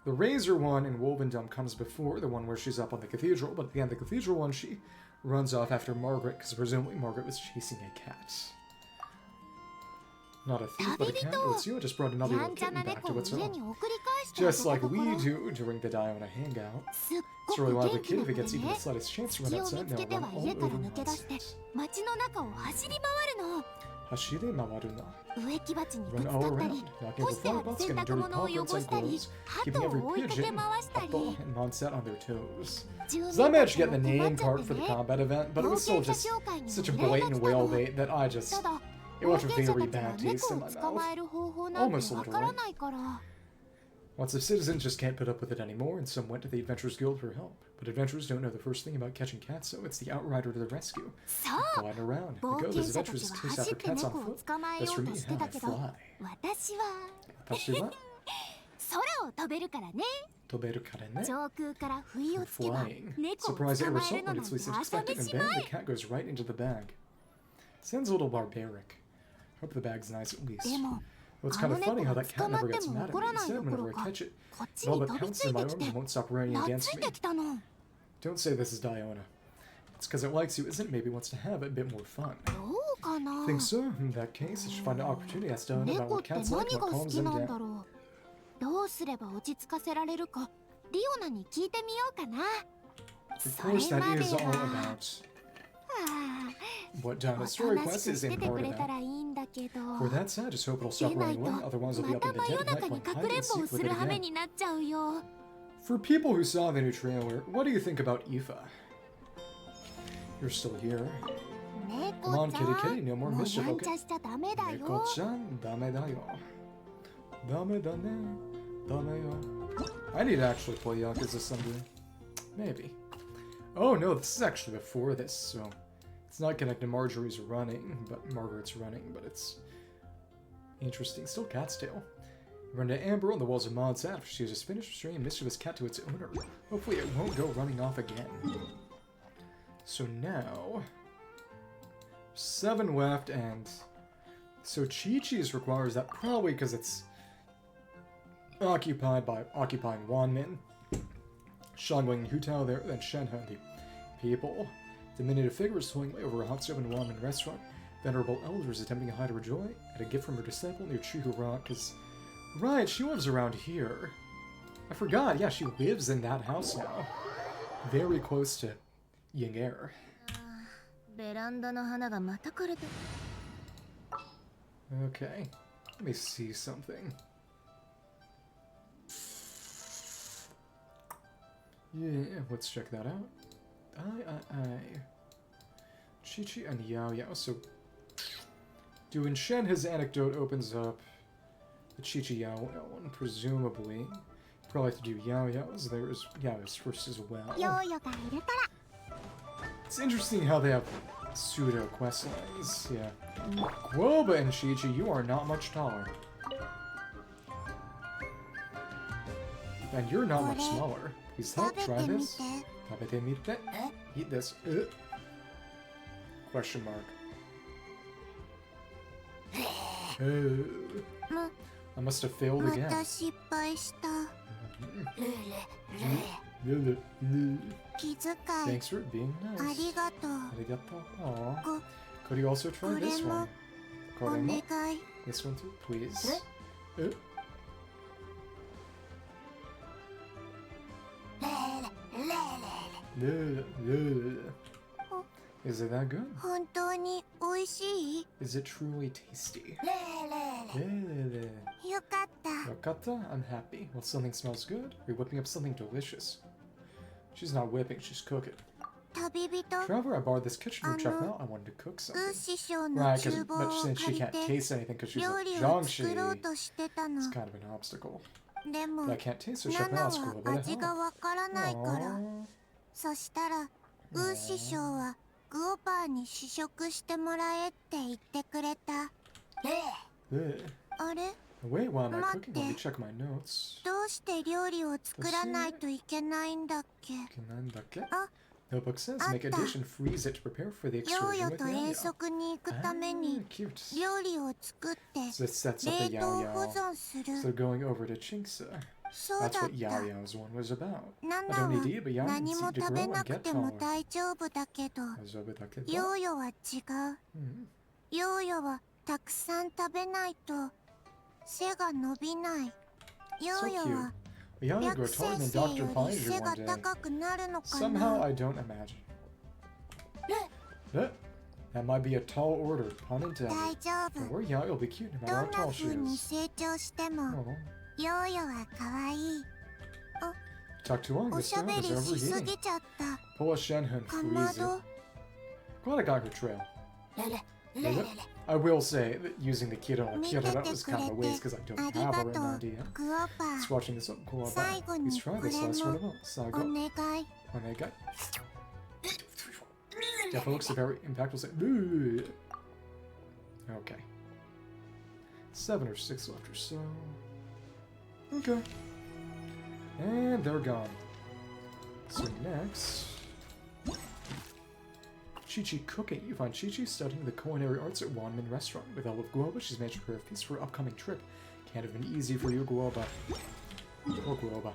The Razor one in Wolvendom comes before the one where she's up on the cathedral, but again, the cathedral one, she runs off after Margaret, because presumably Margaret was chasing a cat. Not a thief, but a cat. It's you. I just brought another little kitten back to its home. Just like we do during the Diona hangout. It's really lively kid if it gets even the slightest chance to run outside. Now run all over Mondstadt. Hashiri mawaru Run all around, knocking over flower pots, getting dirty paw prints on clothes, keeping every pigeon, apple, and Mondstadt on their toes. So I managed to get the name card for the combat event, but it was still just such a blatant whale bait that it left a very bad taste in my mouth. Almost literally. Lots of citizens just can't put up with it anymore, and some went to the Adventurers Guild for help. But adventurers don't know the first thing about catching cats, so it's the outrider to the rescue. Gliding around. We go, those adventurers chase after cats on foot. That's for me, how I fly. Flying. Surprise air assault when it's least expected, and bang, the cat goes right into the bag. Sounds a little barbaric. Hope the bag's nice at least. Well, it's kind of funny how that cat never gets mad at me. Instead, whenever I catch it, it all but pounces in my arms and won't stop running against me. Don't say this is Diona. It's because it likes you, isn't it? Maybe wants to have it a bit more fun. Think so? In that case, I should find an opportunity to ask Diona about what cats like and what calms them down. Of course, that is all about what Diona's story quest is in part about. For that side, just hope it'll stop running away, otherwise I'll be up in the dead of night playing hide and seek with it again. For people who saw the new trailer, what do you think about Aoife? You're still here. Come on, kitty kitty, no more mischief, okay? Neko-chan, dame da yo. Dame dame, dame yo. I need to actually play Yakuza someday. Maybe. Oh no, this is actually before this, so it's not connected to Margaret's running, but it's interesting. Still Cat's Tail. Run to Amber on the walls of Mondstadt after she has just finished restraining a mischievous cat to its owner. Hopefully it won't go running off again. So now 7 left, and so Qiqi's requires that probably because it's occupied by occupying Wanmin. Shangwing Hutao there, then Shenhe, the people. Diminutive figures swing over a hot stove in Wanmin restaurant. Venerable elders attempting to hide her joy at a gift from her disciple near Chihu Rock, because right, she lives around here. I forgot, yeah, she lives in that house now. Very close to Ying Air. Okay, let me see something. Yeah, let's check that out. Qiqi and Yaoyao. So, doing Shenhe's anecdote opens up the Qiqi Yaoyao one, presumably. Probably have to do Yaoyao's. There's Yaoyao's first as well. It's interesting how they have pseudo quest lines. Yeah. Guoba and Qiqi, you are not much taller. And you're not much smaller. Please help, try this. Eat this. Question mark. I must have failed again. Thanks for being nice. Arigato. Aww. Could you also try this one? Korema? This one too, please. Is it that good? Is it truly tasty? Yokata? I'm happy. Well, something smells good. You're whipping up something delicious. She's not whipping, she's cooking. Traveler, I borrowed this kitchen from check out. I wanted to cook something. Right, but since she can't taste anything because she's a Zhangshi, it's kind of an obstacle. But I can't taste her check out school, but I help. そしたらウー師匠はグオパーに試食してもらえって言ってくれた。あれ？ Wait, while I'm cooking, let me check my notes. どうして料理を作らないといけないんだっけ？あ、 Notebook says make a dish and freeze it to prepare for the excursion with と遠足に行くために料理を作って冷凍保存する。So going over to Xingqiu. That's what Yaoyao's one was about. I don't need to eat, but Yaoyao can seek to grow and get taller. ヨーヨは違う。ヨーヨはたくさん食べないと背が伸びない。ヨーヨは Yaoyao grow taller than Dr. Binder 背が one day. 高くなるのか Somehow な。 I don't imagine. That might be a tall order, pun 大 intended. 丈 Don't 夫。 worry, Yaoyao will be cute no ど matter ん how な tall she 風に is. 成長しても Oh. ヨーヨは可愛い。 Talk too long, お this しゃ time べ is りしす overheating. ぎちゃった。 Pull a Xianyun, か please. まど。 Glad I got her trail. レレレレレ。 I will say that using the Kirara 見てて was く kind れ of a て waste because I don't あり have が a と written う。 idea. グオパ Just watching this up, cool 最後 Please に try こ this れ last も one of all. お Sago. 願い。 Onegai. Definitely looks very impactful. Ooh. Okay. 7 or 6 left or so. Okay. And they're gone. So next... Qiqi cooking. You find Qiqi studying the culinary arts at Wanmin Restaurant. With help of Guoba, she's made her feast for her upcoming trip. Can't have been easy for you, Guoba. Poor Guoba.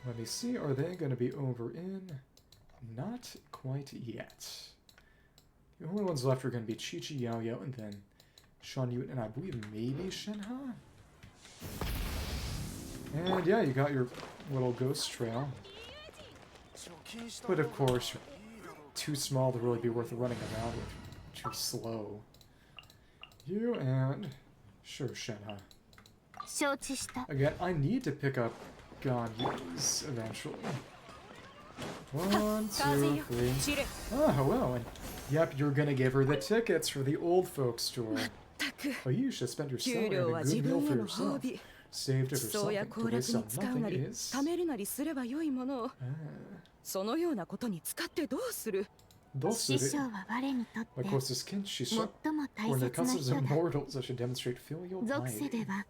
Let me see, are they going to be over in? Not quite yet. The only ones left are going to be Qiqi, Yaoyao, and then Xianyun, and I believe maybe Shenhe? And yeah, you got your little ghost trail. But of course, you're too small to really be worth running around with. Too slow. You and... Sure, Shenhe. 承知した。 Again, I need to pick up Ganyu's eventually. 1, 2, 3. Ah, hello, and yep, you're gonna give her the tickets for the old folks tour. Oh, you should spend your salary on a good meal for yourself. Saved it or something, to waste on nothing is... 貯めるなりすればよいものを。そのようなことに使ってどうする？師匠は我にとって My closest kin, she shot. 最も大 Or in the 切な customs 人 of だ。 mortals, I should demonstrate filial 俗世 piety. では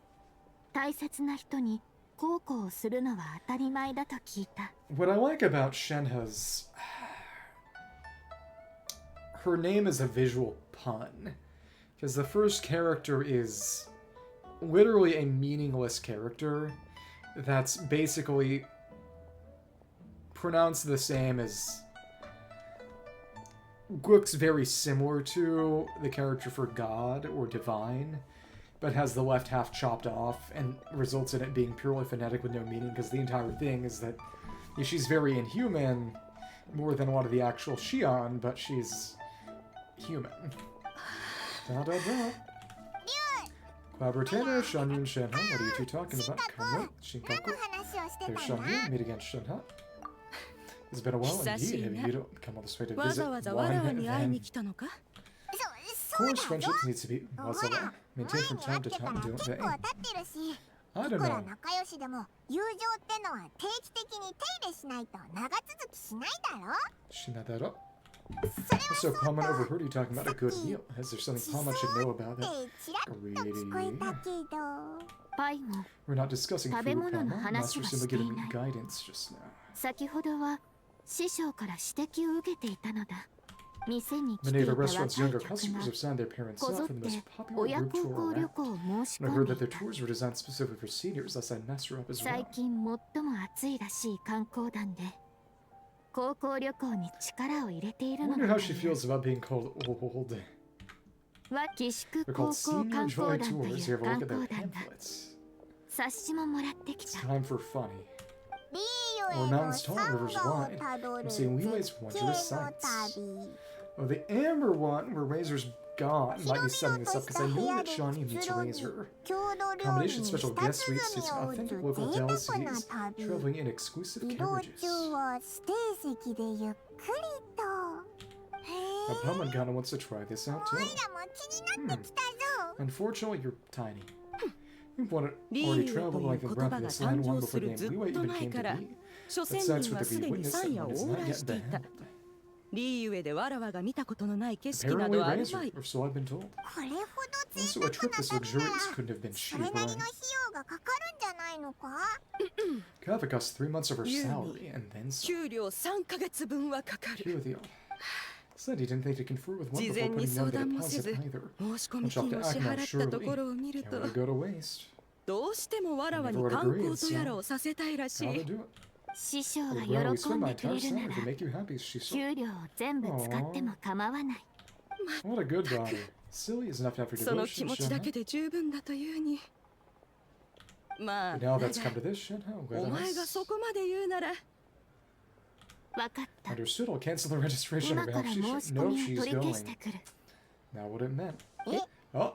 大切な人に孝行をするのは当たり前だと聞いた。 What I like about Shenhe's... Her name is a visual pun. Because the first character is literally a meaningless character that's basically pronounced the same as... looks very similar to the character for God or Divine, but has the left half chopped off and results in it being purely phonetic with no meaning, because the entire thing is that she's very inhuman, more than a lot of the actual Xian, but she's human. Da-da-da. Cloud Retainer, Xianyun, Shenhe, what are you two talking about? Come wait, Xingqiu. There's Xianyun, meet again Shenhe. It's been a while indeed. Have you don't come all this way to わ visit ざわざ one わらわに会い then? に来たのか？ Of course, friendships need to be maintained from time to time, don't they? 結構経ってるし、 I い don't くら know. 仲良しでも友情ってのは定期的に手入れしないと長続きしないだろ。 Shinadara. Also, Paman overheard you talking about a good meal. Is there something Paman should know about っ it? てちらっと聞こえ Really? たけど。パイも We're not discussing food, 食べ物の Paman. 話 Master は simply してい giving な me い。 guidance just now. 先ほどは師匠から指摘を受けていたのだ。店に来て Many い of た the 若い restaurant's 客 younger が customers have signed their parents こ up ぞっ for the て most popular 親 group 孝 tour 行旅 around. 行を申し And I 込ん heard で that い their た。 tours were designed specifically for seniors, thus I messed her up as 最 well. 近最も熱いらしい観光団で高校旅行に力を入れてい I るの wonder だ how と she いう。 feels about being called old. は寄宿 They're 高 called 校 Senior 観 Joy 光団と Tours. い You う have a 観 look at their 光団だ。 pamphlets. 冊子ももらってき It's た。 time for funny. リ Or ーユへの mountains サ tall, ン rivers ガを wide. たどる I'm 絶 seeing 景 Leeways の wondrous sights. 旅。 Oh, the amber one, where Razor's gone, might be 広 setting 々 this と up し because た I 部 know 屋 that で Shawnee く meets つろぎ、 Razor. 郷土料理 Combination に special 舌 guest suites 鼓 suits を応 authentic ず local 贅沢な delicacies, 旅。 traveling in exclusive 移動 carriages. 中は指定席でゆっくりと。へ Now, え。 Paman wants to try this out おい too. らも気になってきたぞ。 Unfortunately, you're tiny. You've already リーユ traveled という like the 言葉 breath が of 誕 this land long 生す before the る name ずっ Leeway と even 前 came か to ら be. 諸 But 先 since 人 with は the すでに witness 山 that 野 one を is 往 not 来 yet していた beheld. リーユへでわらわが見たことのない景色な Apparently どある Razor, まい。 or so I've been told. これほど Also, 贅 a 沢 trip な this 旅なら luxurious couldn't have been そ cheap, れなり right? の費用がかかるんじゃないのか。 Could have cost 3 months of her 優に salary and then some. 給料3ヶ月分はかかる。 Here the said he didn't think to confer with one 事 before 前に putting 相 down the 談もせ deposit ず either. 申し込み金を支払ったところを見る Can't と let it go to waste. どうしてもわらわに観光とやらをさせたいらし How to い。 do it? 師匠が Would 喜 gladly ん spend my でく entire れるな salary ら to make you happy, she said. 給料を全部使っても構わない。 What a good daughter. Silly is enough to have your その気 devotion, 持ちだけ Shenhe. で十分だというに。まあ、 But now that's come to this, Shenhe. お前がそこまで言うなら。わかった。 Understood. I'll cancel the registration 今 of から申 Xingqiu. し No, 込みを she's 取り消して going. くる。 Now what it meant. Oh.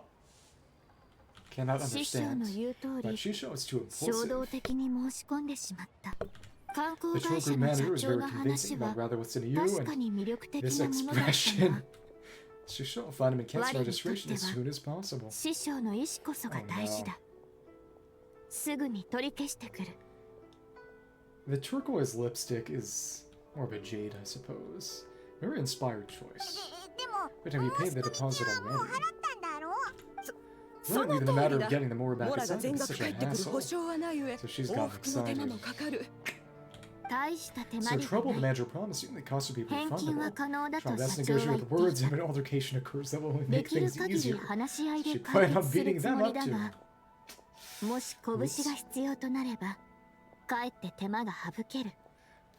Cannot 師匠 understand. の言う通 But り、 Shisho is too 衝 impulsive. 動的に申し込んでしまった。観光 The 会 tour 社 group の manager 社 is 長 very の convincing 話 about は rather what's in 確 you か and に魅力的 this なものだった expression. が、 Shisho will find him and cancel 我にとって registration as は soon as possible. 師匠の意思こそが大事だ。すぐに取り消してくる。 The turquoise lipstick is more of a jade, I suppose. Very inspired choice. でも But have you paid the deposit もう already? 払ったんだろう。 そ Really, の the 通 matter り of だ。 getting the more モ back ラ is が not 全 such 額 a 返ってくる hassle. 保証はない上、 So she's 往 gotten 復の手間 excited. もかかる。大した手間 So で trouble は the ない。 manager promised you and the cost will be 返金は refundable. 可能だと Try 社 best 長は negotiate 言 with って words い if る。 an altercation occurs that will で make きる things 限り easier. 話し合いで She 解 planned on 決する beating つ them もり up だ too. が、もし拳が必要となれば、かえって手間が省ける。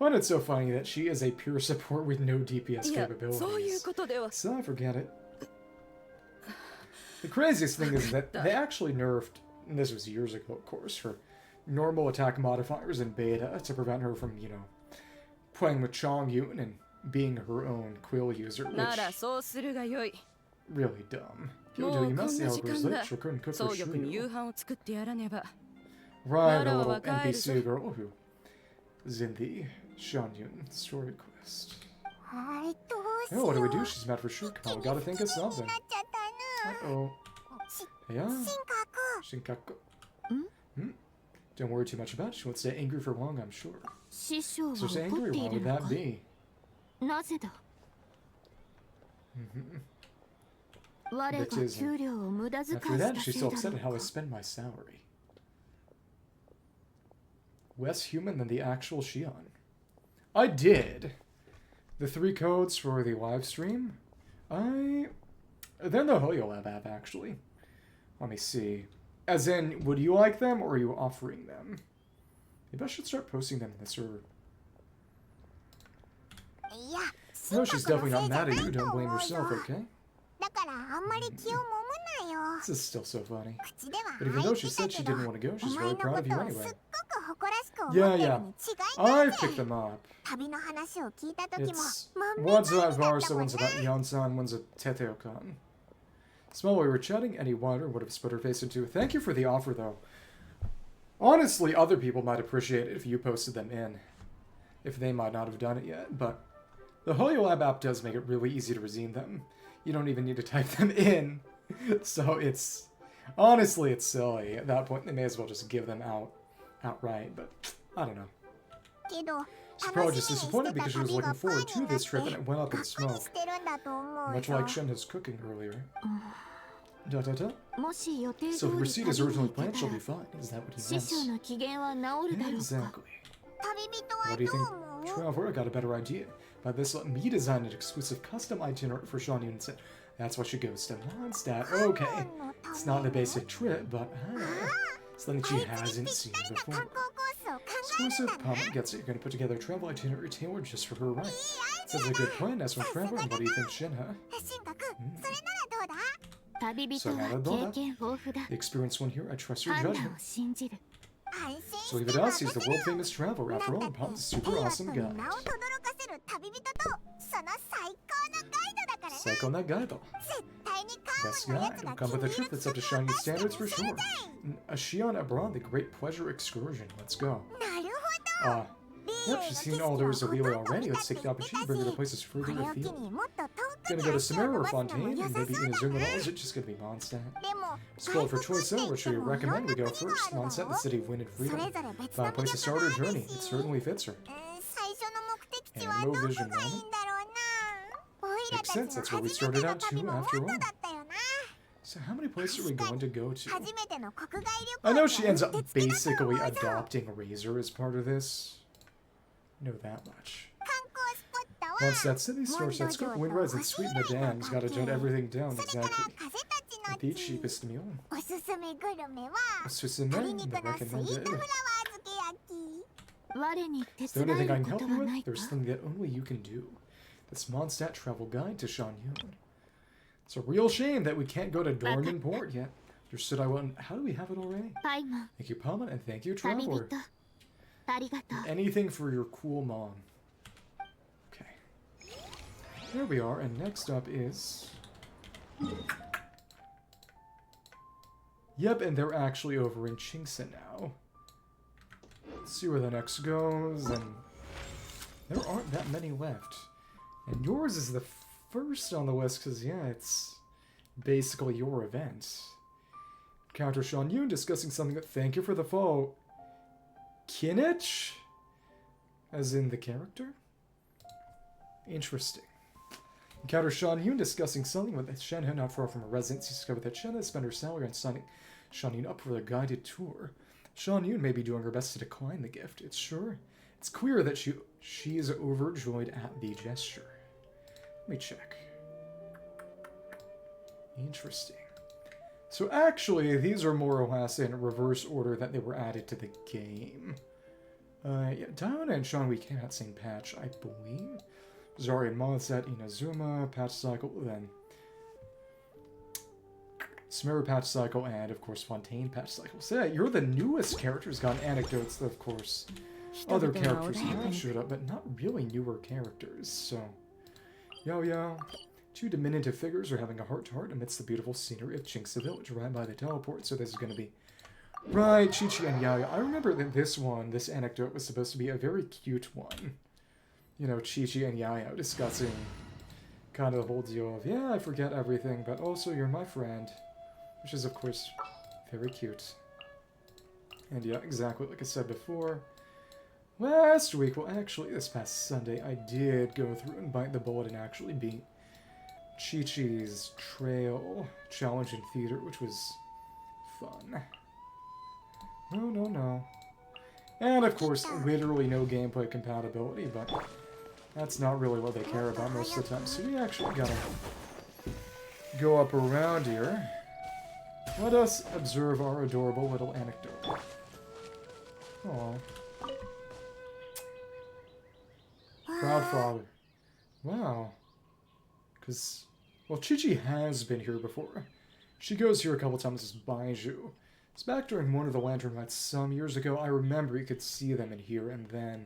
I find it so funny that she is a pure support with no DPS いや、そういう capabilities. ことでは。 So I forget it. The craziest thing is that they actually nerfed, and this was years ago, of course, her normal attack modifiers in beta to prevent her from, you know, playing with Xianyun and being her own quill user, なら which そうするがよい。 really dumb. もうこんな Kyoto, you must see how 時 it goes 間だ late. She'll couldn't cook 総 for 力に夕 Shiryu. 飯を作ってやらねば。 Right, a Nara little wa kaeru NPC zo. girl who is in the Xianyun story quest. はい、どうし Oh, よう。 what do we do? She's mad for sure. Come on, we gotta think of 気に something. なっちゃったな。 Uh-oh. し Yeah. 進化く Xingqiu. Hmm? Don't worry too much about it. She won't stay angry for long, I'm sure. 師匠は So she's 怒 angry? ってい Why る would の that か。 be? なぜだ。 Mhm. 我が That is- 給料を無駄遣い After し that, た she's せい so だ upset ろ at how う I か。 spend my salary. Less human than the actual Xion. I did. The 3 codes for the live stream. They're in the HoYoLab app, actually. Let me see. As in, would you like them, or are you offering them? Maybe I should start posting them in the server. いや、 No, she's 進化 definitely のせ not いじゃ mad な at you. いと Don't 思 blame うよ。 yourself, okay? だからあんまり気をもむなよ。 This is still so funny. 口では But even 言 though っ she てた said she けど、 didn't want to go, お she's 前 really の proud こ of と you をすっ anyway. ごく誇らしく思っ Yeah, てる yeah. に違いない I've ぜ。 picked them up. 旅の話を聞いた時も、 It's まん one's べん about だっ Varsa, たもん one's ね。 about Yansan, one's a Teteo-kan. Smell while we were chatting, any wider would have split her face into. Thank you for the offer, though. Honestly, other people might appreciate it if you posted them in. If they might not have done it yet, but the HoYoLab app does make it really easy to redeem them. You don't even need to type them in. So it's... Honestly, it's silly. At that point, they may as well just give them outright, but I don't know. けど、 She's 楽 probably し just みに disappointed して because she た was 旅が looking パー forward に to なって this trip and it went が up っ in かり smoke. してるんだと思う Much よ。 like Shenhe's cooking earlier. Da-da-da. もし予定 So 通 if り the receipt 旅 is に originally 行け planned, た she'll ら be fine. Is that what he 師匠 meant? の機嫌は治るだろうか。 Exactly. 旅人は What do ど you う think? 思う？ Traveler, I got a better idea. By this, let me design an exclusive custom itinerary for Xianyun instead. That's why she goes to Mondstadt. Okay. It's not a basic trip, but something she あいつに hasn't ぴ seen ったりな before. 観光コースを考える Exclusive んだね。 comment gets it. You're going to put together a travel itinerary tailored just for her, right? いい Sounds アイ like a デ good plan. As for traveler, what do you think, Shenhe? アだ。進化くん、それならどうだ？旅人は経験豊富だ。 The experienced one here, I trust your 判断 judgment. を信じる。安 So 心 leave し it て us. He's 任 the せる world よ。 famous traveler. なん After だ all, って Pop is a エ super イワッ awesome ト guy. に名を轟かせる旅人とその最高のガイドだからな。 Psycho on that guy, though. 絶対にカ Best ームのや guy. つが Come 気 with に a 入 trip る that's up to ツアー Shiny 出して standards み for せる sure. ぜ。 A Xion abroad, the great pleasure excursion. Let's go. なるほど。 Yep, she's seen all there is of Lele already. Let's take the opportunity to bring her to places こ further れを機 afield. にもっと遠く Gonna に go to 足を Samara 伸 or ばすのも Fontaine, 良 and さ maybe そう Inazuma, だ or ね。 is it just gonna be Mondstadt? でも Scroll for 外国 choice って zone. 言 What って should we もいろ recommend? ん We な go 国が first. あるだろ Mondstadt, the う。 city of wind and それ freedom. ぞれ別の Fine 魅 place to 力 start が her ある journey. し It certainly fits her. 最初の目的地 And は no どこ vision がいいん moment. だろうな。オイラ Makes たち sense. の That's where 初 we めて started の out 旅 too, も after 温度 all. だったよな。 So how many places are we going to go to? 初めての国外旅 I 行 know に she は ends うっ up てつけだと basically 思うぞ。 adopting Razor as part of this. Know that much. 観光スポットは Mondstadt City Store, that's good. Windrise and sweeten the dams. Gotta jot everything down それから exactly. 風たちの The 地 cheapest meal. おすすめグルメは Susume, 鶏肉 the のスイートフラワー recommended. 漬け焼き。我に手 Is there 伝え anything I る can こと help you は with? ないか。 There's something that only you can do. This Mondstadt travel guide to Xianyun. It's a real shame that we can't go to Dorman Port yet. Understood I won't. How do we have it already? Thank you, Palma, and thank you, Traveler. Anything for your cool mom. Okay. There we are, and next up is... Yep, and they're actually over in Qingqiu now. Let's see where the next goes, and... There aren't that many left. And yours is the first on the list, because, yeah, it's basically your event. Encounter Xianyun discussing something that... Thank you for the follow. Kinich? As in the character? Interesting. Encounter Xianyun discussing something with Shenhe not far from her residence. He discovered that Shenhe spent her salary on signing Xianyun up for the guided tour. Xianyun may be doing her best to decline the gift. It's clear that she is overjoyed at the gesture. Let me check. Interesting. So actually, these are more or less in reverse order that they were added to the game. Yeah, Dahlia and Xianyun came out same patch, I believe. Zari and Mondstadt, Inazuma, patch cycle, then Smear patch cycle, and of course Fontaine patch cycle. So yeah, you're the newest characters. Got anecdotes, of course. Other characters have showed up, but not really newer characters. So, Yaoyao. Two diminutive figures are having a heart-to-heart amidst the beautiful scenery of Qingqiu Village, right by the teleport, so this is going to be... Right, Qiqi and Yaoyao. I remember that this anecdote was supposed to be a very cute one. You know, Qiqi and Yaoyao discussing kind of the whole deal of, yeah, I forget everything, but also you're my friend. Which is, of course, very cute. And yeah, exactly like I said before. Last week, well actually this past Sunday, I did go through and bite the bullet and actually beat Qiqi's Trail Challenge in Theater, which was fun. No. And of course, literally no gameplay compatibility, but that's not really what they care about most of the time. So we actually gotta go up around here. Let us observe our adorable little anecdote. Aww. Proud father. Wow. Because, well, Qiqi has been here before. She goes here a couple times as Baiju. It's back during one of the Lantern Nights some years ago. I remember you could see them in here, and then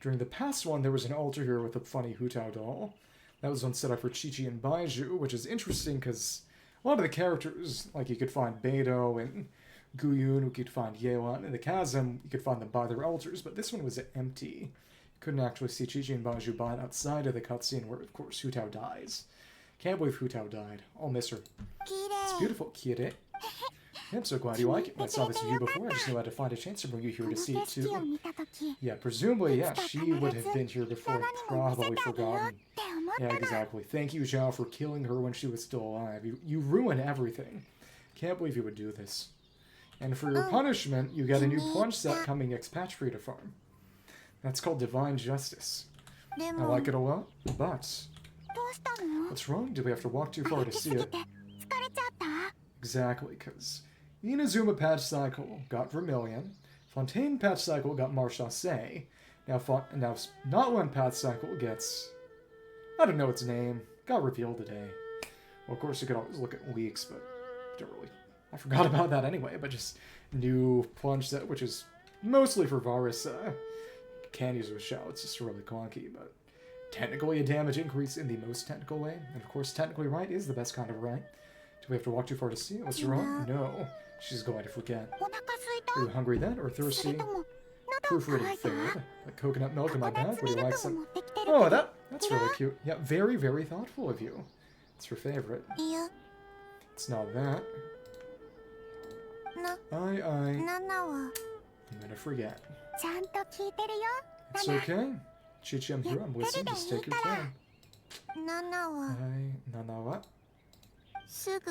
during the past one, there was an altar here with a funny Hutao doll. That was one set up for Qiqi and Baiju, which is interesting because a lot of the characters, like you could find Beidou and Guyun, you could find Yelan, and the Chasm, you could find them by their altars, but this one was empty. You couldn't actually see Qiqi and Baiju by outside of the cutscene where, of course, Hutao dies. Can't believe Hutao died. I'll miss her. It's beautiful, Kire. I'm so glad you like it. I saw this view before. I just knew I had to find a chance to bring you here to see it too. Yeah, presumably, yeah, she would have been here before and probably forgotten. Yeah, exactly. Thank you, Zhao, for killing her when she was still alive. You ruined everything. Can't believe you would do this. And for your punishment, you get a new plunge set coming next patch for you to farm. That's called Divine Justice. I like it a lot, but... What's wrong? Do we have to walk too far to see it? Exactly, because Inazuma patch cycle got Vermilion, Fontaine patch cycle got Marchase, now Not patch cycle gets... I don't know its name. Got revealed today. Well, of course, you could always look at leaks, but don't really... I forgot about that anyway, but just new plunge set, which is mostly for Varus. Can't use with Shao, it's just really clunky, but technically a damage increase in the most technical way, and of course technically right is the best kind of right. Do we have to walk too far to see it? What's wrong? No. She's going to forget. Are you hungry then, or thirsty? Proofreading failed. Like coconut milk in my bag? Would you like some? Oh, that's really cute. Yeah, very, very thoughtful of you. It's her favorite. It's not that. I'm gonna forget. It's okay. Qiqi, I'm here. I'm listening. Just take your time. Nana.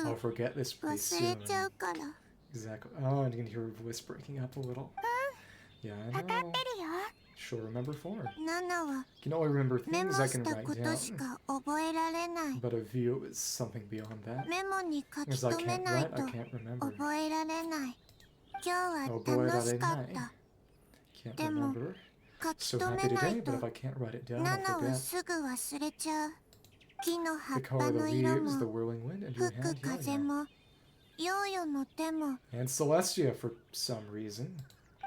I'll forget this pretty soon. Exactly. Oh, and you can hear her voice breaking up a little. Yeah, I know. She'll remember 4. Can only remember things I can write down. But a view is something beyond that. Because I can't write, I can't remember. Can't remember. So happy today, but if I can't write it down, I'll forget. 木の葉 The っ color ぱ of the の色 leaves, the も whirling wind, and your 吹く hand, 風 Yaoyao. もヨーヨの手も And Celestia for some reason.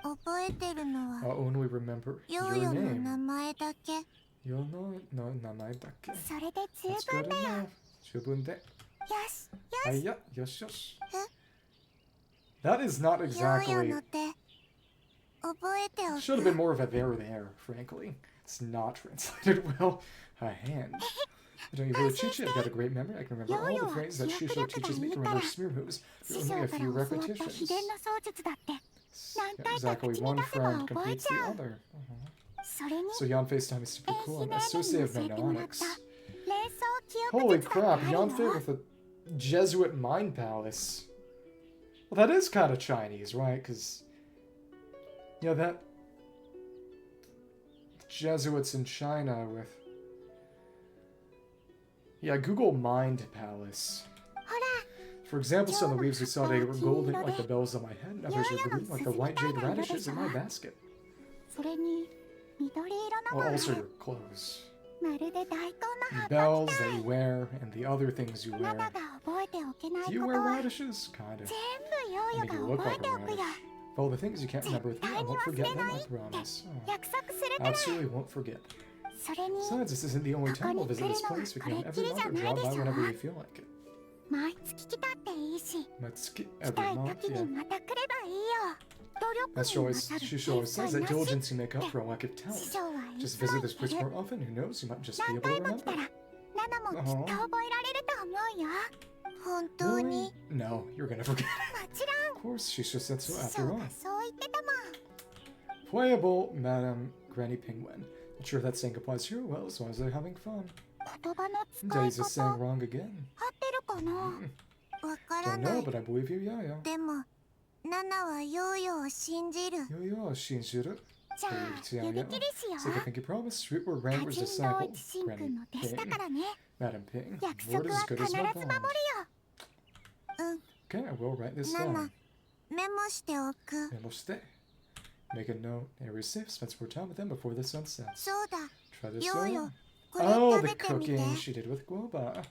覚えてるのは I'll only remember ヨ your ーヨの名 name. 前だけ Your no namae-dake. それで十 That's 分 good だよ enough. 十分で。よしよし Hiya, yosh yosh. That is not ヨーヨ exactly... の手覚えてお Should have く been more of a there, frankly. It's not translated well. A hand. Don't you worry, Qiqi, I've got a great memory. I can remember all the phrases that Shisho teaches me to remember smear moves. 師 With 匠 only か a ら few 教わった repetitions. 秘伝の操術だって Yeah, exactly, one friend completes the other. それに So Yanfei's time is super cool. An 練 associate of 習に教えてもらった mnemonics. 連想記憶 Holy 術だって crap, あるよ Yanfei with a Jesuit mind palace. Well, that is kind of Chinese, right? Because, yeah, that Jesuits in China with... Yeah, Google Mind Palace. ほら For example, some of the leaves we saw today were golden like the bells on my head, and others were green like the white jade radishes in my basket. それに緑色の Well, もある also your clothes. まるで大根の葉っ The ぱ bells みた that い you wear, and the other things you マ wear. ナが覚えておけない Do こ you と wear は radishes? Kind of. 全部ヨー Make ヨ you が look 覚え like て a おくよ radish. Of all the things you can't remember with me, I won't forget them, I promise. Oh, 約束するから absolutely won't forget. それに Besides, this isn't the only time we'll visit this place. We can come every month or drop by whenever we feel like it. 毎月来たっていいし Matsuki 来 every たい month, 時 yeah. にまた来ればいいよ努力 That's に always, 勝る Shusho always says that 天才なし diligence you make up for a lack of 師 talent. 匠はいつ Just も visit this 言 place ってる more often, who knows, you might just be 何 able to 回も来た remember. らナナもきっと覚えられると思うよ本当 Really? に No, you're gonna forget. もちろん Of course, Shisho said so 師 after 匠 all. がそう言ってたもん Playable, Madam Granny Penguin. Not sure if that saying applies here. Well, as long as they're having fun. 言葉の使い Daddy's just saying 方 wrong again. 合ってるかなわから Don't な know, い but I believe you, Yaoyao. でもナナはヨーヨーを信じる Yaoyao, Shinjuru. じゃあ指切りしよ It's like I think you promised. Sweet word う Ranger's 多人同 disciple, 一神 Granny 君の弟子だ Ping. からね Madam Ping. 約 Word 束 is は as good 必 as ず my 守る bond. ようん Okay, I will write this ナナ down. メモしておく And we'll stay. Make a note. Area's safe. Spend some more time with them before the sun sets. そうだ Try this ヨーヨ out. これ Oh, 食 the べてみて cooking she did with guava.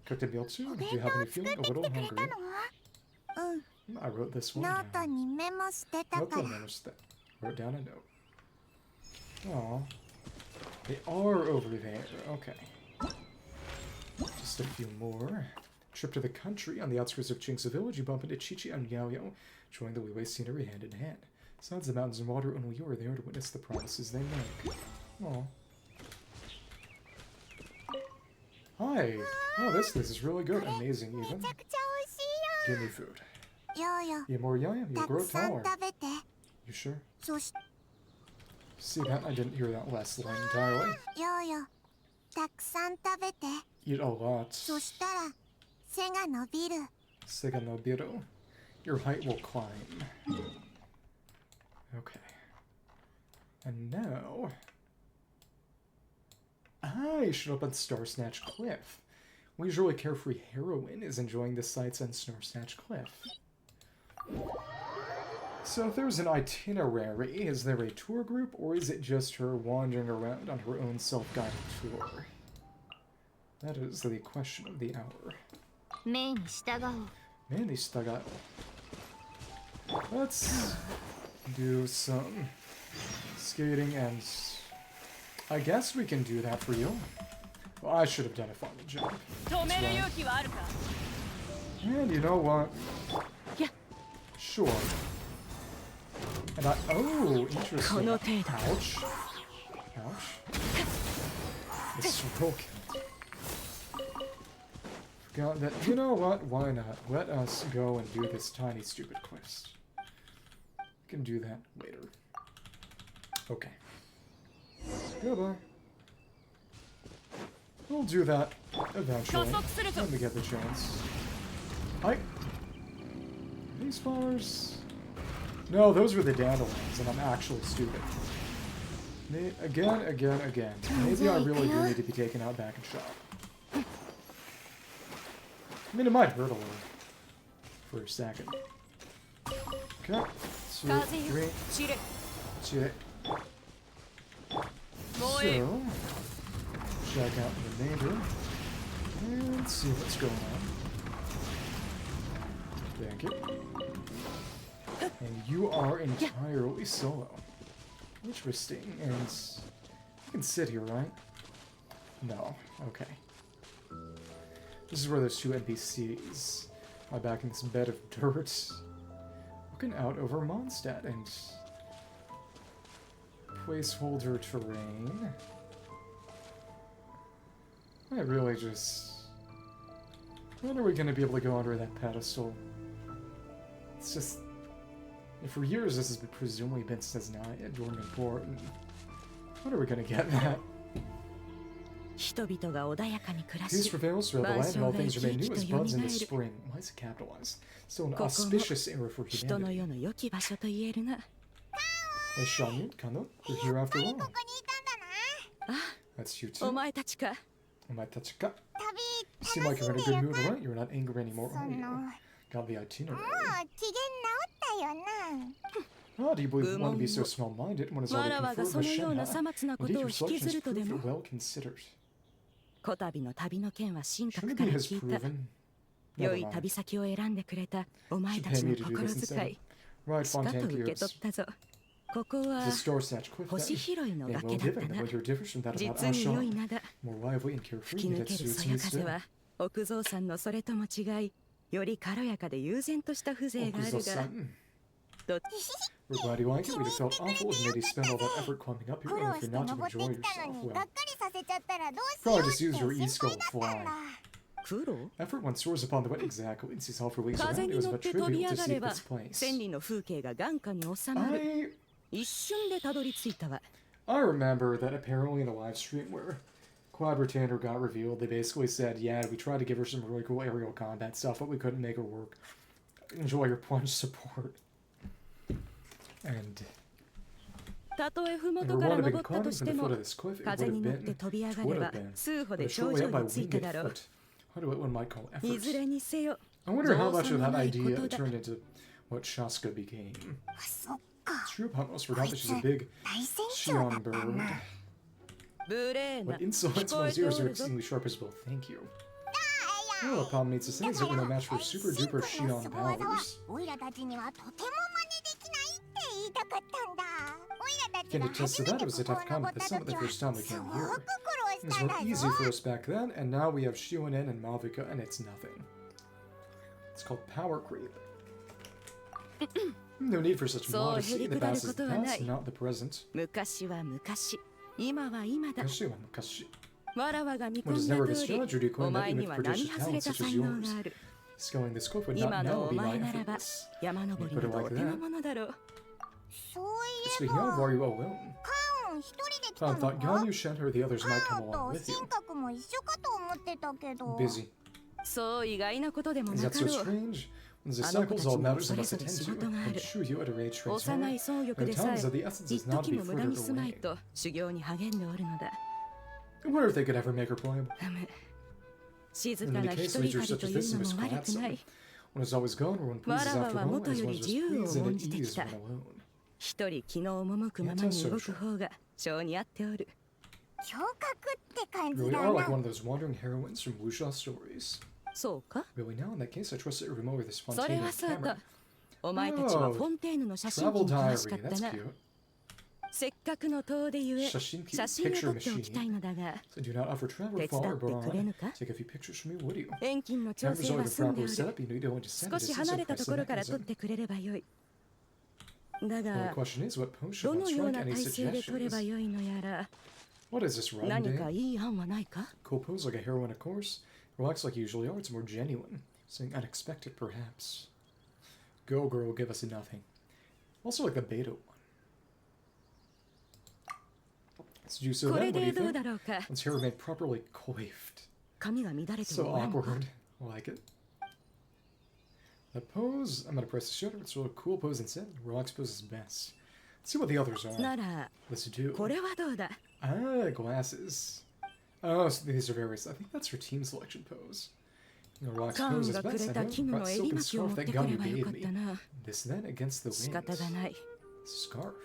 Cooked a meal too. お Do 弁 you 当 have を any 作 feeling って a き little てくれた hungry? のうん I wrote this ノ one ート down. にメモしてたから Nothing noticed that. Wrote down a note. Oh, they are over there. Okay. Just a few more. Trip to the country. On the outskirts of Qingqiu village, you bump into Qiqi and Yaoyao, showing the Weiwei scenery hand in hand. Besides the mountains and water, only you are there to witness the promises they make. Oh. Hi. Oh, this place is really good. Amazing, め even. ちゃくちゃ美 Give me food. 味しいよヨーヨ Eat more Yaoyao, ー you'll た grow くさん taller. 食べて You sure? そし See that? I didn't hear that last line entirely. ヨーヨーたくさん食べて Eat a lot. そしたら背が伸びる Sega no Biro. Your height will climb. Okay. And now... I should up on Star Snatch Cliff. Leisurely carefree heroine is enjoying the sights on Star Snatch Cliff. So if there's an itinerary, is there a tour group, or is it just her wandering around on her own self-guided tour? That is the question of the hour. 命に従おう Man, these stuck out. Let's do some skating, and I guess we can do that for you. Well, I should have done a final jump. 止める勇気はあるか And you know what? Yeah. Sure. And I... Oh, interesting. この程度 Ouch. Ouch. It's real killed. Forgot that... You know what? Why not? Let us go and do this tiny stupid quest. We can do that later. Okay. Goodbye. We'll do that eventually when we get the chance. Hi. These flowers? No, those were the dandelions, and I'm actually stupid. Again. Maybe I really do need to be taken out back and shot. I mean, it might hurt a little for a second. Okay. 2, 3. 知れ Check. もういい So, check out the remainder. Let's see what's going on. Thank you. And you are entirely solo. Interesting. And you can sit here, right? No. Okay. This is where there's two NPCs. I'm back in this bed of dirt. Looking out over Mondstadt and placeholder terrain. I really just... When are we going to be able to go under that pedestal? It's just... For years this has been presumably been denied or important. When are we going to get that? Peace prevails throughout the land and all things remain new as buds in the spring. Why is it capitalized? Still an auspicious era for humanity. Hey Xianyun, Kano, you're here after all. That's you too. Omae-tachi ka. You seem like you're in a good mood, right? You're not angry anymore, are you? Got the itinerary. Oh, do you believe one to be so small-minded when it's already conferred with Shenha? Indeed, your selections proved well considered. Trinity has proven... Never mind. Should pay me to do this instead. Right, Fontaine Gears. The Star Snatch Cliff then. And well given that weather differs from that about Ashan. More lively and carefree, that suits me still. Okuzo-san. We're glad you like it. We'd have felt awful if made you spend all that effort climbing up here if you're not to enjoy yourself. Well, probably just use your e-skull and fly. Effort one soars upon the way exactly and sees how for weeks around it was but trivial to see its place. I remember that apparently in the live stream where Quad Britannia got revealed, they basically said, yeah, we tried to give her some really cool aerial combat stuff, but we couldn't make her work. Enjoy your plunge support. And if we wanted to be climbing from the foot of this cliff, it would have been, but shortly up by winged foot. How do one might call effort? I wonder how much of that idea turned into what Shaska became. It's true, I almost forgot that she's a big Xion bird. What insolence, one's ears are exceedingly sharp as well, thank you. Well, what Palm needs to say is that we're no match for super duper Xion powers. Can attest to that, it was a tough comment at the summit the first time we came here. Things were easy for us back then, and now we have Xianyun and Malvika, and it's nothing. It's called power creep. No need for such modesty. The past is the past, not the present. Mukashi wa mukashi. What is never disjudged, or do you claim that even with prodigious talent such as yours? Scaling this cliff would not now be my effortless. You put it like that. Speaking of, are you alone? Clown thought Ganyu, Shen, or the others might come along with you. Busy. Is that so strange? When the cycles all matters I must attend to, and Shuyu at a rage transform, the times of the essence is not to be furthered away. I wonder if they could ever make her playable. In any case, leisure such as this must collapse them. One is always gone, or one pleases after home, as one just pleases and at ease when alone. Really are like one of those wandering heroines from wuxia stories. Really now, in that case, I trust that you remember this spontaneous camera. Oh, travel diary, that's cute. Shashinki, picture machine. So do not offer travel far abroad. Take a few pictures from me, would you? Cameras are properly set up, you need to only descend to distance and press the mechanism. Well, the question is, what pose should one strike? Any suggestions? What is this, riding day? Cool pose like a heroine, of course. Relax like you usually are, it's more genuine. Something unexpected, perhaps. Go, girl, give us nothing. Also like the beta one. Did you so then? What do you think? One's hair remained properly coiffed. So awkward. I like it. That pose, I'm gonna press the shutter. It's a really cool pose instead. Relax pose is best. Let's see what the others are. Let's do. Ah, glasses. Oh, so these are various. I think that's her team selection pose. You know, relax pose is best. I know. That silken scarf that Ganyu gave me. This then against the wings. Scarf.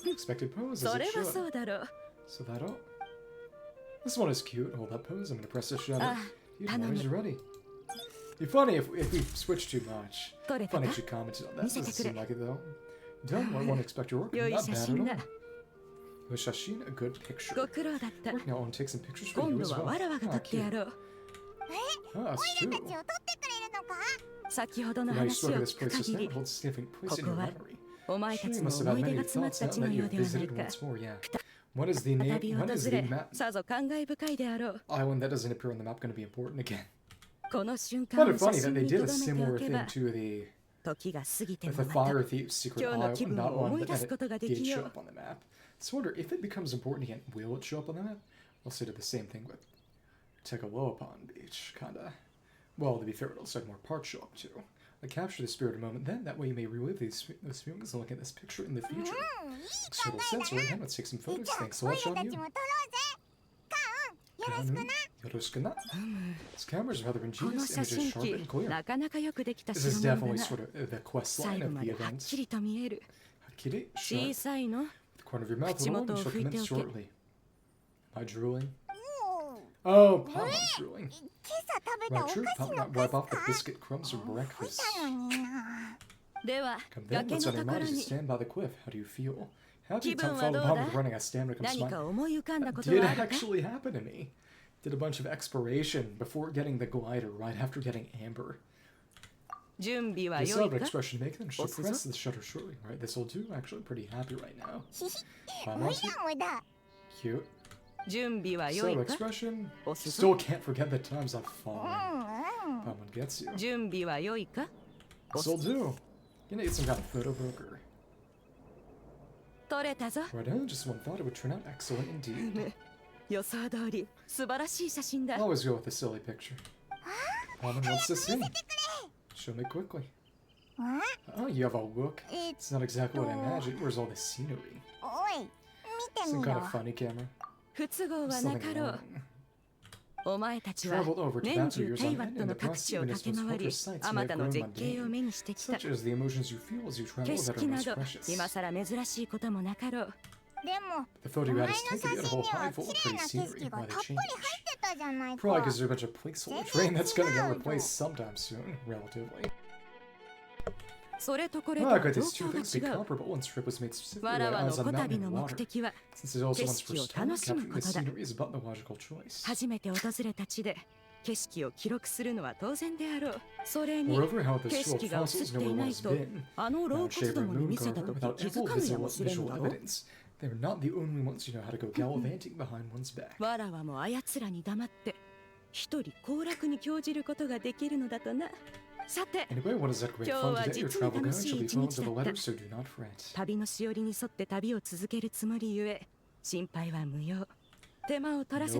Expected pose as it should. So that all. This one is cute. Hold that pose. I'm gonna press the shutter. When you're ready. It'd be funny if we switch too much. Funny if you commented on that. Doesn't seem like it though. Done. I won't expect your work. Not bad at all. Shashin, a good picture. Work now on take some pictures for you as well. Ah, cute. Ah, it's true. Now you spoke of this place just now. It holds a significant place in your memory. Sure, you must have had many thoughts now that you have visited once more, yeah. What is the name? What is the map? Island that doesn't appear on the map going to be important again? Kind of funny that they did a similar thing to the Fire Thief's secret island, not one that it did show up on the map. So I wonder if it becomes important again, will it show up on the map? Also did the same thing with Tekaloapan Beach, kinda. Well, to be fair, it also had more parts show up too. Like, capture the spirit of the moment then, that way you may relive those feelings and look at this picture in the future. Looks total sense right now, let's take some photos. Thanks so much, Xianyun. This camera's rather ingenious, images sharp and clear. This is definitely sort of the quest line of the event. Hakiri, sharp. The corner of your mouth alone, we shall commence shortly. Am I drooling? Oh, Pamon's drooling. Right, true. Pamon might wipe off the biscuit crumbs from breakfast. Come then, what's on your mind as you stand by the cliff? How do you feel? Happy time follow Pamon with running a stamina comes mine. That did actually happen to me. Did a bunch of exploration before getting the glider, right after getting amber. I still have an expression to make, then she'll press the shutter shortly. Right, this'll do. Actually, pretty happy right now. Cute. So, expression. Still can't forget the times I've fallen. Pamon gets you. This'll do. Gonna get some kind of photo broker. Right on, just one thought it would turn out excellent indeed. Always go with the silly picture. Pamon wants to see. Show me quickly. Oh, you have a look. It's not exactly what I imagined. Where's all the scenery? Some kind of funny camera. Something wrong. Traveled over to battle years on end, and the process of Ministers' culture sites may have grown mundane, such as the emotions you feel as you travel that are most precious. The photo you had is taken, you had a whole hive full of pretty scenery. Why they changed? Probably because there's a bunch of placeholder terrain that's gonna get replaced sometime soon, relatively. I got these two things be comparable. One strip was made specifically when I was on mountain and water. Since it also one's first time, capturing the scenery is about the logical choice. Moreover, how this world fossils no one has been. Mount Shaver and Moon Carver, without ample visual evidence. They're not the only ones who know how to go gallivanting behind one's back. Anyway, what is that great fun today? Your travel guide shall be followed to the letter, so do not fret. No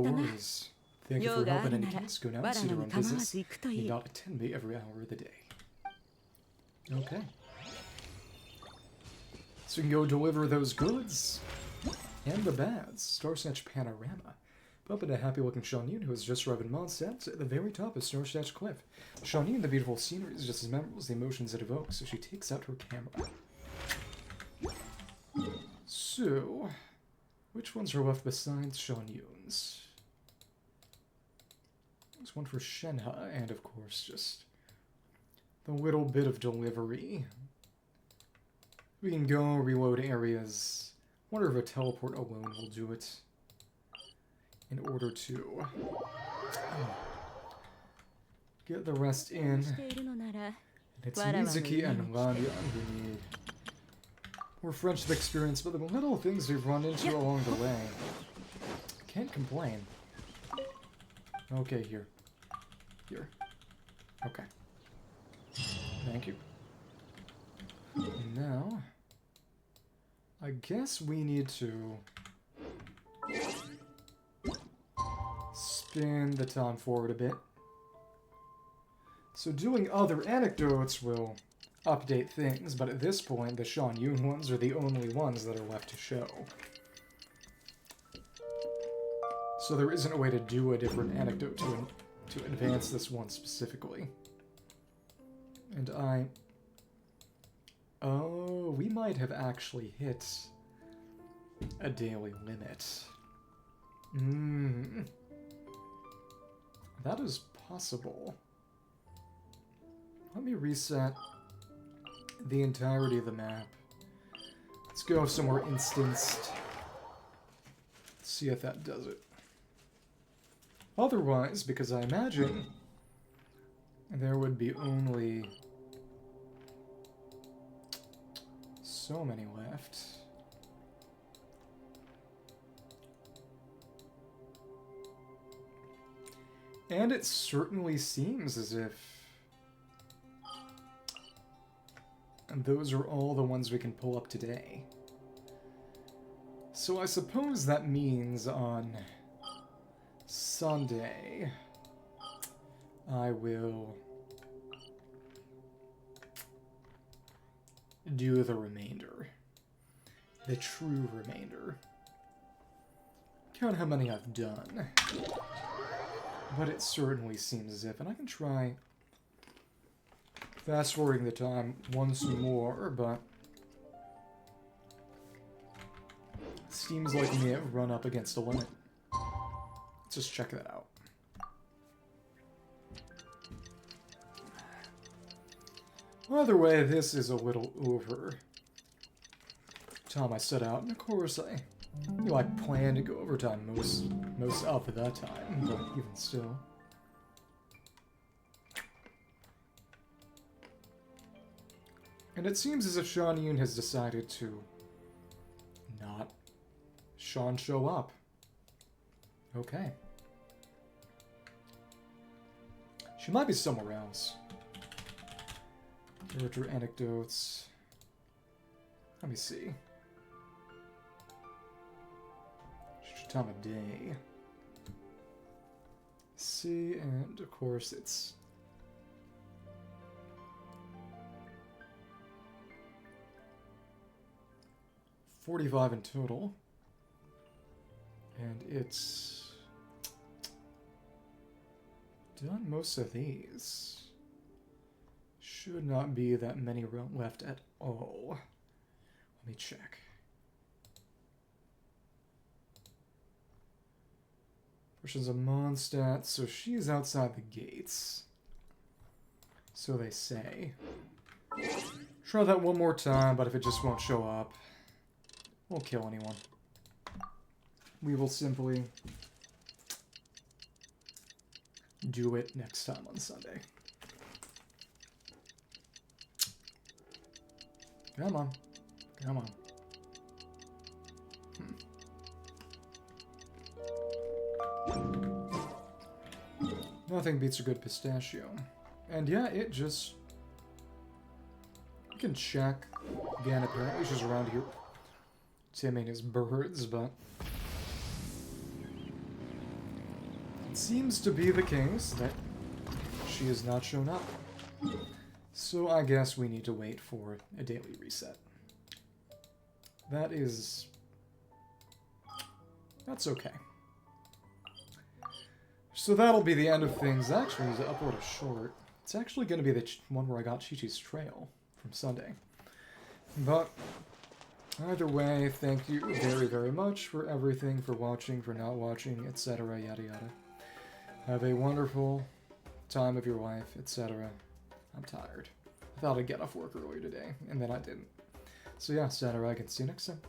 worries. Thank you for helping any case. Go now and see their own business. Need not attend me every hour of the day. Okay. So you can go deliver those goods. And the bads. Star Snatch Panorama. Bump into happy-looking Xianyun, who has just arrived in Mondstadt at the very top of Star Snatch Cliff. Xianyun, the beautiful scenery, is just as memorable as the emotions it evokes, so she takes out her camera. So, which ones are left besides Xianyun's? There's one for Shenhe, and of course, just the little bit of delivery. We can go reload areas. Wonder if a teleport alone will do it. In order to get the rest in. And it's Qiqi and Yaoyao we need. More friendship experience, but the little things we've run into along the way. Can't complain. Okay, here. Here. Okay. Thank you. Now, I guess we need to spin the time forward a bit. So doing other anecdotes will update things, but at this point the Xianyun ones are the only ones that are left to show. So there isn't a way to do a different anecdote to advance this one specifically. And oh, we might have actually hit a daily limit. That is possible. Let me reset the entirety of the map. Let's go somewhere instanced. See if that does it. Otherwise, because I imagine there would be only so many left. And it certainly seems as if those are all the ones we can pull up today. So I suppose that means on Sunday I will do the remainder. The true remainder. Count how many I've done. But it certainly seems as if, and I can try fast-forwarding the time once more, but it seems like we may have run up against a limit. Let's just check that out. Either way, this is a little over time I set out, and of course I plan to go overtime most of that time, but even still. And it seems as if Xianyun has decided to not show up. Okay. She might be somewhere else. Character Anecdotes. Let me see. Time of day. See, and of course it's $45 in total, and it's done most of these. Should not be that many left at all. Let me check. She's a Mondstadt, so she's outside the gates. So they say. Try that one more time, but if it just won't show up, won't kill anyone. We will simply do it next time on Sunday. Come on. Come on. Nothing beats a good pistachio. And yeah, it just... You can check. Again, apparently she's around here timming his birds, but... It seems to be the case that she has not shown up. So I guess we need to wait for a daily reset. That is... That's okay. So that'll be the end of things. Actually, to upload a short. It's actually going to be the one where I got Qiqi's trail from Sunday. But either way, thank you very, very much for everything, for watching, for not watching, etc., yada yada. Have a wonderful time of your life, etc. I'm tired. I thought I'd get off work earlier today, and then I didn't. So yeah, etc. I can see you next time.